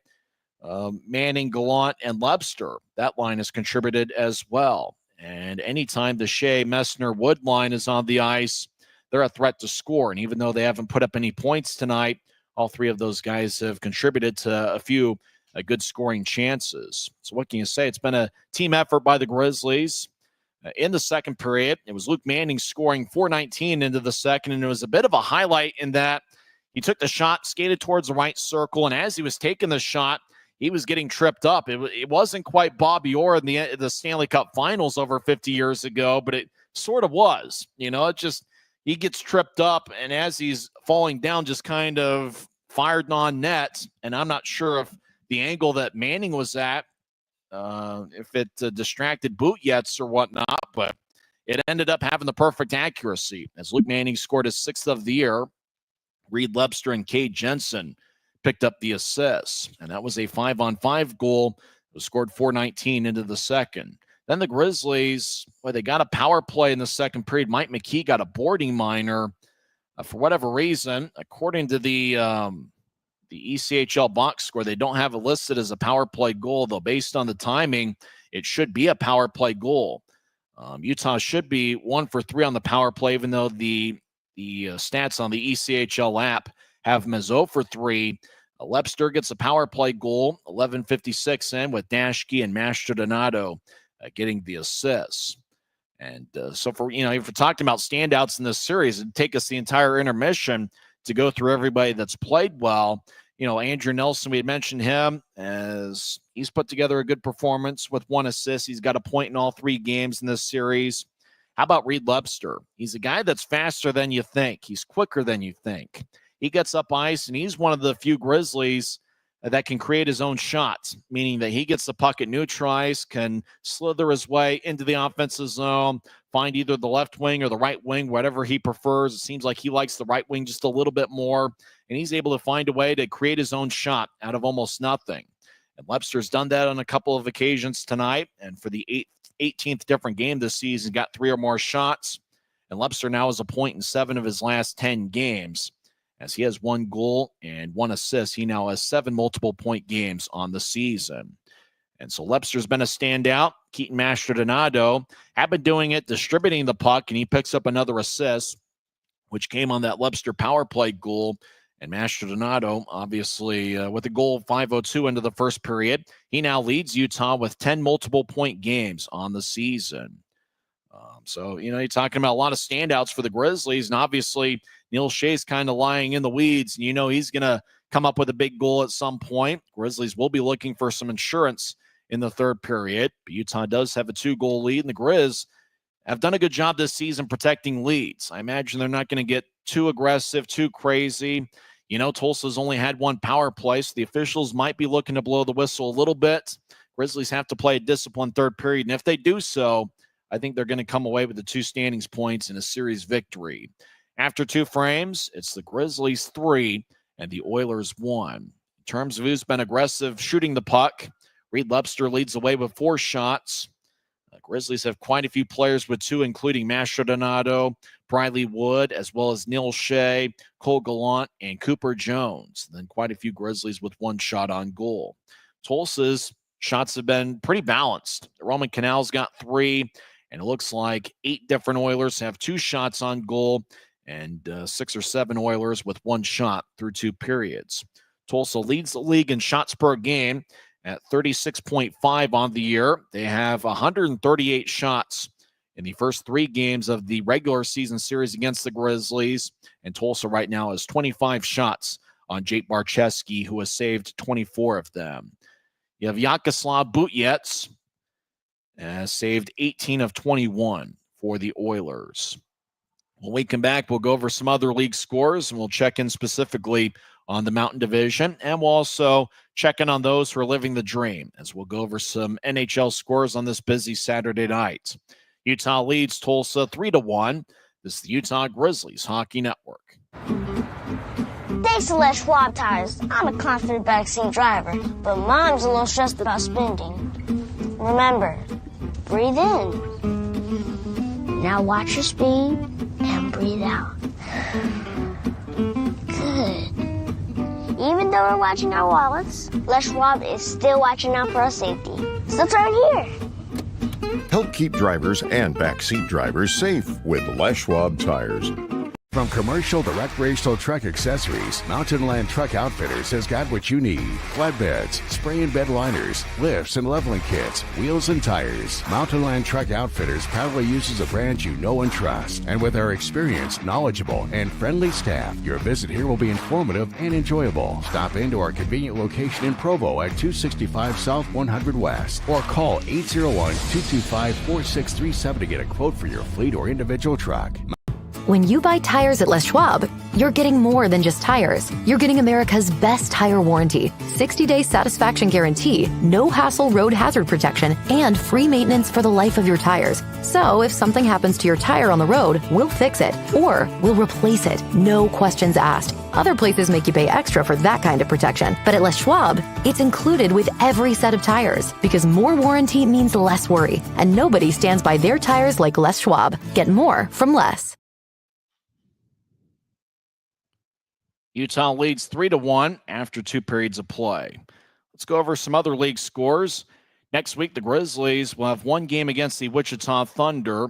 Manning, Gallant, and Lebster. That line has contributed as well. And anytime the Shea, Messner, Wood line is on the ice, they're a threat to score. And even though they haven't put up any points tonight, all 3 of those guys have contributed to a few good scoring chances. So what can you say? It's been a team effort by the Grizzlies. In the second period, it was Luke Manning scoring 4:19 into the second, and it was a bit of a highlight in that he took the shot, skated towards the right circle, and as he was taking the shot, he was getting tripped up. It wasn't quite Bobby Orr in the Stanley Cup Finals over 50 years ago, but it sort of was. It just, he gets tripped up, and as he's falling down, just kind of fired on net, and I'm not sure if the angle that Manning was at, if it distracted Butjetz or whatnot, but it ended up having the perfect accuracy as Luke Manning scored his 6th of the year. Reed Lebster and Cade Jensen picked up the assists, and that was a 5-on-5 goal. It was scored 4:19 into the second. Then the Grizzlies, they got a power play in the second period. Mike McKee got a boarding minor for whatever reason. According to the ECHL box score, they don't have it listed as a power play goal, though based on the timing, it should be a power play goal. Utah should be 1 for 3 on the power play, even though the stats on the ECHL app have him as 0 for 3. Lebster gets a power play goal, 11:56 in, with Dashke and Mastrodonato getting the assists. And so if we're talking about standouts in this series, it'd take us the entire intermission to go through everybody that's played well. Andrew Nelson, we had mentioned him as he's put together a good performance with 1 assist. He's got a point in all 3 games in this series. How about Reed Lebster? He's a guy that's faster than you think. He's quicker than you think. He gets up ice, and he's one of the few Grizzlies that can create his own shots, meaning that he gets the puck at neutral ice, can slither his way into the offensive zone, find either the left wing or the right wing, whatever he prefers. It seems like he likes the right wing just a little bit more, and he's able to find a way to create his own shot out of almost nothing. And Lebster's done that on a couple of occasions tonight, and for the 18th different game this season, got 3 or more shots. and Lepster now has a point in 7 of his last 10 games. As he has 1 goal and 1 assist, he now has 7 multiple-point games on the season. And so Lepster's been a standout. Keaton Mastrodonado have been doing it, distributing the puck, and he picks up another assist, which came on that Lepster power play goal. And Mastrodonado, obviously, with a goal 5:02 into the first period, he now leads Utah with 10 multiple-point games on the season. So, you're talking about a lot of standouts for the Grizzlies, and obviously Neil Shea's kind of lying in the weeds, and he's going to come up with a big goal at some point. Grizzlies will be looking for some insurance in the third period, but Utah does have a 2-goal lead, and the Grizz have done a good job this season protecting leads. I imagine they're not going to get too aggressive, too crazy. Tulsa's only had 1 power play, so the officials might be looking to blow the whistle a little bit. Grizzlies have to play a disciplined third period, and if they do so, I think they're going to come away with the 2 standings points in a series victory. After 2 frames, it's the Grizzlies 3 and the Oilers 1. In terms of who's been aggressive shooting the puck, Reed Lepster leads the way with 4 shots. Grizzlies have quite a few players with 2, including Mastrodonado, Briley Wood, as well as Neil Shea, Cole Gallant, and Cooper Jones. Then quite a few Grizzlies with 1 shot on goal. Tulsa's shots have been pretty balanced. Roman Canal's got 3, and it looks like 8 different Oilers have 2 shots on goal, and 6 or 7 Oilers with 1 shot through 2 periods. Tulsa leads the league in shots per game at 36.5 on the year. They have 138 shots in the first 3 games of the regular season series against the Grizzlies, and Tulsa right now has 25 shots on Jake Barcheski, who has saved 24 of them. You have Yakoslav Butyets, saved 18 of 21 for the Oilers. When we come back, we'll go over some other league scores, and we'll check in specifically on the Mountain Division, and we'll also check in on those who are living the dream, as we'll go over some NHL scores on this busy Saturday night. Utah leads Tulsa 3-1. This is the Utah Grizzlies Hockey Network. Thanks to Les Schwab Tires, I'm a confident backseat driver, but Mom's a little stressed about spending. Remember, breathe in. Now watch your speed and breathe out. Good. Even though we're watching our wallets, Les Schwab is still watching out for our safety. So turn here. Help keep drivers and backseat drivers safe with Les Schwab Tires. From commercial to recreational truck accessories, Mountain Land Truck Outfitters has got what you need. Flatbeds, spray and bed liners, lifts and leveling kits, wheels and tires. Mountain Land Truck Outfitters proudly uses a brand you know and trust. And with our experienced, knowledgeable, and friendly staff, your visit here will be informative and enjoyable. Stop into our convenient location in Provo at 265 South 100 West or call 801-225-4637 to get a quote for your fleet or individual truck. When you buy tires at Les Schwab, you're getting more than just tires. You're getting America's best tire warranty, 60-day satisfaction guarantee, no hassle road hazard protection, and free maintenance for the life of your tires. So if something happens to your tire on the road, we'll fix it, or we'll replace it, no questions asked. Other places make you pay extra for that kind of protection, but at Les Schwab, it's included with every set of tires, because more warranty means less worry, and nobody stands by their tires like Les Schwab. Get more from less. Utah leads 3-1 after 2 periods of play. Let's go over some other league scores. Next week, the Grizzlies will have 1 game against the Wichita Thunder.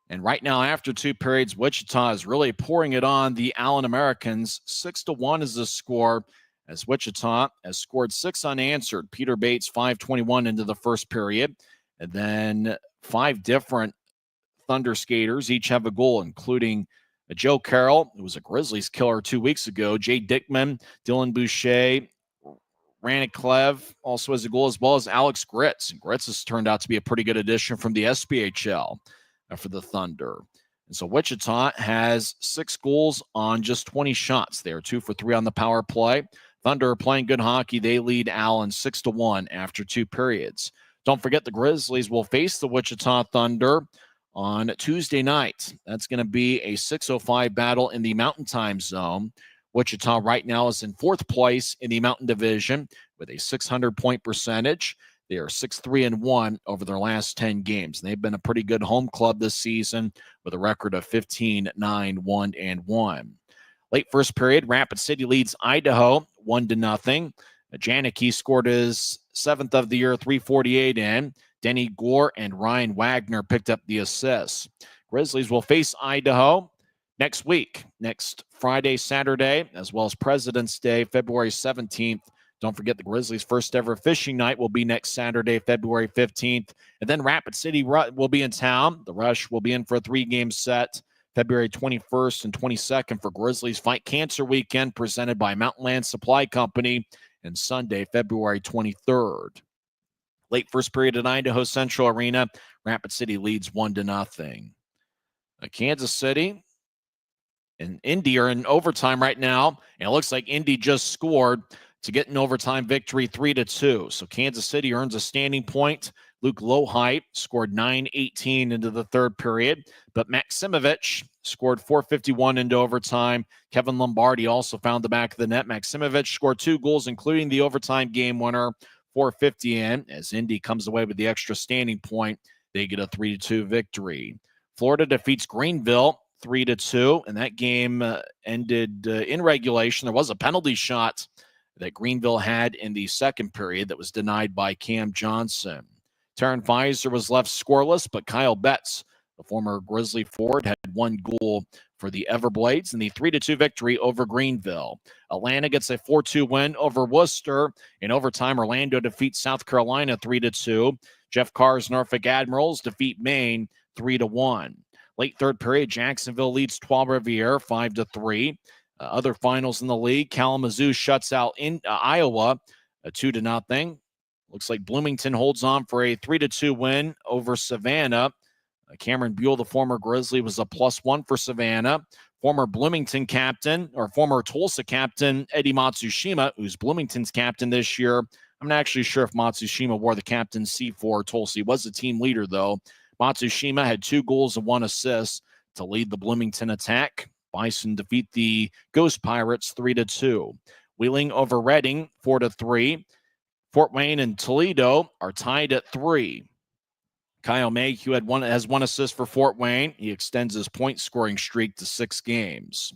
And right now, after 2 periods, Wichita is really pouring it on the Allen Americans. 6-1 is the score, as Wichita has scored 6 unanswered. Peter Bates, 5:21 into the first period. And then 5 different Thunder skaters each have a goal, including Joe Carroll, who was a Grizzlies killer 2 weeks ago, Jay Dickman, Dylan Boucher, Raniklev also has a goal, as well as Alex Gritz. And Gritz has turned out to be a pretty good addition from the SPHL for the Thunder. And so Wichita has 6 goals on just 20 shots. They are 2 for 3 on the power play. Thunder are playing good hockey. They lead Allen 6-1 after 2 periods. Don't forget the Grizzlies will face the Wichita Thunder on Tuesday night. That's going to be a 6:05 battle in the Mountain Time Zone. Wichita right now is in 4th place in the Mountain Division with a 600-point percentage. They are 6-3-1 over their last 10 games. And they've been a pretty good home club this season with a record of 15-9-1-1. Late first period, Rapid City leads Idaho 1-0. Janicki scored his 7th of the year, 3:48 in. Denny Gore and Ryan Wagner picked up the assists. Grizzlies will face Idaho next week, next Friday, Saturday, as well as President's Day, February 17th. Don't forget the Grizzlies' first ever fishing night will be next Saturday, February 15th. And then Rapid City will be in town. The Rush will be in for a 3-game set, February 21st and 22nd for Grizzlies Fight Cancer Weekend, presented by Mountain Land Supply Company, and Sunday, February 23rd. Late first period at Idaho Central Arena, Rapid City leads 1-0. Kansas City and Indy are in overtime right now, and it looks like Indy just scored to get an overtime victory 3-2. So Kansas City earns a standing point. Luke Lohite scored 9:18 into the third period, but Maximovich scored 4:51 into overtime. Kevin Lombardi also found the back of the net. Maximovich scored 2 goals, including the overtime game winner, 4:50 in. As Indy comes away with the extra standing point, they get a 3-2 victory. Florida defeats Greenville 3-2, and that game ended in regulation. There was a penalty shot that Greenville had in the second period that was denied by Cam Johnson. Taryn Pfizer was left scoreless, but Kyle Betts, the former Grizzly forward, had 1 goal for the Everblades in the 3-2 victory over Greenville. Atlanta gets a 4-2 win over Worcester. In overtime, Orlando defeats South Carolina 3-2. Jeff Carr's Norfolk Admirals defeat Maine 3-1. Late third period, Jacksonville leads Trois-Rivières 5-3. Other finals in the league, Kalamazoo shuts out in Iowa 2-0. Looks like Bloomington holds on for a 3-2 win over Savannah. Cameron Buell, the former Grizzly, was a +1 for Savannah. Former Bloomington captain, or former Tulsa captain, Eddie Matsushima, who's Bloomington's captain this year. I'm not actually sure if Matsushima wore the captaincy for Tulsa. He was the team leader, though. Matsushima had 2 goals and 1 assist to lead the Bloomington attack. Bison defeat the Ghost Pirates 3-2. Wheeling over Reading 4-3. Fort Wayne and Toledo are tied at 3. Kyle Mayhew has 1 assist for Fort Wayne. He extends his point-scoring streak to 6 games.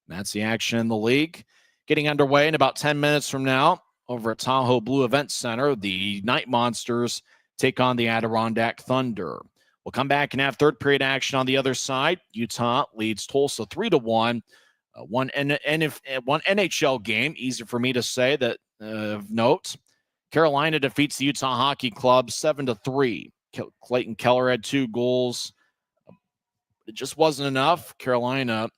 And that's the action in the league. Getting underway in about 10 minutes from now over at Tahoe Blue Event Center, the Night Monsters take on the Adirondack Thunder. We'll come back and have third period action on the other side. Utah leads Tulsa 3-1. One NHL game, easy for me to say that of note. Carolina defeats the Utah Hockey Club 7-3. Clayton Keller had 2 goals. It just wasn't enough. Carolina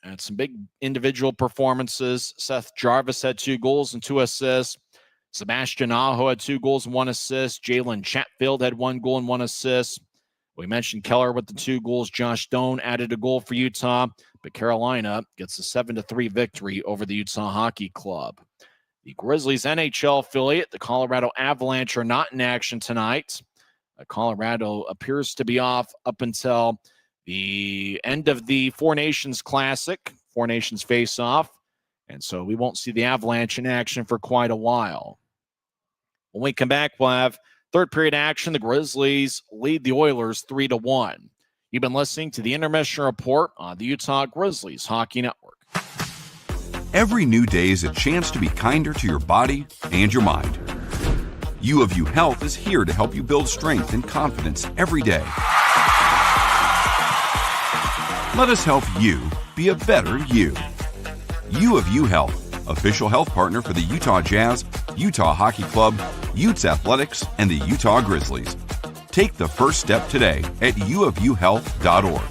had some big individual performances. Seth Jarvis had 2 goals and 2 assists. Sebastian Aho had 2 goals and 1 assist. Jalen Chatfield had 1 goal and 1 assist. We mentioned Keller with the 2 goals. Josh Doan added a goal for Utah, but Carolina gets a 7-3 victory over the Utah Hockey Club. The Grizzlies NHL affiliate, the Colorado Avalanche, are not in action tonight. Colorado appears to be off up until the end of the Four Nations Classic, Four Nations face-off, and so we won't see the Avalanche in action for quite a while. When we come back, we'll have third period action. The Grizzlies lead the Oilers 3-1. You've been listening to the Intermission Report on the Utah Grizzlies Hockey Network. Every new day is a chance to be kinder to your body and your mind. U of U Health is here to help you build strength and confidence every day. Let us help you be a better you. U of U Health, official health partner for the Utah Jazz, Utah Hockey Club, Utes Athletics, and the Utah Grizzlies. Take the first step today at uofuhealth.org.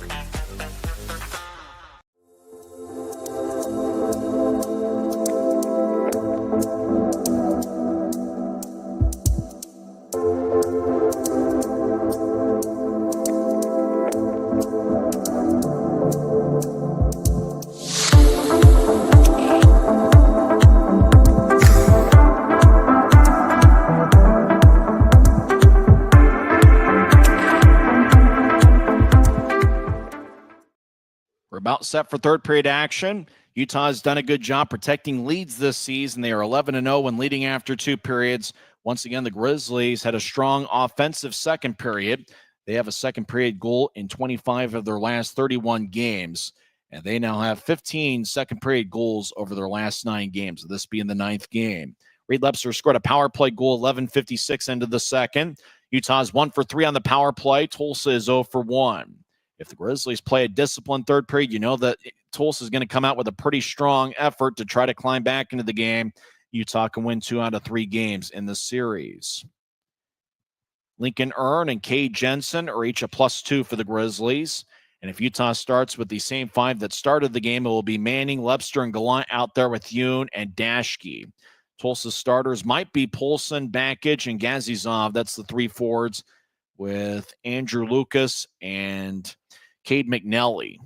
About set for third period action. Utah has done a good job protecting leads this season. They are 11-0 when leading after 2 periods, Once again, the Grizzlies had a strong offensive second period. They have a second period goal in 25 of their last 31 games, and they now have 15 second period goals over their last 9 games, this being the 9th game. Reed Lepster scored a power play goal, 11:56 into the second. Utah's 1 for 3 on the power play. Tulsa is 0 for 1. If the Grizzlies play a disciplined third period, you know that Tulsa is going to come out with a pretty strong effort to try to climb back into the game. Utah can win 2 out of 3 games in the series. Lincoln Earn and Cade Jensen are each a +2 for the Grizzlies. And if Utah starts with the same 5 that started the game, it will be Manning, Lepster, and Gallant out there with Yoon and Dashke. Tulsa's starters might be Polson, Bakic, and Gazizov. That's the 3 forwards with Andrew Lucas and Cade McNally.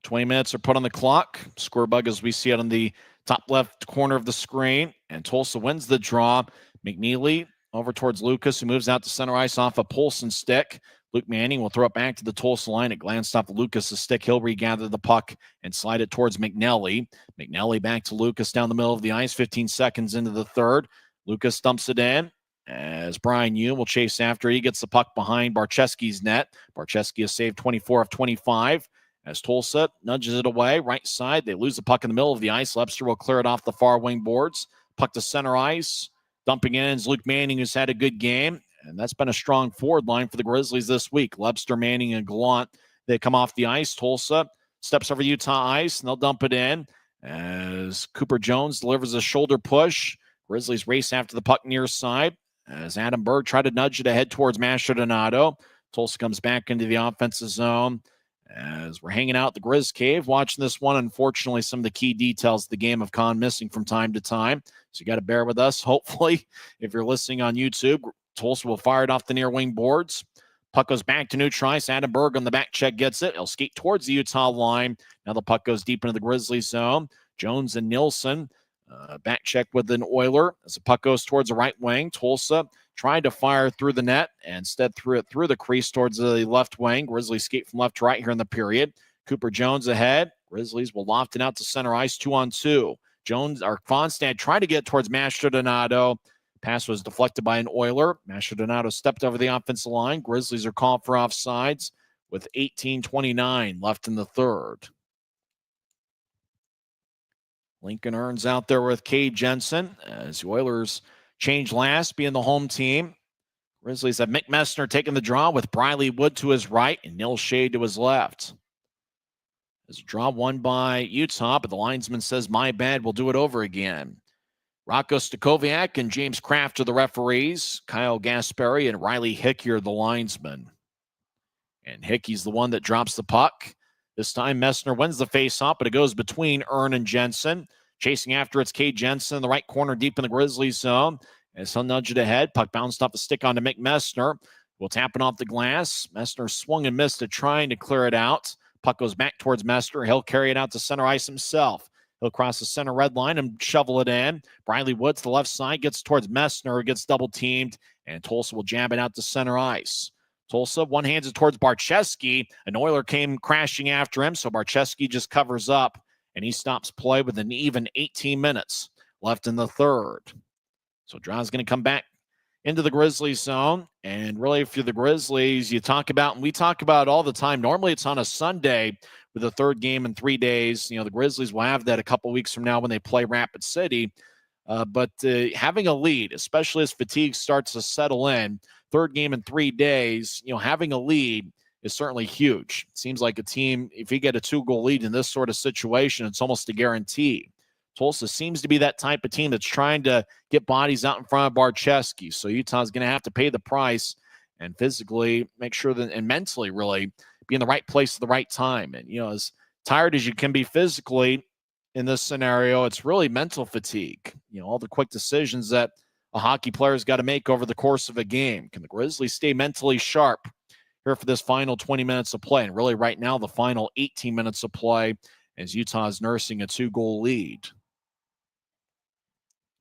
20 minutes are put on the clock. Score bug as we see it on the top left corner of the screen. And Tulsa wins the draw. McNeely over towards Lucas, who moves out to center ice off a Polson stick. Luke Manning will throw it back to the Tulsa line. It glanced off Lucas' stick. He'll regather the puck and slide it towards McNally. McNally back to Lucas down the middle of the ice, 15 seconds into the third. Lucas dumps it in as Brian Yoon will chase after. He gets the puck behind Barczewski's net. Barczewski has saved 24 of 25. As Tulsa nudges it away, right side, they lose the puck in the middle of the ice. Lepster will clear it off the far wing boards. Puck to center ice. Dumping in is Luke Manning, who's had a good game. And that's been a strong forward line for the Grizzlies this week. Lepster, Manning, and Gallant, they come off the ice. Tulsa steps over Utah ice, and they'll dump it in as Cooper Jones delivers a shoulder push. Grizzlies race after the puck near side as Adam Berg tried to nudge it ahead towards Mastrodonato. Tulsa comes back into the offensive zone. As we're hanging out at the Grizz Cave, watching this one, unfortunately, some of the key details of the game have gone missing from time to time. So you got to bear with us. Hopefully, if you're listening on YouTube, Tulsa will fire it off the near wing boards. Puck goes back to neutral ice. Adam Berg on the back check gets it. He'll skate towards the Utah line. Now the puck goes deep into the Grizzlies zone. Jones and Nielsen back check with an Oiler as the puck goes towards the right wing. Tulsa tried to fire through the net and instead threw it through the crease towards the left wing. Grizzlies skate from left to right here in the period. Cooper Jones ahead. Grizzlies will loft it out to center ice, 2-on-2. Jones or Fonstad tried to get towards Mastrodonato. Pass was deflected by an Oiler. Mastrodonato stepped over the offensive line. Grizzlies are called for offsides with 18:29 left in the third. Lincoln Earns out there with Cade Jensen as the Oilers change last, being the home team. Grizzlies have Mick Messner taking the draw with Briley Wood to his right and Neil Shade to his left. There's a draw won by Utah, but the linesman says, my bad, we'll do it over again. Rocco Stakoviak and James Kraft are the referees. Kyle Gaspari and Riley Hickey are the linesmen. And Hickey's the one that drops the puck. This time Messner wins the faceoff, but it goes between Earn and Jensen. Chasing after it's Cade Jensen in the right corner deep in the Grizzlies zone. As he'll nudge it ahead. Puck bounced off the stick onto Mick Messner. Will tap it off the glass. Messner swung and missed it, trying to clear it out. Puck goes back towards Messner. He'll carry it out to center ice himself. He'll cross the center red line and shovel it in. Briley Wood to the left side, gets towards Messner, gets double teamed, and Tulsa will jab it out to center ice. Tulsa one-hands it towards Barczewski. An Oiler came crashing after him, so Barczewski just covers up, and he stops play with an even 18 minutes left in the third. So Draw's going to come back into the Grizzlies zone. And really, if you're the Grizzlies, you talk about, and we talk about it all the time. Normally, it's on a Sunday with the third game in 3 days. You know, the Grizzlies will have that a couple weeks from now when they play Rapid City. But having a lead, especially as fatigue starts to settle in, third game in 3 days, you know, having a lead is certainly huge. It seems like a team, if you get a 2-goal lead in this sort of situation, it's almost a guarantee. Tulsa seems to be that type of team that's trying to get bodies out in front of Barczewski. So Utah's going to have to pay the price and physically make sure that, and mentally really, be in the right place at the right time. And, you know, as tired as you can be physically in this scenario, it's really mental fatigue. You know, all the quick decisions that a hockey player's got to make over the course of a game. Can the Grizzlies stay mentally sharp here for this final 20 minutes of play? And really right now, the final 18 minutes of play as Utah is nursing a 2-goal lead.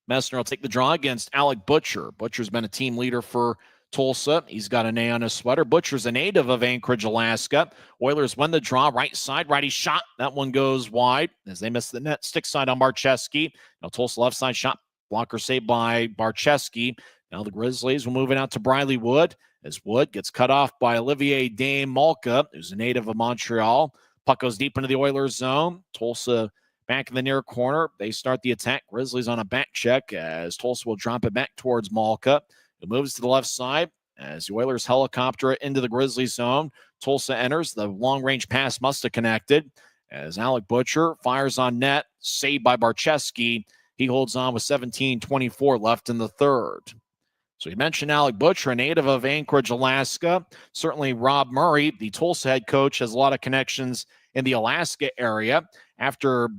Messner will take the draw against Alec Butcher. Butcher's been a team leader for Tulsa. He's got an A on his sweater. Butcher's a native of Anchorage, Alaska. Oilers win the draw. Right side, righty shot. That one goes wide as they miss the net. Stick side on Barczewski. Now Tulsa left side shot Blocker saved by Barczewski. Now the Grizzlies will move it out to Briley Wood as Wood gets cut off by Olivier Dame Malka, who's a native of Montreal. Puck goes deep into the Oilers zone. Tulsa back in the near corner. They start the attack. Grizzlies on a back check as Tulsa will drop it back towards Malka. It moves to the left side as the Oilers helicopter it into the Grizzlies zone. Tulsa enters. The long-range pass must have connected as Alec Butcher fires on net. Saved by Barczewski. He holds on with 17:24 left in the third. So you mentioned Alec Butcher, a native of Anchorage, Alaska. Certainly Rob Murray, the Tulsa head coach, has a lot of connections in the Alaska area. After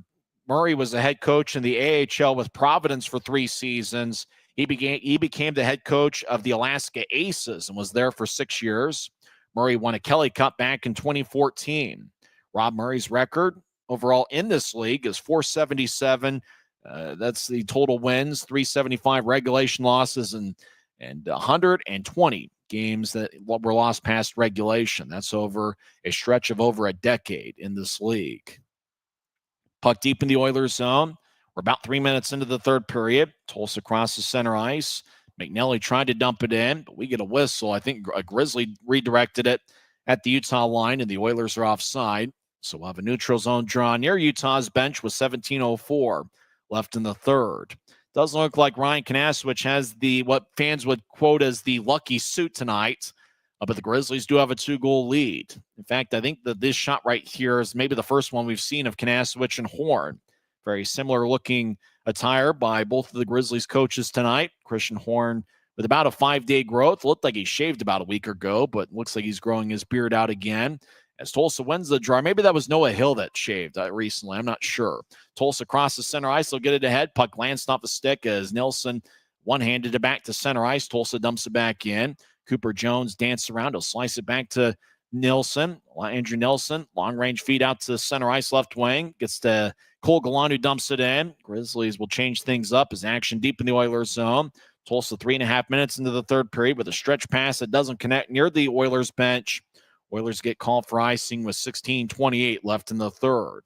Murray was the head coach in the AHL with Providence for 3 seasons, he became the head coach of the Alaska Aces and was there for 6 years. Murray won a Kelly Cup back in 2014. Rob Murray's record overall in this league is .477. That's the total wins, 375 regulation losses, and 120 games that were lost past regulation. That's over a stretch of over a decade in this league. Puck deep in the Oilers zone. We're about 3 minutes into the third period. Tulsa crosses center ice. McNelly tried to dump it in, but we get a whistle. I think a Grizzly redirected it at the Utah line, and the Oilers are offside. So we'll have a neutral zone draw near Utah's bench with 17:04 left in the third. Doesn't look like Ryan Kanasowicz has what fans would quote as the lucky suit tonight, but the Grizzlies do have a 2-goal lead. In fact, I think that this shot right here is maybe the first one we've seen of Kanasowicz and Horn. Very similar looking attire by both of the Grizzlies coaches tonight. Christian Horn with about a 5-day growth. Looked like he shaved about a week ago, but looks like he's growing his beard out again. As Tulsa wins the draw, maybe that was Noah Hill that shaved recently. I'm not sure. Tulsa crosses center ice. They'll get it ahead. Puck glanced off a stick as Nilsson one-handed it back to center ice. Tulsa dumps it back in. Cooper Jones dances around. He'll slice it back to Nilsson. Andrew Nilsson, long-range feed out to center ice left wing. Gets to Cole Gallant, who dumps it in. Grizzlies will change things up as action deep in the Oilers zone. Tulsa 3.5 minutes into the third period with a stretch pass that doesn't connect near the Oilers bench. Oilers get called for icing with 16:28 left in the third.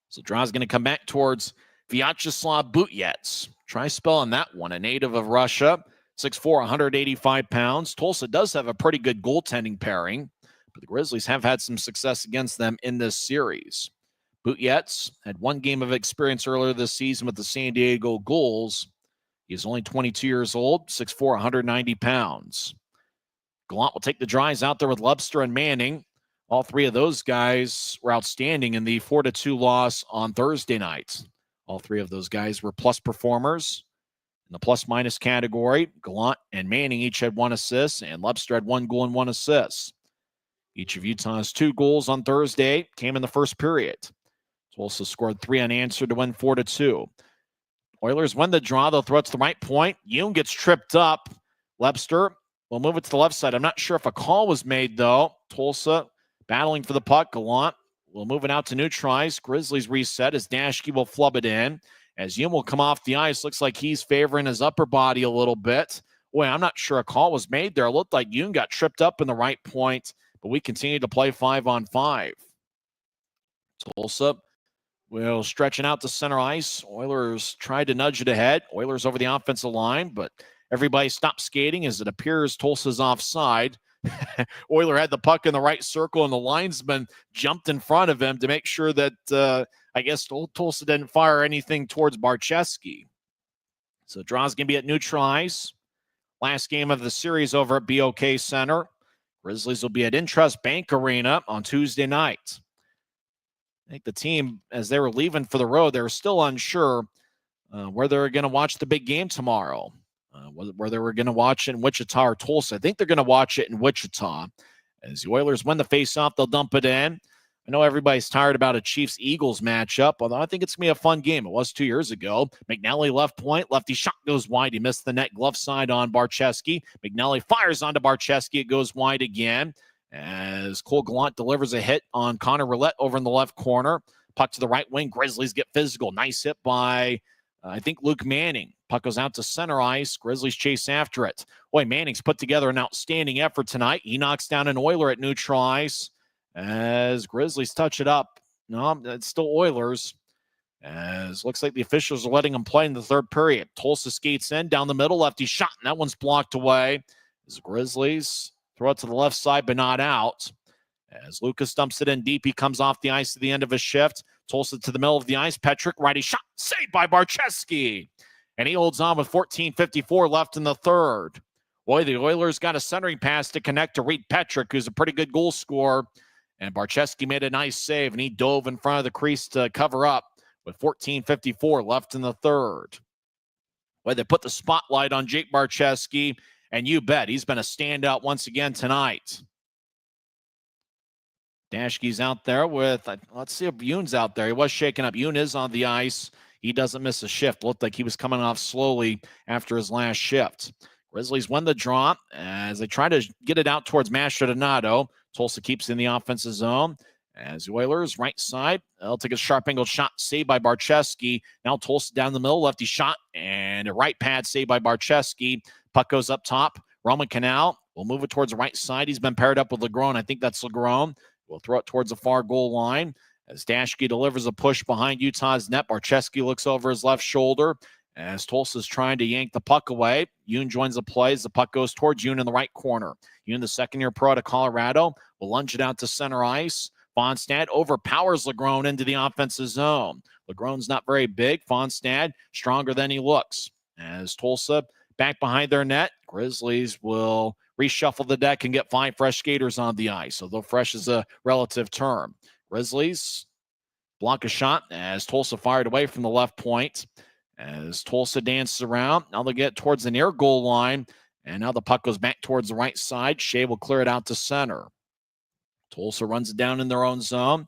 So draw's going to come back towards Vyacheslav Butyets. Try spelling that one. A native of Russia, 6'4", 185 pounds. Tulsa does have a pretty good goaltending pairing, but the Grizzlies have had some success against them in this series. Butyets had 1 game of experience earlier this season with the San Diego Gulls. He's only 22 years old, 6'4", 190 pounds. Gallant will take the drives out there with Lebster and Manning. All 3 of those guys were outstanding in the 4-2 loss on Thursday night. All 3 of those guys were plus performers. In the plus-minus category, Gallant and Manning each had 1 assist, and Lebster had 1 goal and 1 assist. Each of Utah's 2 goals on Thursday came in the first period. Tulsa scored 3 unanswered to win 4-2. Oilers win the draw. They'll throw it to the right point. Yoon gets tripped up. Lebster will move it to the left side. I'm not sure if a call was made, though. Tulsa battling for the puck. Gallant will move it out to neutralize. Grizzlies reset as Dashke will flub it in. As Yoon will come off the ice, looks like he's favoring his upper body a little bit. Boy, I'm not sure a call was made there. It looked like Yoon got tripped up in the right point, but we continue to play 5-on-5. Tulsa will stretching out to center ice. Oilers tried to nudge it ahead. Oilers over the offensive line, but everybody stopped skating as it appears Tulsa's offside. Oiler had the puck in the right circle, and the linesman jumped in front of him to make sure that, I guess, Tulsa didn't fire anything towards Barczewski. So draw's going to be at neutral ice. Last game of the series over at BOK Center. Grizzlies will be at Intrust Bank Arena on Tuesday night. I think the team, as they were leaving for the road, they were still unsure where they were going to watch the big game tomorrow. Where they were going to watch it in Wichita or Tulsa. I think they're going to watch it in Wichita. As the Oilers win the face-off, they'll dump it in. I know everybody's tired about a Chiefs-Eagles matchup, although I think it's going to be a fun game. It was 2 years ago. McNally left point. Lefty shot goes wide. He missed the net glove side on Barczewski. McNally fires onto Barczewski. It goes wide again as Cole Gallant delivers a hit on Connor Roulette over in the left corner. Puck to the right wing. Grizzlies get physical. Nice hit by, I think, Luke Manning. Puck goes out to center ice. Grizzlies chase after it. Boy, Manning's put together an outstanding effort tonight. He knocks down an Oiler at neutral ice as Grizzlies touch it up. No, it's still Oilers. As looks like the officials are letting him play in the third period. Tulsa skates in, down the middle, lefty shot, and that one's blocked away. As the Grizzlies throw it to the left side, but not out. As Lucas dumps it in deep, he comes off the ice at the end of his shift. Tulsa to the middle of the ice. Petrick, righty shot, saved by Barcheski. And he holds on with 14:54 left in the third. Boy, the Oilers got a centering pass to connect to Reed Petrick, who's a pretty good goal scorer. And Barcheski made a nice save, and he dove in front of the crease to cover up with 14:54 left in the third. Boy, they put the spotlight on Jake Barcheski, and you bet he's been a standout once again tonight. Dashke's out there with, let's see if Yoon's out there. He was shaking up. Yoon is on the ice. He doesn't miss a shift. Looked like he was coming off slowly after his last shift. Grizzlies win the draw as they try to get it out towards Mastrodonado. Tulsa keeps in the offensive zone. As the Oilers, right side, they'll take a sharp angled shot, saved by Barcheski. Now Tulsa down the middle, lefty shot, and a right pad saved by Barcheski. Puck goes up top. Roman Canal will move it towards the right side. He's been paired up with Legron. I think that's Legron. We'll throw it towards the far goal line. As Dashke delivers a push behind Utah's net, Barcheski looks over his left shoulder. As Tulsa's trying to yank the puck away, Yoon joins the play as the puck goes towards Yoon in the right corner. Yoon, the second-year pro out of Colorado, will lunge it out to center ice. Fonstad overpowers Legron into the offensive zone. Legron's not very big. Fonstad stronger than he looks. As Tulsa back behind their net, Grizzlies will reshuffle the deck and get 5 fresh skaters on the ice, although fresh is a relative term. Grizzlies block a shot as Tulsa fired away from the left point. As Tulsa dances around, now they get towards the near goal line, and now the puck goes back towards the right side. Shea will clear it out to center. Tulsa runs it down in their own zone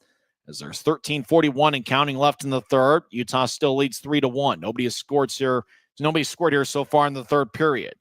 as there's 13:41 and counting left in the third. Utah still leads 3-1. Nobody scored here so far in the third period.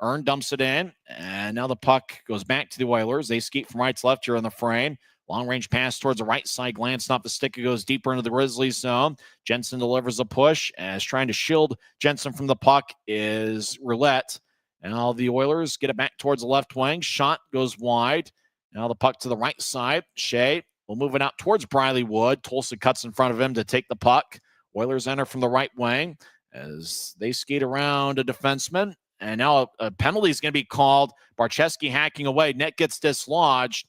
Earn dumps it in, and now the puck goes back to the Oilers. They skate from right to left here in the frame. Long-range pass towards the right side, glanced off the stick. It goes deeper into the Grizzlies zone. Jensen delivers a push as trying to shield Jensen from the puck is Roulette. And now the Oilers get it back towards the left wing. Shot goes wide. Now the puck to the right side. Shea will move it out towards Briley Wood. Tulsa cuts in front of him to take the puck. Oilers enter from the right wing as they skate around a defenseman. And now a penalty is going to be called. Barcheski hacking away. Net gets dislodged.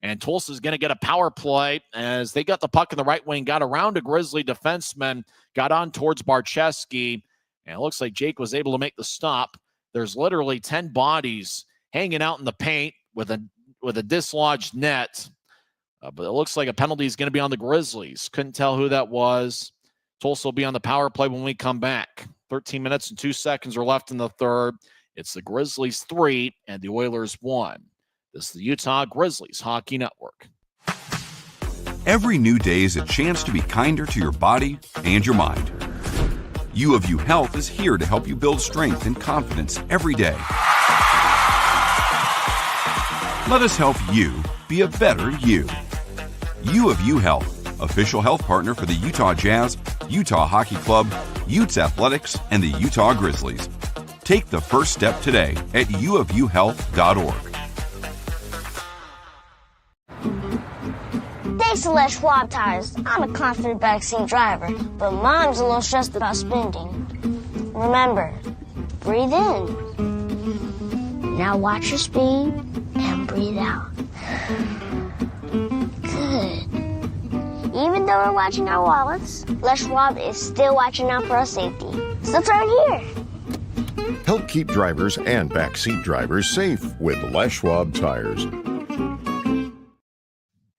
And Tulsa's going to get a power play as they got the puck in the right wing, got around a Grizzly defenseman, got on towards Barcheski. And it looks like Jake was able to make the stop. There's literally 10 bodies hanging out in the paint with a dislodged net. But it looks like a penalty is going to be on the Grizzlies. Couldn't tell who that was. Tulsa will be on the power play when we come back. 13 minutes and 2 seconds are left in the third. It's the Grizzlies 3 and the Oilers 1. This is the Utah Grizzlies Hockey Network. Every new day is a chance to be kinder to your body and your mind. U of U Health is here to help you build strength and confidence every day. Let us help you be a better you. U of U Health, official health partner for the Utah Jazz, Utah Hockey Club, Utes Athletics, and the Utah Grizzlies. Take the first step today at uofuhealth.org. Thanks to Les Schwab tires, I'm a confident backseat driver, but Mom's a little stressed about spending. Remember, breathe in. Now watch your speed and breathe out. Good. Even though we're watching our wallets, Les Schwab is still watching out for our safety. So turn here. Help keep drivers and backseat drivers safe with Les Schwab tires.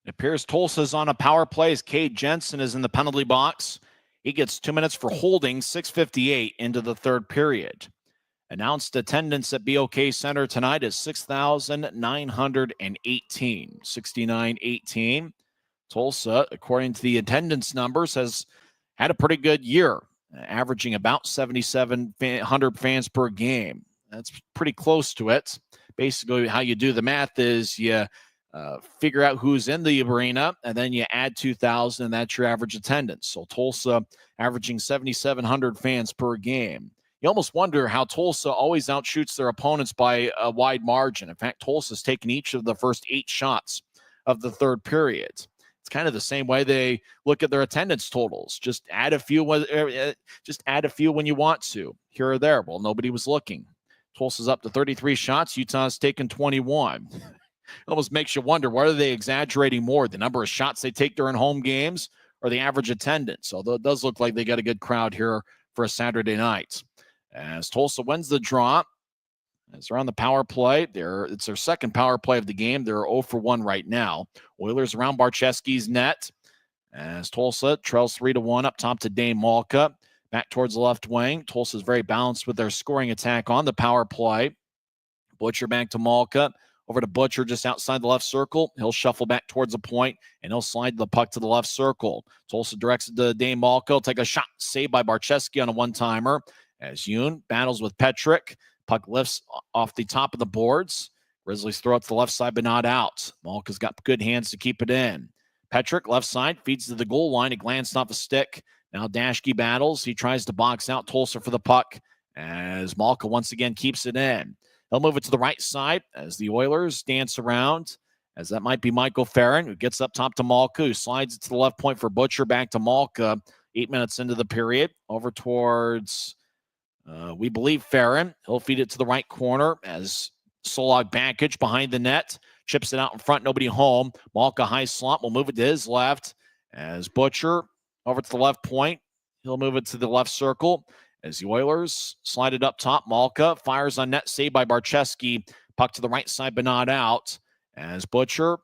It appears Tulsa's on a power play as Cade Jensen is in the penalty box. He gets 2 minutes for holding, 6:58 into the third period. Announced attendance at BOK Center tonight is 6,918, 69-18. Tulsa, according to the attendance numbers, has had a pretty good year, averaging about 7,700 fans per game. That's pretty close to it. Basically, how you do the math is you figure out who's in the arena, and then you add 2,000, and that's your average attendance. So Tulsa averaging 7,700 fans per game. You almost wonder how Tulsa always outshoots their opponents by a wide margin. In fact, Tulsa's taken each of the first 8 shots of the third period. It's kind of the same way they look at their attendance totals. Just add a few when you want to, here or there. Well, nobody was looking. Tulsa's up to 33 shots. Utah's taken 21. It almost makes you wonder, what are they exaggerating more, the number of shots they take during home games or the average attendance? Although it does look like they got a good crowd here for a Saturday night. As Tulsa wins the draw, as they're on the power play, it's their second power play of the game. They're 0 for 1 right now. Oilers around Barczewski's net. As Tulsa trails 3-1 up top to Dane Malka. Back towards the left wing. Tulsa's very balanced with their scoring attack on the power play. Butcher back to Malka. Over to Butcher just outside the left circle. He'll shuffle back towards the point, and he'll slide the puck to the left circle. Tulsa directs it to Dane Malka. He'll take a shot, saved by Barczewski on a one-timer. As Yoon battles with Petrick. Puck lifts off the top of the boards. Grizzlies throw it to the left side, but not out. Malka's got good hands to keep it in. Petrick, left side, feeds to the goal line. It glanced off a stick. Now Dashke battles. He tries to box out Tulsa for the puck as Malka once again keeps it in. He'll move it to the right side as the Oilers dance around, as that might be Michael Farron, who gets up top to Malka, who slides it to the left point for Butcher, back to Malka. 8 minutes into the period. Over towards... we believe Farron. He'll feed it to the right corner as Solog Backage behind the net. Chips it out in front, nobody home. Malka high slot will move it to his left as Butcher over to the left point. He'll move it to the left circle as the Oilers slide it up top. Malka fires on net, saved by Barczewski. Puck to the right side, but not out. As Butcher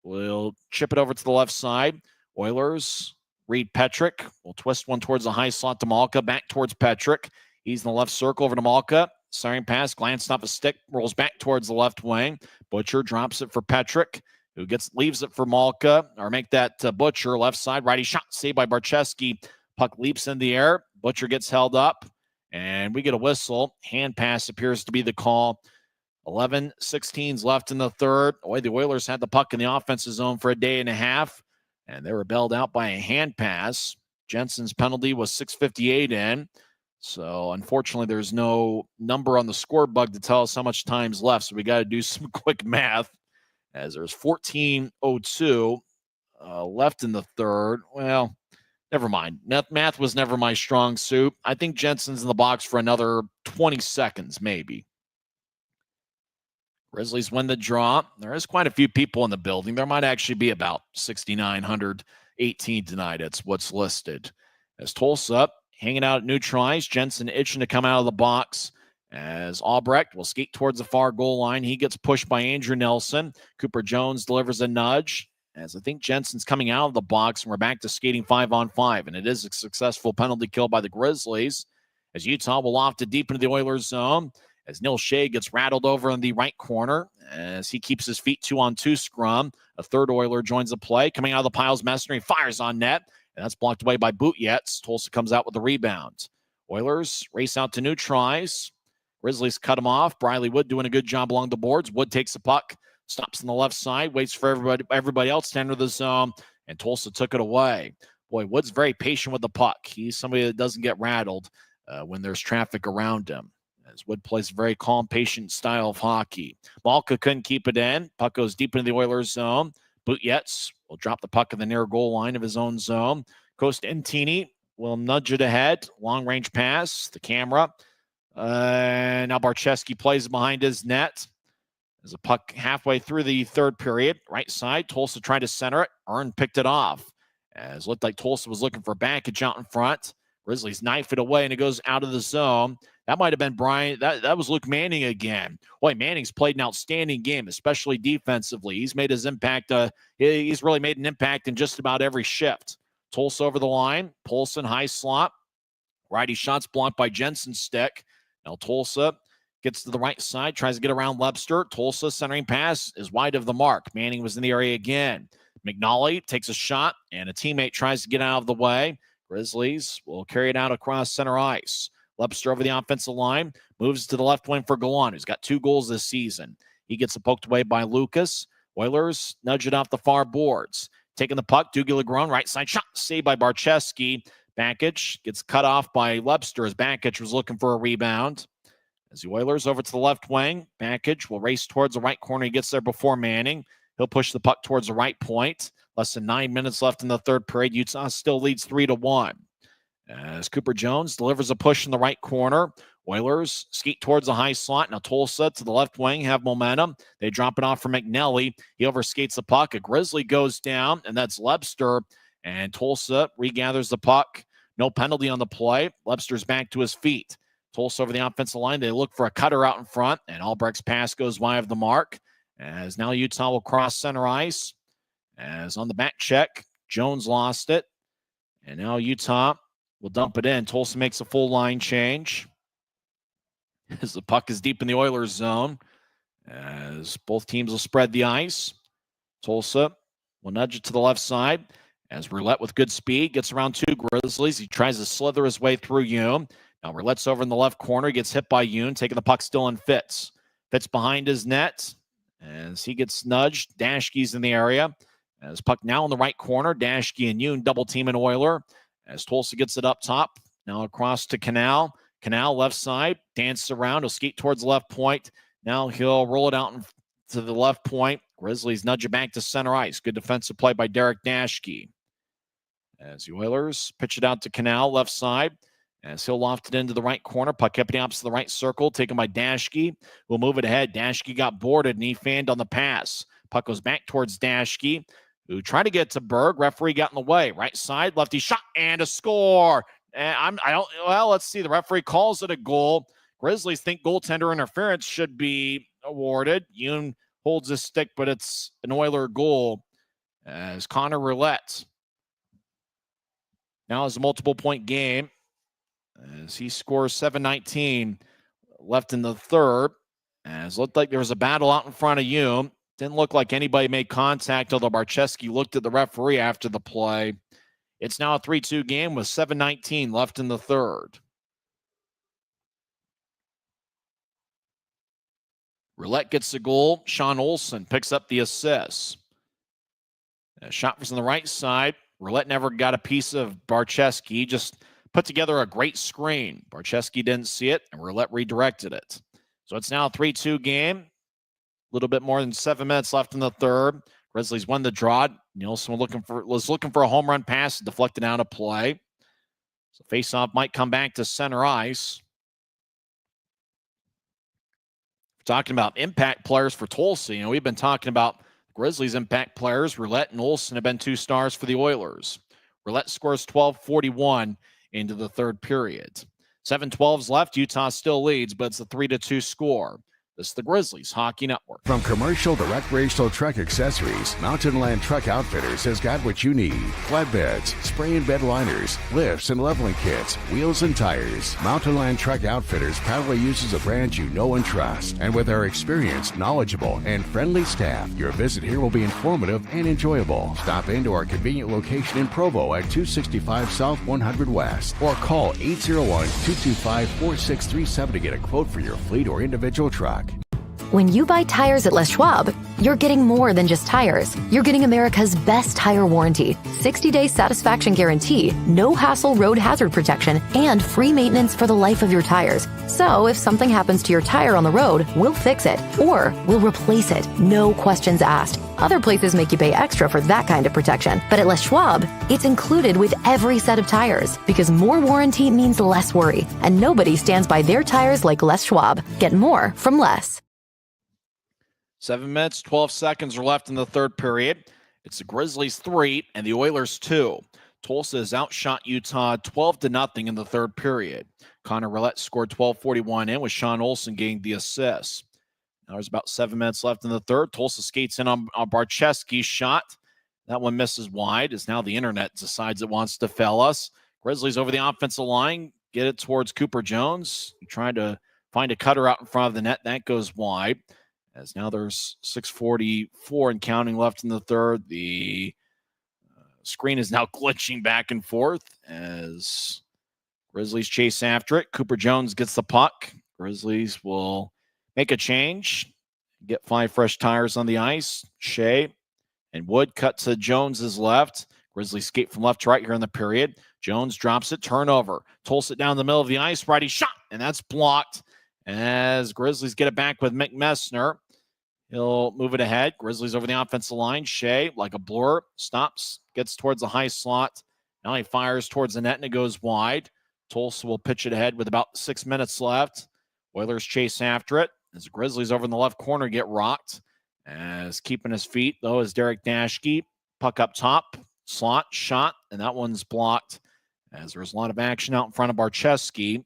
will chip it over to the left side. Oilers read Petrick. Will twist one towards the high slot to Malka. Back towards Petrick. He's in the left circle over to Malka. Siren pass, glanced off a stick, rolls back towards the left wing. Butcher drops it for Petrick, who leaves it for Malka, or make that Butcher left side. Righty shot, saved by Barczewski. Puck leaps in the air. Butcher gets held up, and we get a whistle. Hand pass appears to be the call. 11:16 left in the third. The Oilers had the puck in the offensive zone for a day and a half, and they were bailed out by a hand pass. Jensen's penalty was 6:58 in. So, unfortunately, there's no number on the score bug to tell us how much time's left. So, we got to do some quick math as there's 14:02 left in the third. Well, never mind. Math was never my strong suit. I think Jensen's in the box for another 20 seconds, maybe. Grizzlies win the draw. There is quite a few people in the building. There might actually be about 6,918 tonight. It's what's listed. As Tulsa hanging out at neutral ice. Jensen itching to come out of the box as Albrecht will skate towards the far goal line. He gets pushed by Andrew Nelson. Cooper Jones delivers a nudge as I think Jensen's coming out of the box, and we're back to skating 5-on-5, and it is a successful penalty kill by the Grizzlies as Utah will off to deep into the Oilers zone as Neil Shea gets rattled over in the right corner as he keeps his feet 2-on-2 scrum. A third Oiler joins the play. Coming out of the piles, Messner, he fires on net. And that's blocked away by Bootyets. Tulsa comes out with the rebound. Oilers race out to neutralize. Grizzlies cut him off. Briley Wood doing a good job along the boards. Wood takes the puck, stops on the left side, waits for everybody else to enter the zone, and Tulsa took it away. Boy, Wood's very patient with the puck. He's somebody that doesn't get rattled when there's traffic around him. As Wood plays a very calm, patient style of hockey. Malka couldn't keep it in. Puck goes deep into the Oilers zone. Bootyets will drop the puck in the near goal line of his own zone. Coast Intini will nudge it ahead. Long-range pass. The camera. Now Barczewski plays behind his net. There's a puck halfway through the third period. Right side. Tulsa tried to center it. Earn picked it off. As it looked like Tulsa was looking for Backage out in front. Grizzlies knife it away, and it goes out of the zone. That might have been Brian. That was Luke Manning again. Boy, Manning's played an outstanding game, especially defensively. He's made his impact. He's really made an impact in just about every shift. Tulsa over the line. Polson, high slot. Righty shots blocked by Jensen's stick. Now Tulsa gets to the right side, tries to get around Webster. Tulsa centering pass is wide of the mark. Manning was in the area again. McNally takes a shot, and a teammate tries to get out of the way. Grizzlies will carry it out across center ice. Webster over the offensive line, moves to the left wing for Gallant, who's got 2 goals this season. He gets poked away by Lucas. Oilers nudge it off the far boards. Taking the puck, Dougie Legrone, right side shot, saved by Barczewski. Backage gets cut off by Webster as Backage was looking for a rebound. As the Oilers over to the left wing, Backage will race towards the right corner. He gets there before Manning. He'll push the puck towards the right point. Less than 9 minutes left in the third period. Utah still leads 3-1. As Cooper Jones delivers a push in the right corner. Oilers skate towards the high slot. Now Tulsa to the left wing have momentum. They drop it off for McNelly. He overskates the puck. A Grizzly goes down, and that's Lebster. And Tulsa regathers the puck. No penalty on the play. Lebster's back to his feet. Tulsa over the offensive line. They look for a cutter out in front, and Albrecht's pass goes wide of the mark. As now Utah will cross center ice. As on the back check, Jones lost it. And now Utah will dump it in. Tulsa makes a full line change. As the puck is deep in the Oilers zone. As both teams will spread the ice. Tulsa will nudge it to the left side. As Roulette with good speed gets around two Grizzlies. He tries to slither his way through Yoon. Now Roulette's over in the left corner. Gets hit by Yoon. Taking the puck still in Fitz. Fitz behind his net. As he gets nudged. Dashke's in the area. As puck now in the right corner. Dashke and Yoon double team an Oiler. As Tulsa gets it up top. Now across to Canal. Canal left side. Dances around. He'll skate towards the left point. Now he'll roll it out to the left point. Grizzlies nudge it back to center ice. Good defensive play by Derek Dashke. As the Oilers pitch it out to Canal left side. As he'll loft it into the right corner. Puck up opposite the right circle. Taken by Dashke. We'll move it ahead. Dashke got boarded and he fanned on the pass. Puck goes back towards Dashke, who tried to get to Berg. Referee got in the way. Right side, lefty shot, and a score. And let's see. The referee calls it a goal. Grizzlies think goaltender interference should be awarded. Yoon holds his stick, but it's an Oiler goal. As Connor Roulette now is a multiple-point game. As he scores 7:19 left in the third. As it looked like there was a battle out in front of Yoon. Didn't look like anybody made contact, although Barcheski looked at the referee after the play. It's now a 3-2 game with 7:19 left in the third. Roulette gets the goal. Sean Olsen picks up the assist. A shot was on the right side. Roulette never got a piece of Barcheski. He just put together a great screen. Barcheski didn't see it, and Roulette redirected it. So it's now a 3-2 game. A little bit more than 7 minutes left in the third. Grizzlies won the draw. Nielsen was looking for a home run pass, deflected out of play. So faceoff might come back to center ice. We're talking about impact players for Tulsa. We've been talking about Grizzlies impact players. Roulette and Olsen have been 2 stars for the Oilers. Roulette scores 12:41 into the third period. 7:12 left. Utah still leads, but it's a 3-2 score. This is the Grizzlies Hockey Network. From commercial to recreational truck accessories, Mountain Land Truck Outfitters has got what you need. Flatbeds, spray and bed liners, lifts and leveling kits, wheels and tires. Mountain Land Truck Outfitters proudly uses a brand you know and trust. And with our experienced, knowledgeable, and friendly staff, your visit here will be informative and enjoyable. Stop into our convenient location in Provo at 265 South 100 West or call 801-225-4637 to get a quote for your fleet or individual truck. When you buy tires at Les Schwab, you're getting more than just tires. You're getting America's best tire warranty, 60-day satisfaction guarantee, no hassle road hazard protection, and free maintenance for the life of your tires. So if something happens to your tire on the road, we'll fix it or we'll replace it. No questions asked. Other places make you pay extra for that kind of protection. But at Les Schwab, it's included with every set of tires because more warranty means less worry. And nobody stands by their tires like Les Schwab. Get more from Les. 7 minutes, 12 seconds are left in the third period. It's the Grizzlies 3 and the Oilers 2. Tulsa has outshot Utah 12-0 in the third period. Connor Roulette scored 12:41 in with Sean Olsen getting the assist. Now there's about 7 minutes left in the third. Tulsa skates in on Barcheski's shot. That one misses wide as now the internet decides it wants to fail us. Grizzlies over the offensive line, get it towards Cooper Jones. Trying to find a cutter out in front of the net. That goes wide. As now there's 6:44 and counting left in the third. The screen is now glitching back and forth as Grizzlies chase after it. Cooper Jones gets the puck. Grizzlies will make a change, get 5 fresh tires on the ice. Shea and Wood cut to Jones's left. Grizzlies skate from left to right here in the period. Jones drops it, turnover. Tulsa down the middle of the ice, righty shot, and that's blocked. As Grizzlies get it back with Mick Messner. He'll move it ahead. Grizzlies over the offensive line. Shea, like a blur, stops, gets towards the high slot. Now he fires towards the net, and it goes wide. Tulsa will pitch it ahead with about 6 minutes left. Oilers chase after it as the Grizzlies over in the left corner get rocked. As keeping his feet, though, is Derek Dashke. Puck up top, slot, shot, and that one's blocked as there's a lot of action out in front of Barcheski.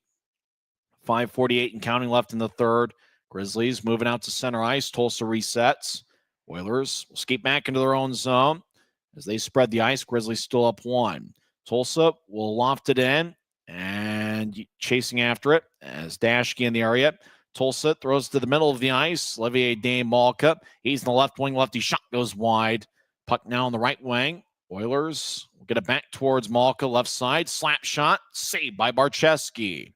5:48 and counting left in the third. Grizzlies moving out to center ice. Tulsa resets. Oilers will skate back into their own zone as they spread the ice. Grizzlies still up 1. Tulsa will loft it in and chasing after it as Dashke in the area. Tulsa throws to the middle of the ice. Olivier Dame-Malka. He's in the left wing. Lefty shot goes wide. Puck now on the right wing. Oilers will get it back towards Malka. Left side. Slap shot. Saved by Barcheski.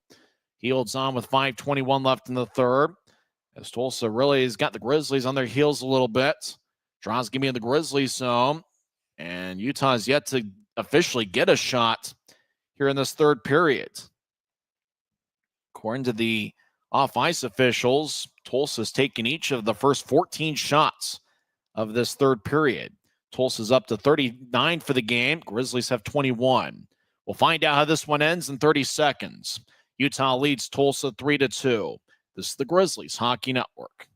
He holds on with 5:21 left in the third. As Tulsa really has got the Grizzlies on their heels a little bit. Draws give me in the Grizzlies zone. And Utah's yet to officially get a shot here in this third period. According to the off-ice officials, Tulsa's taken each of the first 14 shots of this third period. Tulsa's up to 39 for the game. Grizzlies have 21. We'll find out how this one ends in 30 seconds. Utah leads Tulsa 3-2. This is the Grizzlies Hockey Network.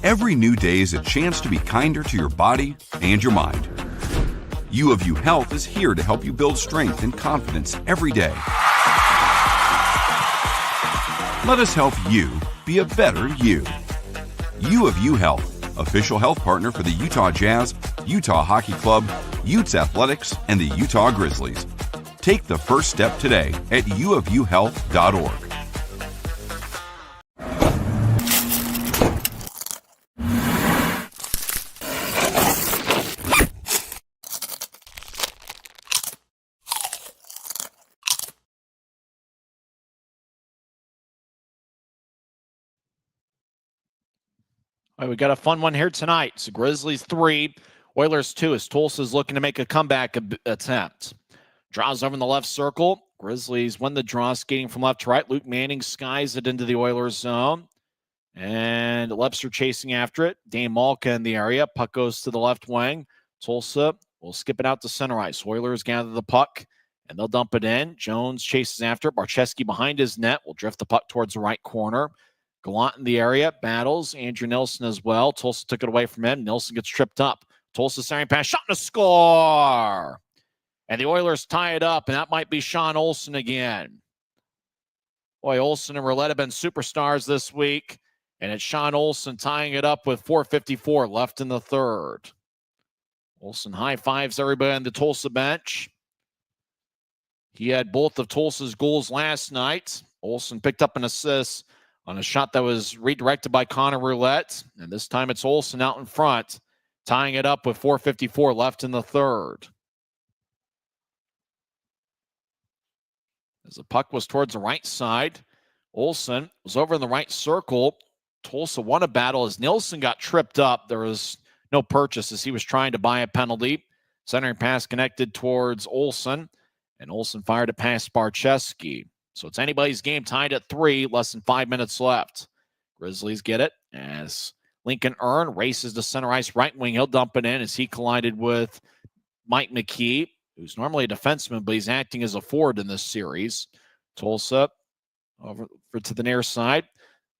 Every new day is a chance to be kinder to your body and your mind. U of U Health is here to help you build strength and confidence every day. Let us help you be a better you. U of U Health, official health partner for the Utah Jazz, Utah Hockey Club, Utes Athletics, and the Utah Grizzlies. Take the first step today at uofuhealth.org. All right, we got a fun one here tonight. So Grizzlies 3, Oilers 2 as Tulsa's looking to make a comeback attempt. Draws over in the left circle. Grizzlies win the draw, skating from left to right. Luke Manning skies it into the Oilers zone. And Lepster chasing after it. Dame-Malka in the area. Puck goes to the left wing. Tulsa will skip it out to center ice. Oilers gather the puck, and they'll dump it in. Jones chases after it. Barcheski behind his net will drift the puck towards the right corner. Gallant in the area. Battles. Andrew Nilsson as well. Tulsa took it away from him. Nilsson gets tripped up. Tulsa centering pass. Shot and a score! And the Oilers tie it up, and that might be Sean Olsen again. Boy, Olsen and Roulette have been superstars this week, and it's Sean Olsen tying it up with 4:54 left in the third. Olsen high fives everybody on the Tulsa bench. He had both of Tulsa's goals last night. Olsen picked up an assist on a shot that was redirected by Connor Roulette, and this time it's Olsen out in front, tying it up with 4:54 left in the third. As the puck was towards the right side, Olsen was over in the right circle. Tulsa won a battle as Nilsson got tripped up. There was no purchase as he was trying to buy a penalty. Centering pass connected towards Olsen, and Olsen fired it past Barcheski. So it's anybody's game, tied at 3, less than 5 minutes left. Grizzlies get it as Lincoln Earn races to center ice right wing. He'll dump it in as he collided with Mike McKee, who's normally a defenseman, but he's acting as a forward in this series. Tulsa over to the near side.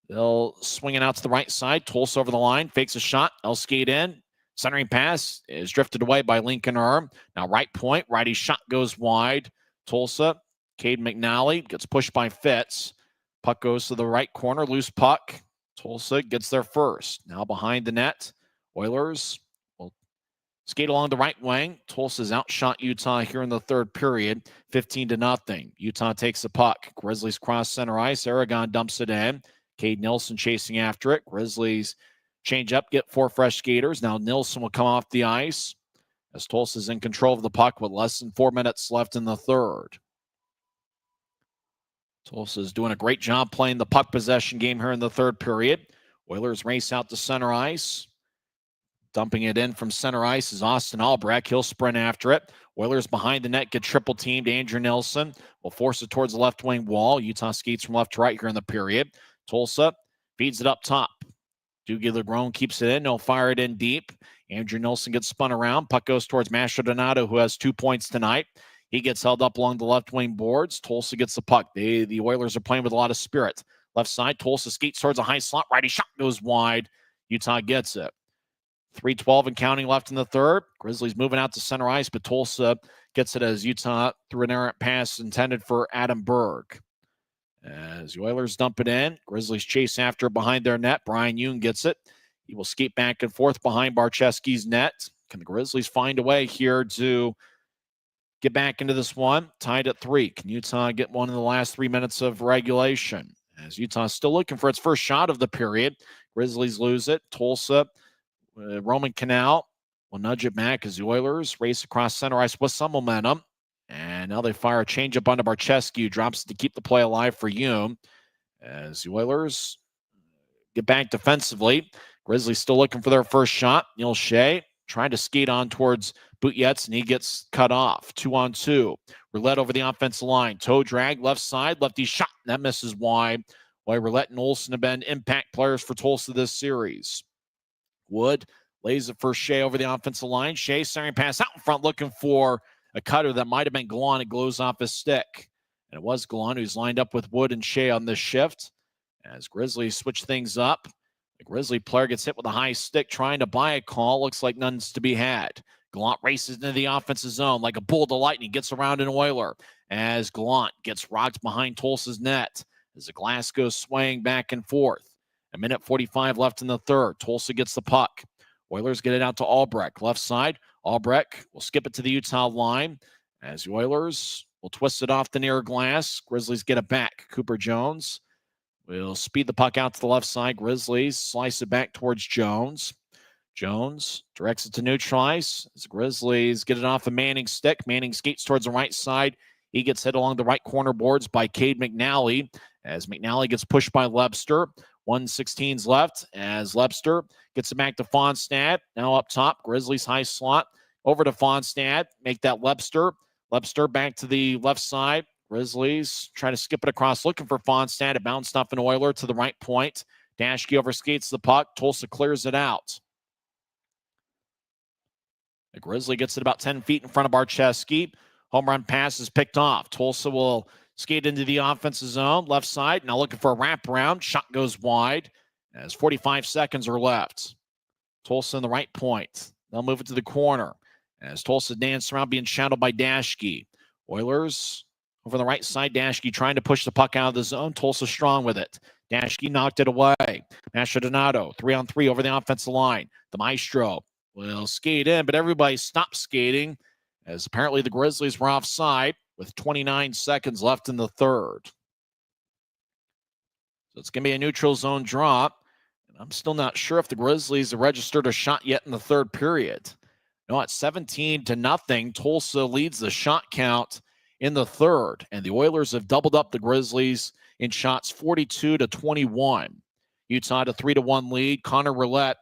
They'll swing it out to the right side. Tulsa over the line, fakes a shot. They'll skate in. Centering pass is drifted away by Lincoln Earn. Now right point, righty shot goes wide. Tulsa, Cade McNally gets pushed by Fitz. Puck goes to the right corner, loose puck. Tulsa gets there first. Now behind the net, Oilers will skate along the right wing. Tulsa's outshot Utah here in the third period, 15-0. Utah takes the puck. Grizzlies cross center ice. Aragon dumps it in. Cade Nilsson chasing after it. Grizzlies change up, get 4 fresh skaters. Now Nilsson will come off the ice as Tulsa's in control of the puck with less than 4 minutes left in the third. Tulsa's doing a great job playing the puck possession game here in the third period. Oilers race out to center ice. Dumping it in from center ice is Austin Albrecht. He'll sprint after it. Oilers behind the net get triple teamed. Andrew Nilsson will force it towards the left wing wall. Utah skates from left to right here in the period. Tulsa Feeds it up top. Doogie LeGrone keeps it in. He'll fire it in deep. Andrew Nelson gets spun around. Puck goes towards Mastrodonato, who has 2 points tonight. He gets held up along the left wing boards. Tulsa gets the puck. The Oilers are playing with a lot of spirit. Left side, Tulsa skates towards a high slot. Righty shot goes wide. Utah gets it. 3:12 and counting left in the third. Grizzlies moving out to center ice, but Tulsa gets it as Utah threw an errant pass intended for Adam Berg. As the Oilers dump it in, Grizzlies chase after it behind their net. Brian Yoon gets it. He will skate back and forth behind Barczewski's net. Can the Grizzlies find a way here to get back into this one? Tied at 3. Can Utah get one in the last 3 minutes of regulation? As Utah's still looking for its first shot of the period. Grizzlies lose it. Tulsa, Roman Canal will nudge it back as the Oilers race across center ice with some momentum. And now they fire a changeup onto Barczewski, who drops it to keep the play alive for Yoon. As the Oilers get back defensively, Grizzlies still looking for their first shot. Neil Shea trying to skate on towards Butjetz, and he gets cut off. 2-on-2. Roulette over the offensive line. Toe drag, left side, lefty shot. That misses wide. While Roulette and Olsen have been impact players for Tulsa this series. Wood lays it for Shea over the offensive line. Shea centering pass out in front, looking for a cutter that might have been Gallant. It glows off his stick. And it was Gallant who's lined up with Wood and Shea on this shift. As Grizzlies switch things up, the Grizzly player gets hit with a high stick trying to buy a call. Looks like none's to be had. Gallant races into the offensive zone like a bull to lightning. Gets around an Oiler as Gallant gets rocked behind Tulsa's net as the glass goes swaying back and forth. 1:45 left in the third. Tulsa gets the puck. Oilers get it out to Albrecht. Left side. Albrecht will skip it to the Utah line as the Oilers will twist it off the near glass. Grizzlies get it back. Cooper Jones will speed the puck out to the left side. Grizzlies slice it back towards Jones. Jones directs it to neutral ice as the Grizzlies get it off of Manning's stick. Manning skates towards the right side. He gets hit along the right corner boards by Cade McNally as McNally gets pushed by Lebster. 1:16's left as Lebster gets it back to Fonstad. Now up top, Grizzlies high slot over to Fonstad. Make that Lebster. Lebster back to the left side. Grizzlies try to skip it across, looking for Fonstad. It bounced off an Oiler to the right point. Dashke overskates the puck. Tulsa clears it out. The Grizzly gets it about 10 feet in front of Barczewski. Home run pass is picked off. Tulsa will skate into the offensive zone, left side. Now looking for a wraparound. Shot goes wide as 45 seconds are left. Tulsa in the right point. They'll move it to the corner as Tulsa dance around being shadowed by Dashke. Oilers over on the right side. Dashke trying to push the puck out of the zone. Tulsa strong with it. Dashke knocked it away. Mastrodonato 3-on-3 over the offensive line. The Maestro will skate in, but everybody stopped skating as apparently the Grizzlies were offside with 29 seconds left in the third. So it's going to be a neutral zone drop. And I'm still not sure if the Grizzlies have registered a shot yet in the third period. No, at 17-0, Tulsa leads the shot count in the third. And the Oilers have doubled up the Grizzlies in shots 42-21. Utah to 3-1 lead. Connor Roulette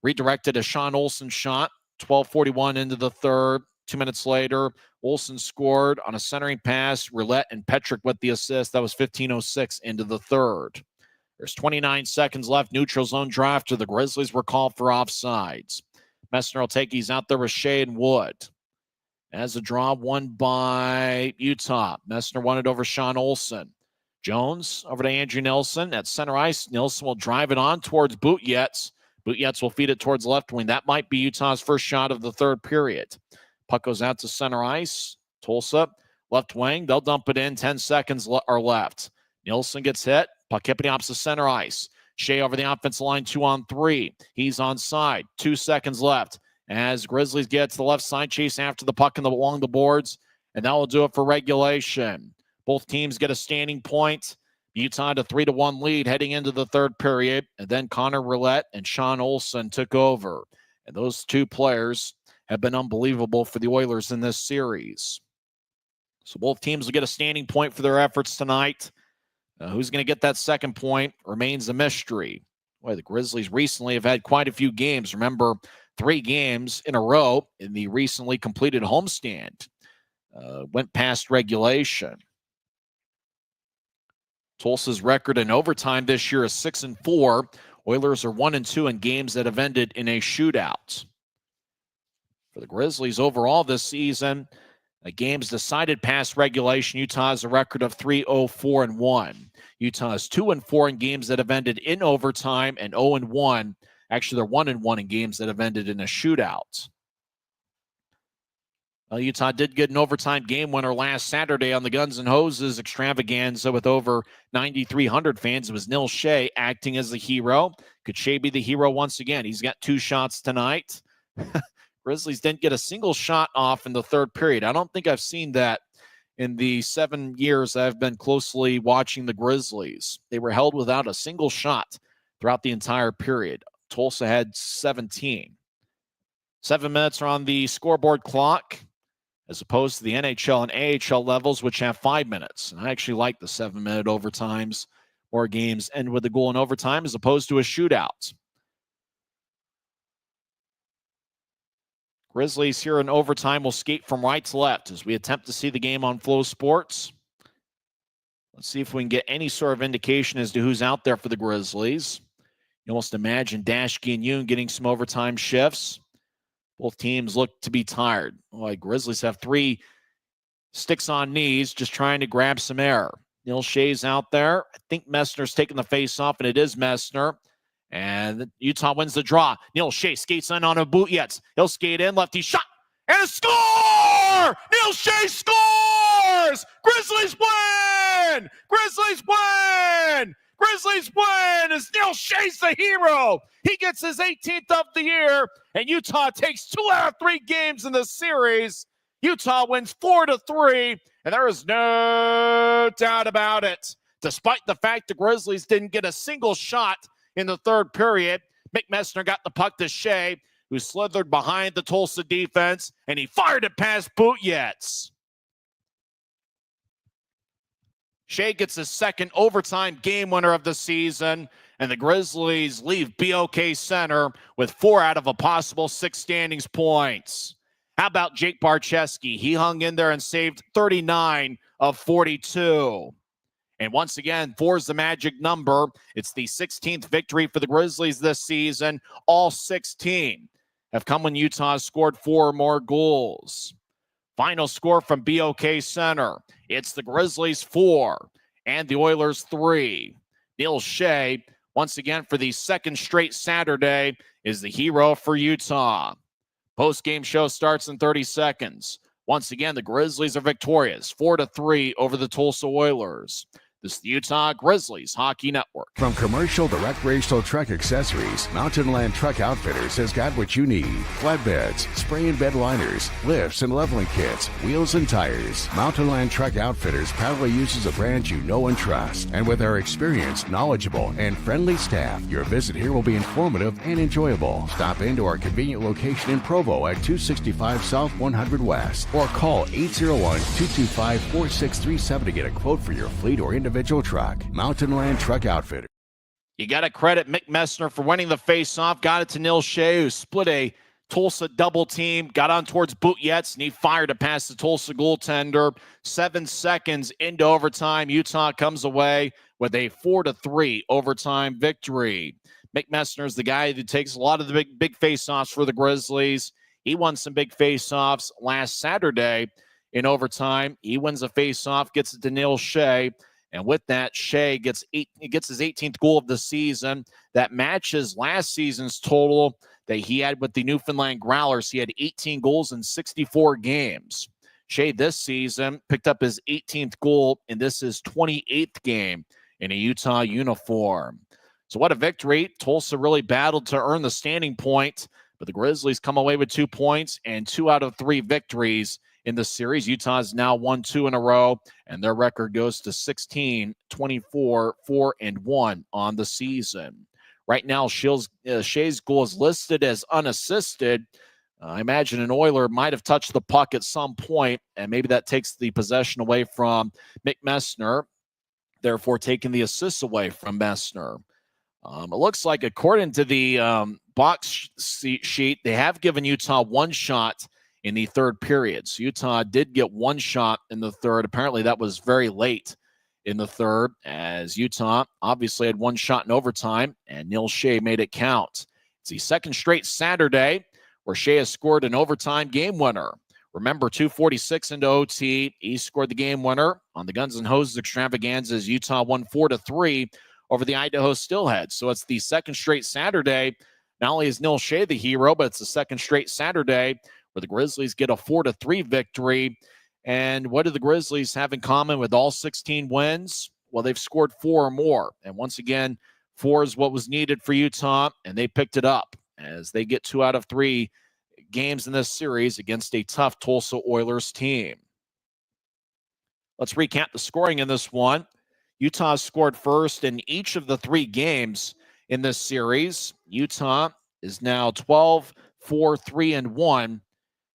redirected a Sean Olsen shot. 12:41 into the third. 2 minutes later, Olsen scored on a centering pass. Roulette and Petrick with the assist. That was 15:06 into the third. There's 29 seconds left. Neutral zone draw after the Grizzlies were called for offsides. Messner will take he's out there with Shea and Wood. As a draw, won by Utah. Messner won it over Sean Olsen. Jones over to Andrew Nelson at center ice. Nelson will drive it on towards Butjetz. Butjetz will feed it towards left wing. That might be Utah's first shot of the third period. Puck goes out to center ice. Tulsa, left wing. They'll dump it in. 10 seconds are left. Nielsen gets hit. Puck hit opposite center ice. Shea over the offensive line, 2-on-3. He's onside. 2 seconds left. As Grizzlies get to the left side, chase after the puck along the boards. And that will do it for regulation. Both teams get a standing point. Utah to 3-1 lead heading into the third period. And then Connor Roulette and Sean Olsen took over. And those two players have been unbelievable for the Oilers in this series. So both teams will get a standing point for their efforts tonight. Who's going to get that second point remains a mystery. Boy, the Grizzlies recently have had quite a few games. Remember, 3 games in a row in the recently completed homestand. Went past regulation. Tulsa's record in overtime this year is 6-4. Oilers are 1-2 in games that have ended in a shootout. For the Grizzlies overall this season, games decided past regulation, Utah has a record of 3-0-4-1. Utah is 2-4 in games that have ended in overtime and 0-1. Actually, they're 1-1 in games that have ended in a shootout. Well, Utah did get an overtime game winner last Saturday on the Guns N' Hoses extravaganza with over 9,300 fans. It was Neil Shea acting as the hero. Could Shea be the hero once again? He's got 2 shots tonight. Grizzlies didn't get a single shot off in the third period. I don't think I've seen that in the 7 years I've been closely watching the Grizzlies. They were held without a single shot throughout the entire period. Tulsa had 17. 7 minutes are on the scoreboard clock, as opposed to the NHL and AHL levels, which have 5 minutes. And I actually like the 7-minute overtimes. More games end with a goal in overtime as opposed to a shootout. Grizzlies here in overtime will skate from right to left as we attempt to see the game on Flow Sports. Let's see if we can get any sort of indication as to who's out there for the Grizzlies. You almost imagine Dashke and Yoon getting some overtime shifts. Both teams look to be tired. Boy, Grizzlies have 3 sticks on knees just trying to grab some air. Neil Shea's out there. I think Messner's taking the face off, and it is Messner. And Utah wins the draw. Neil Shea skates in on a boot yet. He'll skate in, lefty shot, and a score! Neil Shea scores! Grizzlies win! Grizzlies win! Grizzlies win as Neil Shea's the hero. He gets his 18th of the year, and Utah takes 2 out of 3 games in the series. Utah wins 4-3, and there is no doubt about it. Despite the fact the Grizzlies didn't get a single shot in the third period, Mick Messner got the puck to Shea, who slithered behind the Tulsa defense, and he fired it past Bootyets. Shea gets his second overtime game winner of the season, and the Grizzlies leave BOK Center with 4 out of a possible 6 standings points. How about Jake Barcheski? He hung in there and saved 39 of 42. And once again, 4 is the magic number. It's the 16th victory for the Grizzlies this season. All 16 have come when Utah scored 4 or more goals. Final score from BOK Center. It's the Grizzlies 4 and the Oilers 3. Neil Shea, once again for the second straight Saturday, is the hero for Utah. Post-game show starts in 30 seconds. Once again, the Grizzlies are victorious, 4-3 over the Tulsa Oilers. This is the Utah Grizzlies Hockey Network. From commercial to recreational truck accessories, Mountain Land Truck Outfitters has got what you need. Flatbeds, spray and bed liners, lifts and leveling kits, wheels and tires. Mountain Land Truck Outfitters proudly uses a brand you know and trust. And with our experienced, knowledgeable, and friendly staff, your visit here will be informative and enjoyable. Stop into our convenient location in Provo at 265 South 100 West or call 801-225-4637 to get a quote for your fleet or individual truck. Mountain Land Truck Outfitter. You got to credit Mick Messner for winning the face-off. Got it to Neil Shea, who split a Tulsa double team, got on towards Bootyets, and he fired it past the Tulsa goaltender. 7 seconds into overtime, Utah comes away with a 4-3 overtime victory. Mick Messner is the guy who takes a lot of the big face-offs for the Grizzlies. He won some big face-offs last Saturday in overtime. He wins a face-off, gets it to Neil Shea. And with that, Shea gets his 18th goal of the season. That matches last season's total that he had with the Newfoundland Growlers. He had 18 goals in 64 games. Shea this season picked up his 18th goal, and this is his 28th game in a Utah uniform. So what a victory. Tulsa really battled to earn the standing point, but the Grizzlies come away with 2 points and 2 out of 3 victories in the series. Utah's now won 2 in a row, and their record goes to 16, 24, 4-1 on the season. Right now, Shea's goal is listed as unassisted. I imagine an Oiler might have touched the puck at some point, and maybe that takes the possession away from Mick Messner, therefore taking the assists away from Messner. It looks like, according to the box sheet, they have given Utah 1 shot in the third period. So Utah did get 1 shot in the third. Apparently that was very late in the third, as Utah obviously had one shot in overtime, and Neil Shea made it count. It's the second straight Saturday where Shea has scored an overtime game winner. Remember, 2:46 into OT, he scored the game winner on the Guns N' Hoses extravaganza as Utah won 4-3 over the Idaho Steelheads. So it's the second straight Saturday. Not only is Neil Shea the hero, but it's the second straight Saturday where the Grizzlies get a 4-3 victory. And what do the Grizzlies have in common with all 16 wins? Well, they've scored 4 or more. And once again, 4 is what was needed for Utah, and they picked it up as they get 2 out of 3 games in this series against a tough Tulsa Oilers team. Let's recap the scoring in this one. Utah scored first in each of the 3 games in this series. Utah is now 12-4-3-1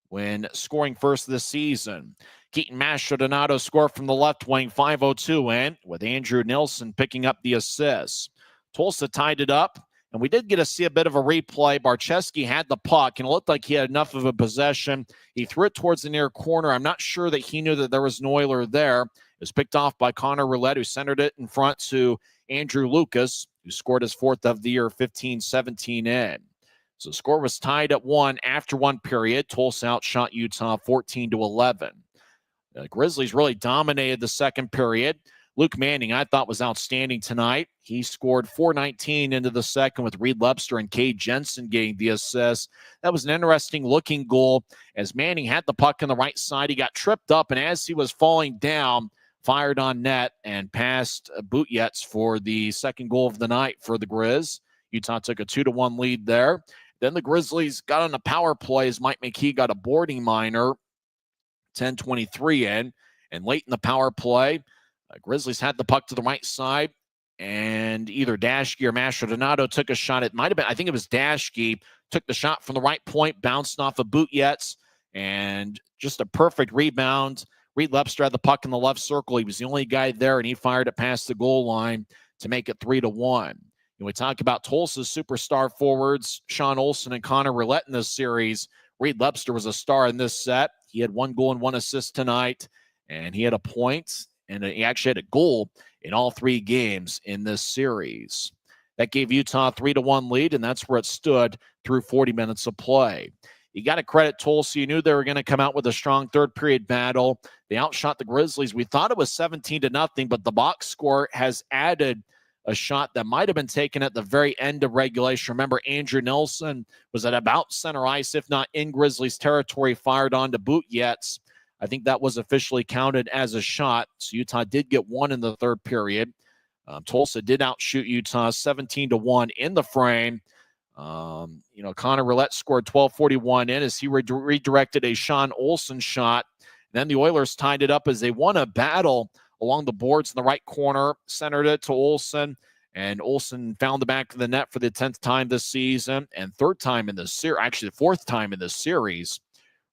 when scoring first this season. Keaton Mastrodonado scored from the left wing, 5:02 in, with Andrew Nilsson picking up the assists. Tulsa tied it up, and we did get to see a bit of a replay. Barczewski had the puck, and it looked like he had enough of a possession. He threw it towards the near corner. I'm not sure that he knew that there was an Oiler there. It was picked off by Connor Roulette, who centered it in front to Andrew Lucas, who scored his 4th of the year, 15-17 in. So the score was tied at 1 after one period. Tulsa outshot Utah 14-11. The Grizzlies really dominated the second period. Luke Manning, I thought, was outstanding tonight. He scored 4:19 into the second with Reed Lebster and Cade Jensen getting the assist. That was an interesting-looking goal as Manning had the puck on the right side. He got tripped up, and as he was falling down, fired on net and passed Butjetz for the second goal of the night for the Grizz. Utah took a 2-1 lead there. Then the Grizzlies got on a power play as Mike McKee got a boarding minor, 10:23 in. And late in the power play, Grizzlies had the puck to the right side, and either Dashke or Mastrodonado took a shot. It might have been, I think it was Dashke, took the shot from the right point, bounced off of Butjetz, and just a perfect rebound. Reed Lebster had the puck in the left circle. He was the only guy there, and he fired it past the goal line to make it 3-1. And we talk about Tulsa's superstar forwards, Sean Olsen and Connor Roulette in this series. Reed Lebster was a star in this set. He had 1 goal and 1 assist tonight, and he had a point, and he actually had a goal in all 3 games in this series. That gave Utah a 3-1 lead, and that's where it stood through 40 minutes of play. You got to credit Tulsa. You knew they were going to come out with a strong third period battle. They outshot the Grizzlies. We thought it was 17-0, but the box score has added a shot that might have been taken at the very end of regulation. Remember, Andrew Nelson was at about center ice, if not in Grizzlies territory, fired onto Butjetz. I think that was officially counted as a shot. So Utah did get 1 in the third period. Tulsa did outshoot Utah 17-1 in the frame. Connor Roulette scored 12:41 in as he redirected a Sean Olsen shot. And then the Oilers tied it up as they won a battle along the boards in the right corner, centered it to Olsen, and Olsen found the back of the net for the 10th time this season and 3rd time in the series, actually the 4th time in the series.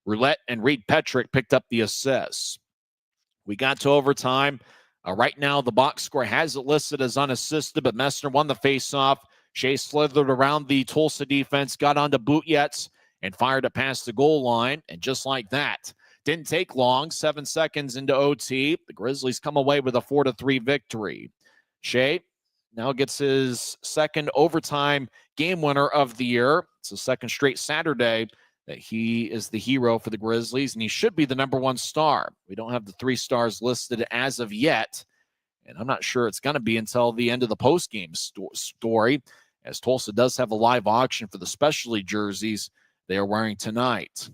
Roulette and Reed Petrick picked up the assists. We got to overtime. Right now, the box score has it listed as unassisted, but Messner won the faceoff. Shea slithered around the Tulsa defense, got onto Butjetz, and fired it past the goal line. And just like that, didn't take long, 7 seconds into OT. The Grizzlies come away with a 4-3 victory. Shea now gets his second overtime game winner of the year. It's the second straight Saturday that he is the hero for the Grizzlies, and he should be the number 1 star. We don't have the 3 stars listed as of yet, and I'm not sure it's going to be until the end of the postgame story, as Tulsa does have a live auction for the specialty jerseys they are wearing tonight.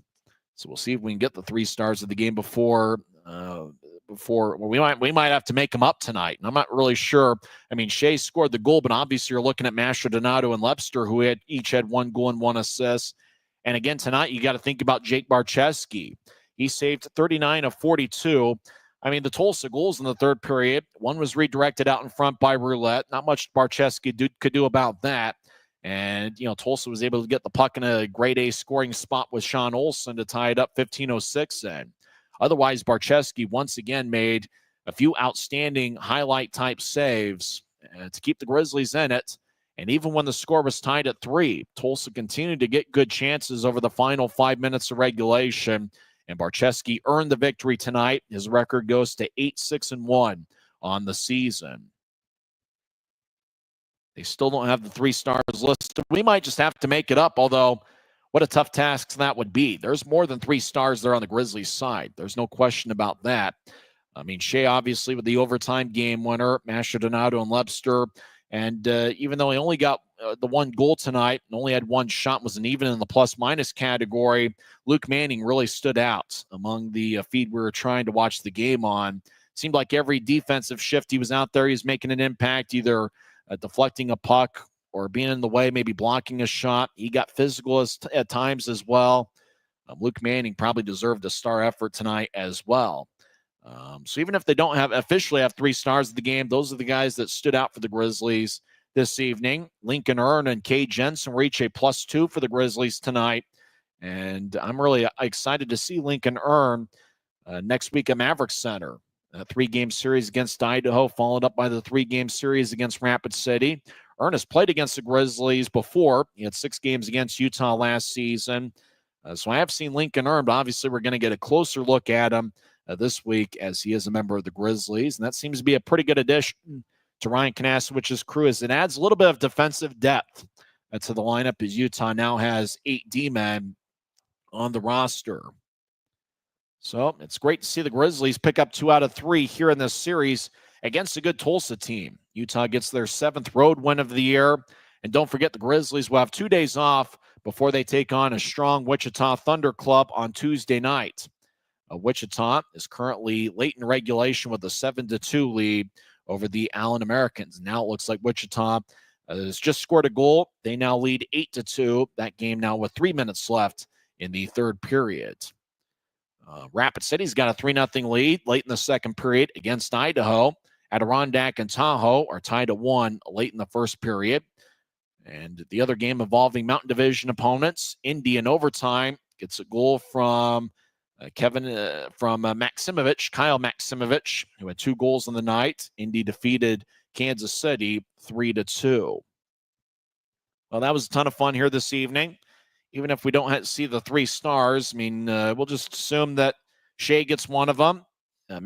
So we'll see if we can get the 3 stars of the game before we might have to make them up tonight. And I'm not really sure. I mean, Shea scored the goal, but obviously you're looking at Mastrodonado and Lebster, who each had 1 goal and 1 assist. And again, tonight, you got to think about Jake Barczewski. He saved 39 of 42. I mean, the Tulsa goals in the third period, one was redirected out in front by Roulette. Not much Barczewski could do about that. And, Tulsa was able to get the puck in a grade A scoring spot with Sean Olsen to tie it up 15:06 in. Otherwise, Barczewski once again made a few outstanding highlight-type saves to keep the Grizzlies in it. And even when the score was tied at 3, Tulsa continued to get good chances over the final 5 minutes of regulation. And Barczewski earned the victory tonight. His record goes to 8-6-1 on the season. They still don't have the 3 stars listed. We might just have to make it up, although what a tough task that would be. There's more than 3 stars there on the Grizzlies side. There's no question about that. I mean, Shea obviously with the overtime game winner, Mastrodonato and Lebster. And even though he only got the 1 goal tonight and only had 1 shot, wasn't even in the plus-minus category, Luke Manning really stood out among the feed we were trying to watch the game on. Seemed like every defensive shift he was out there, he was making an impact, either deflecting a puck or being in the way, maybe blocking a shot. He got physical at times as well. Luke Manning probably deserved a star effort tonight as well. So even if they don't officially have 3 stars of the game, those are the guys that stood out for the Grizzlies this evening. Lincoln Earn and Kay Jensen reach a +2 for the Grizzlies tonight. And I'm really excited to see Lincoln Earn next week at Maverick Center. A 3-game series against Idaho, followed up by the 3-game series against Rapid City. Earn has played against the Grizzlies before. He had 6 games against Utah last season. So I have seen Lincoln Earn, but obviously we're going to get a closer look at him this week as he is a member of the Grizzlies. And that seems to be a pretty good addition to Ryan Kanasowicz's crew, as it adds a little bit of defensive depth to the lineup, as Utah now has 8 D-men on the roster. So it's great to see the Grizzlies pick up 2 out of 3 here in this series against a good Tulsa team. Utah gets their 7th road win of the year. And don't forget, the Grizzlies will have 2 days off before they take on a strong Wichita Thunder club on Tuesday night. Wichita is currently late in regulation with a 7-2 lead over the Allen Americans. Now it looks like Wichita has just scored a goal. They now lead 8-2. That game now with 3 minutes left in the 3rd period. Rapid City's got a 3-0 lead late in the 2nd period against Idaho. Adirondack and Tahoe are tied at 1 late in the 1st period. And the other game involving Mountain Division opponents, Indy in overtime gets a goal from Kyle Maximovich, who had 2 goals on the night. Indy defeated Kansas City 3-2. Well, that was a ton of fun here this evening. Even if we don't see the 3 stars, I mean, we'll just assume that Shea gets one of them. And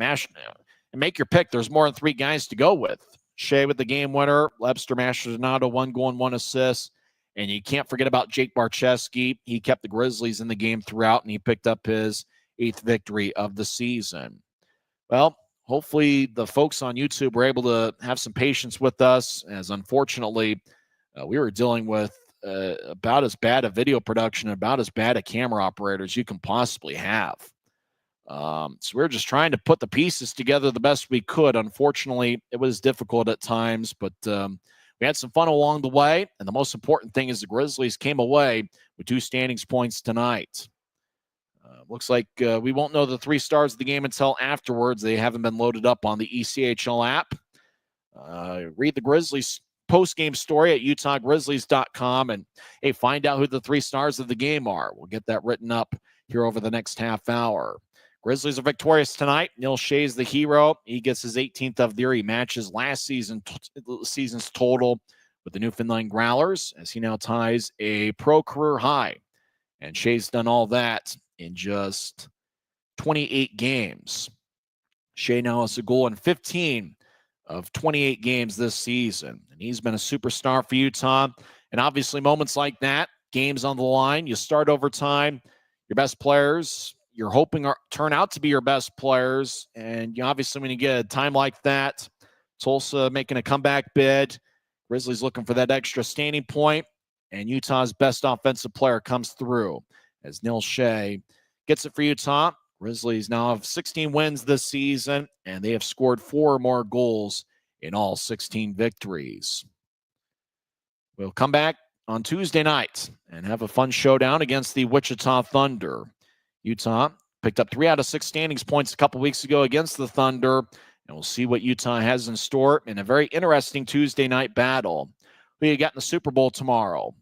make your pick. There's more than 3 guys to go with. Shea with the game winner, Lebster, Mastrodonato, 1 goal and 1 assist. And you can't forget about Jake Barczewski. He kept the Grizzlies in the game throughout, and he picked up his 8th victory of the season. Well, hopefully the folks on YouTube were able to have some patience with us, as unfortunately we were dealing with about as bad a video production, about as bad a camera operator as you can possibly have. So we're just trying to put the pieces together the best we could. Unfortunately, it was difficult at times, but we had some fun along the way. And the most important thing is the Grizzlies came away with 2 standings points tonight. Looks like we won't know the 3 stars of the game until afterwards. They haven't been loaded up on the ECHL app. Read the Grizzlies post-game story at utahgrizzlies.com and, hey, find out who the 3 stars of the game are. We'll get that written up here over the next half hour. Grizzlies are victorious tonight. Neil Shea's the hero. He gets his 18th of the year. He matches last season's total with the Newfoundland Growlers, as he now ties a pro career high. And Shea's done all that in just 28 games. Shea now has a goal in 15 of 28 games this season. And he's been a superstar for Utah. And obviously moments like that, games on the line, you start overtime, your best players, you're hoping turn out to be your best players. And you obviously, when you get a time like that, Tulsa making a comeback bid, Grizzlies looking for that extra standing point, and Utah's best offensive player comes through as Neil Shea gets it for Utah. Grizzlies now have 16 wins this season, and they have scored 4 or more goals in all 16 victories. We'll come back on Tuesday night and have a fun showdown against the Wichita Thunder. Utah picked up 3 out of 6 standings points a couple weeks ago against the Thunder, and we'll see what Utah has in store in a very interesting Tuesday night battle. Who you got in the Super Bowl tomorrow?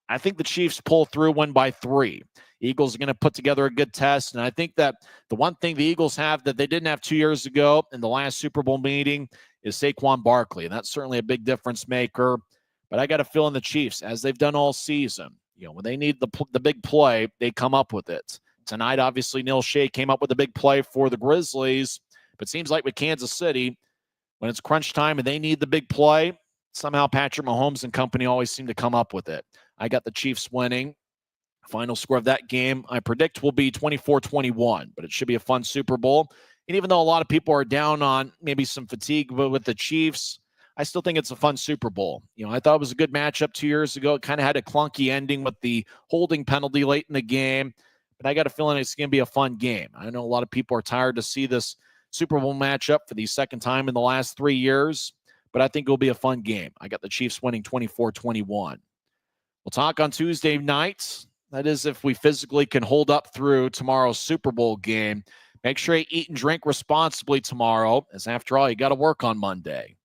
I think the Chiefs pull through, win by 3. Eagles are going to put together a good test, and I think that the one thing the Eagles have that they didn't have 2 years ago in the last Super Bowl meeting is Saquon Barkley, and that's certainly a big difference maker. But I got a feeling the Chiefs, as they've done all season, when they need the big play, they come up with it. Tonight, obviously, Neil Shea came up with a big play for the Grizzlies, but it seems like with Kansas City, when it's crunch time and they need the big play, somehow Patrick Mahomes and company always seem to come up with it. I got the Chiefs winning. Final score of that game, I predict, will be 24-21, but it should be a fun Super Bowl. And even though a lot of people are down on maybe some fatigue with the Chiefs, I still think it's a fun Super Bowl. I thought it was a good matchup 2 years ago. It kind of had a clunky ending with the holding penalty late in the game, but I got a feeling it's going to be a fun game. I know a lot of people are tired to see this Super Bowl matchup for the second time in the last 3 years, but I think it'll be a fun game. I got the Chiefs winning 24-21. We'll talk on Tuesday nights. That is, if we physically can hold up through tomorrow's Super Bowl game. Make sure you eat and drink responsibly tomorrow, as after all, you got to work on Monday.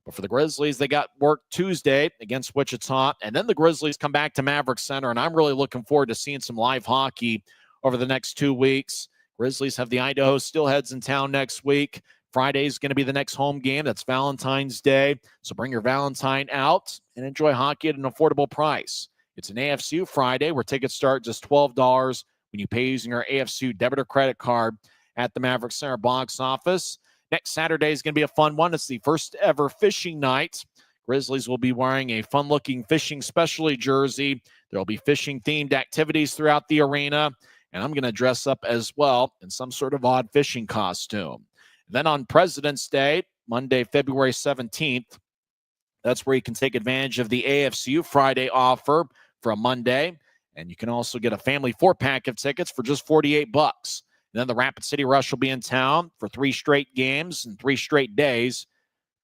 But for the Grizzlies, they got work Tuesday against Wichita, and then the Grizzlies come back to Maverick Center, and I'm really looking forward to seeing some live hockey over the next 2 weeks. Grizzlies have the Idaho Steelheads in town next week. Friday is going to be the next home game. That's Valentine's Day, so bring your Valentine out and enjoy hockey at an affordable price. It's an AFCU Friday where tickets start just $12 when you pay using our AFCU debit or credit card at the Maverick Center box office. Next Saturday is going to be a fun one. It's the first ever fishing night. Grizzlies will be wearing a fun-looking fishing specialty jersey. There will be fishing-themed activities throughout the arena, and I'm going to dress up as well in some sort of odd fishing costume. Then on President's Day, Monday, February 17th, that's where you can take advantage of the AFCU Friday offer from Monday, and you can also get a family 4-pack of tickets for just $48. And then the Rapid City Rush will be in town for 3 straight games and 3 straight days.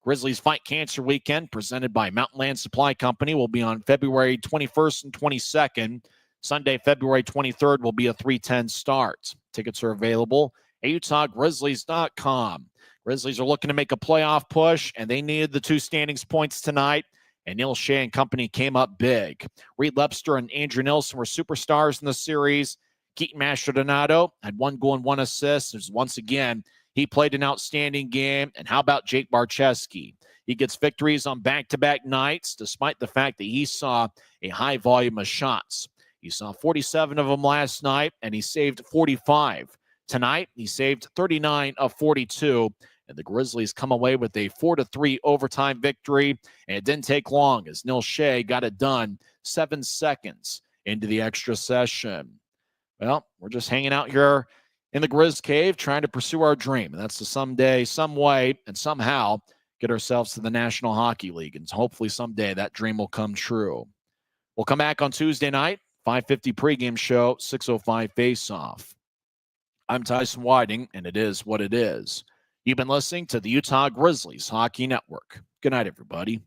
Grizzlies Fight Cancer Weekend, presented by Mountain Land Supply Company, will be on February 21st and 22nd. Sunday, February 23rd, will be a 3:10 start. Tickets are available at UtahGrizzlies.com. Grizzlies are looking to make a playoff push, and they needed the 2 standings points tonight, and Neil Shea and company came up big. Reed Lepster and Andrew Nilsson were superstars in the series. Keaton Mastrodonato had 1 goal and 1 assist. Once again, he played an outstanding game. And how about Jake Barczewski? He gets victories on back-to-back nights, despite the fact that he saw a high volume of shots. He saw 47 of them last night, and he saved 45. Tonight, he saved 39 of 42. And the Grizzlies come away with a 4-3 overtime victory. And it didn't take long as Neil Shea got it done 7 seconds into the extra session. Well, we're just hanging out here in the Grizz Cave trying to pursue our dream. And that's to someday, some way, and somehow get ourselves to the National Hockey League. And hopefully someday that dream will come true. We'll come back on Tuesday night, 5:50 pregame show, 6:05 face-off. I'm Tyson Whiting, and it is what it is. You've been listening to the Utah Grizzlies Hockey Network. Good night, everybody.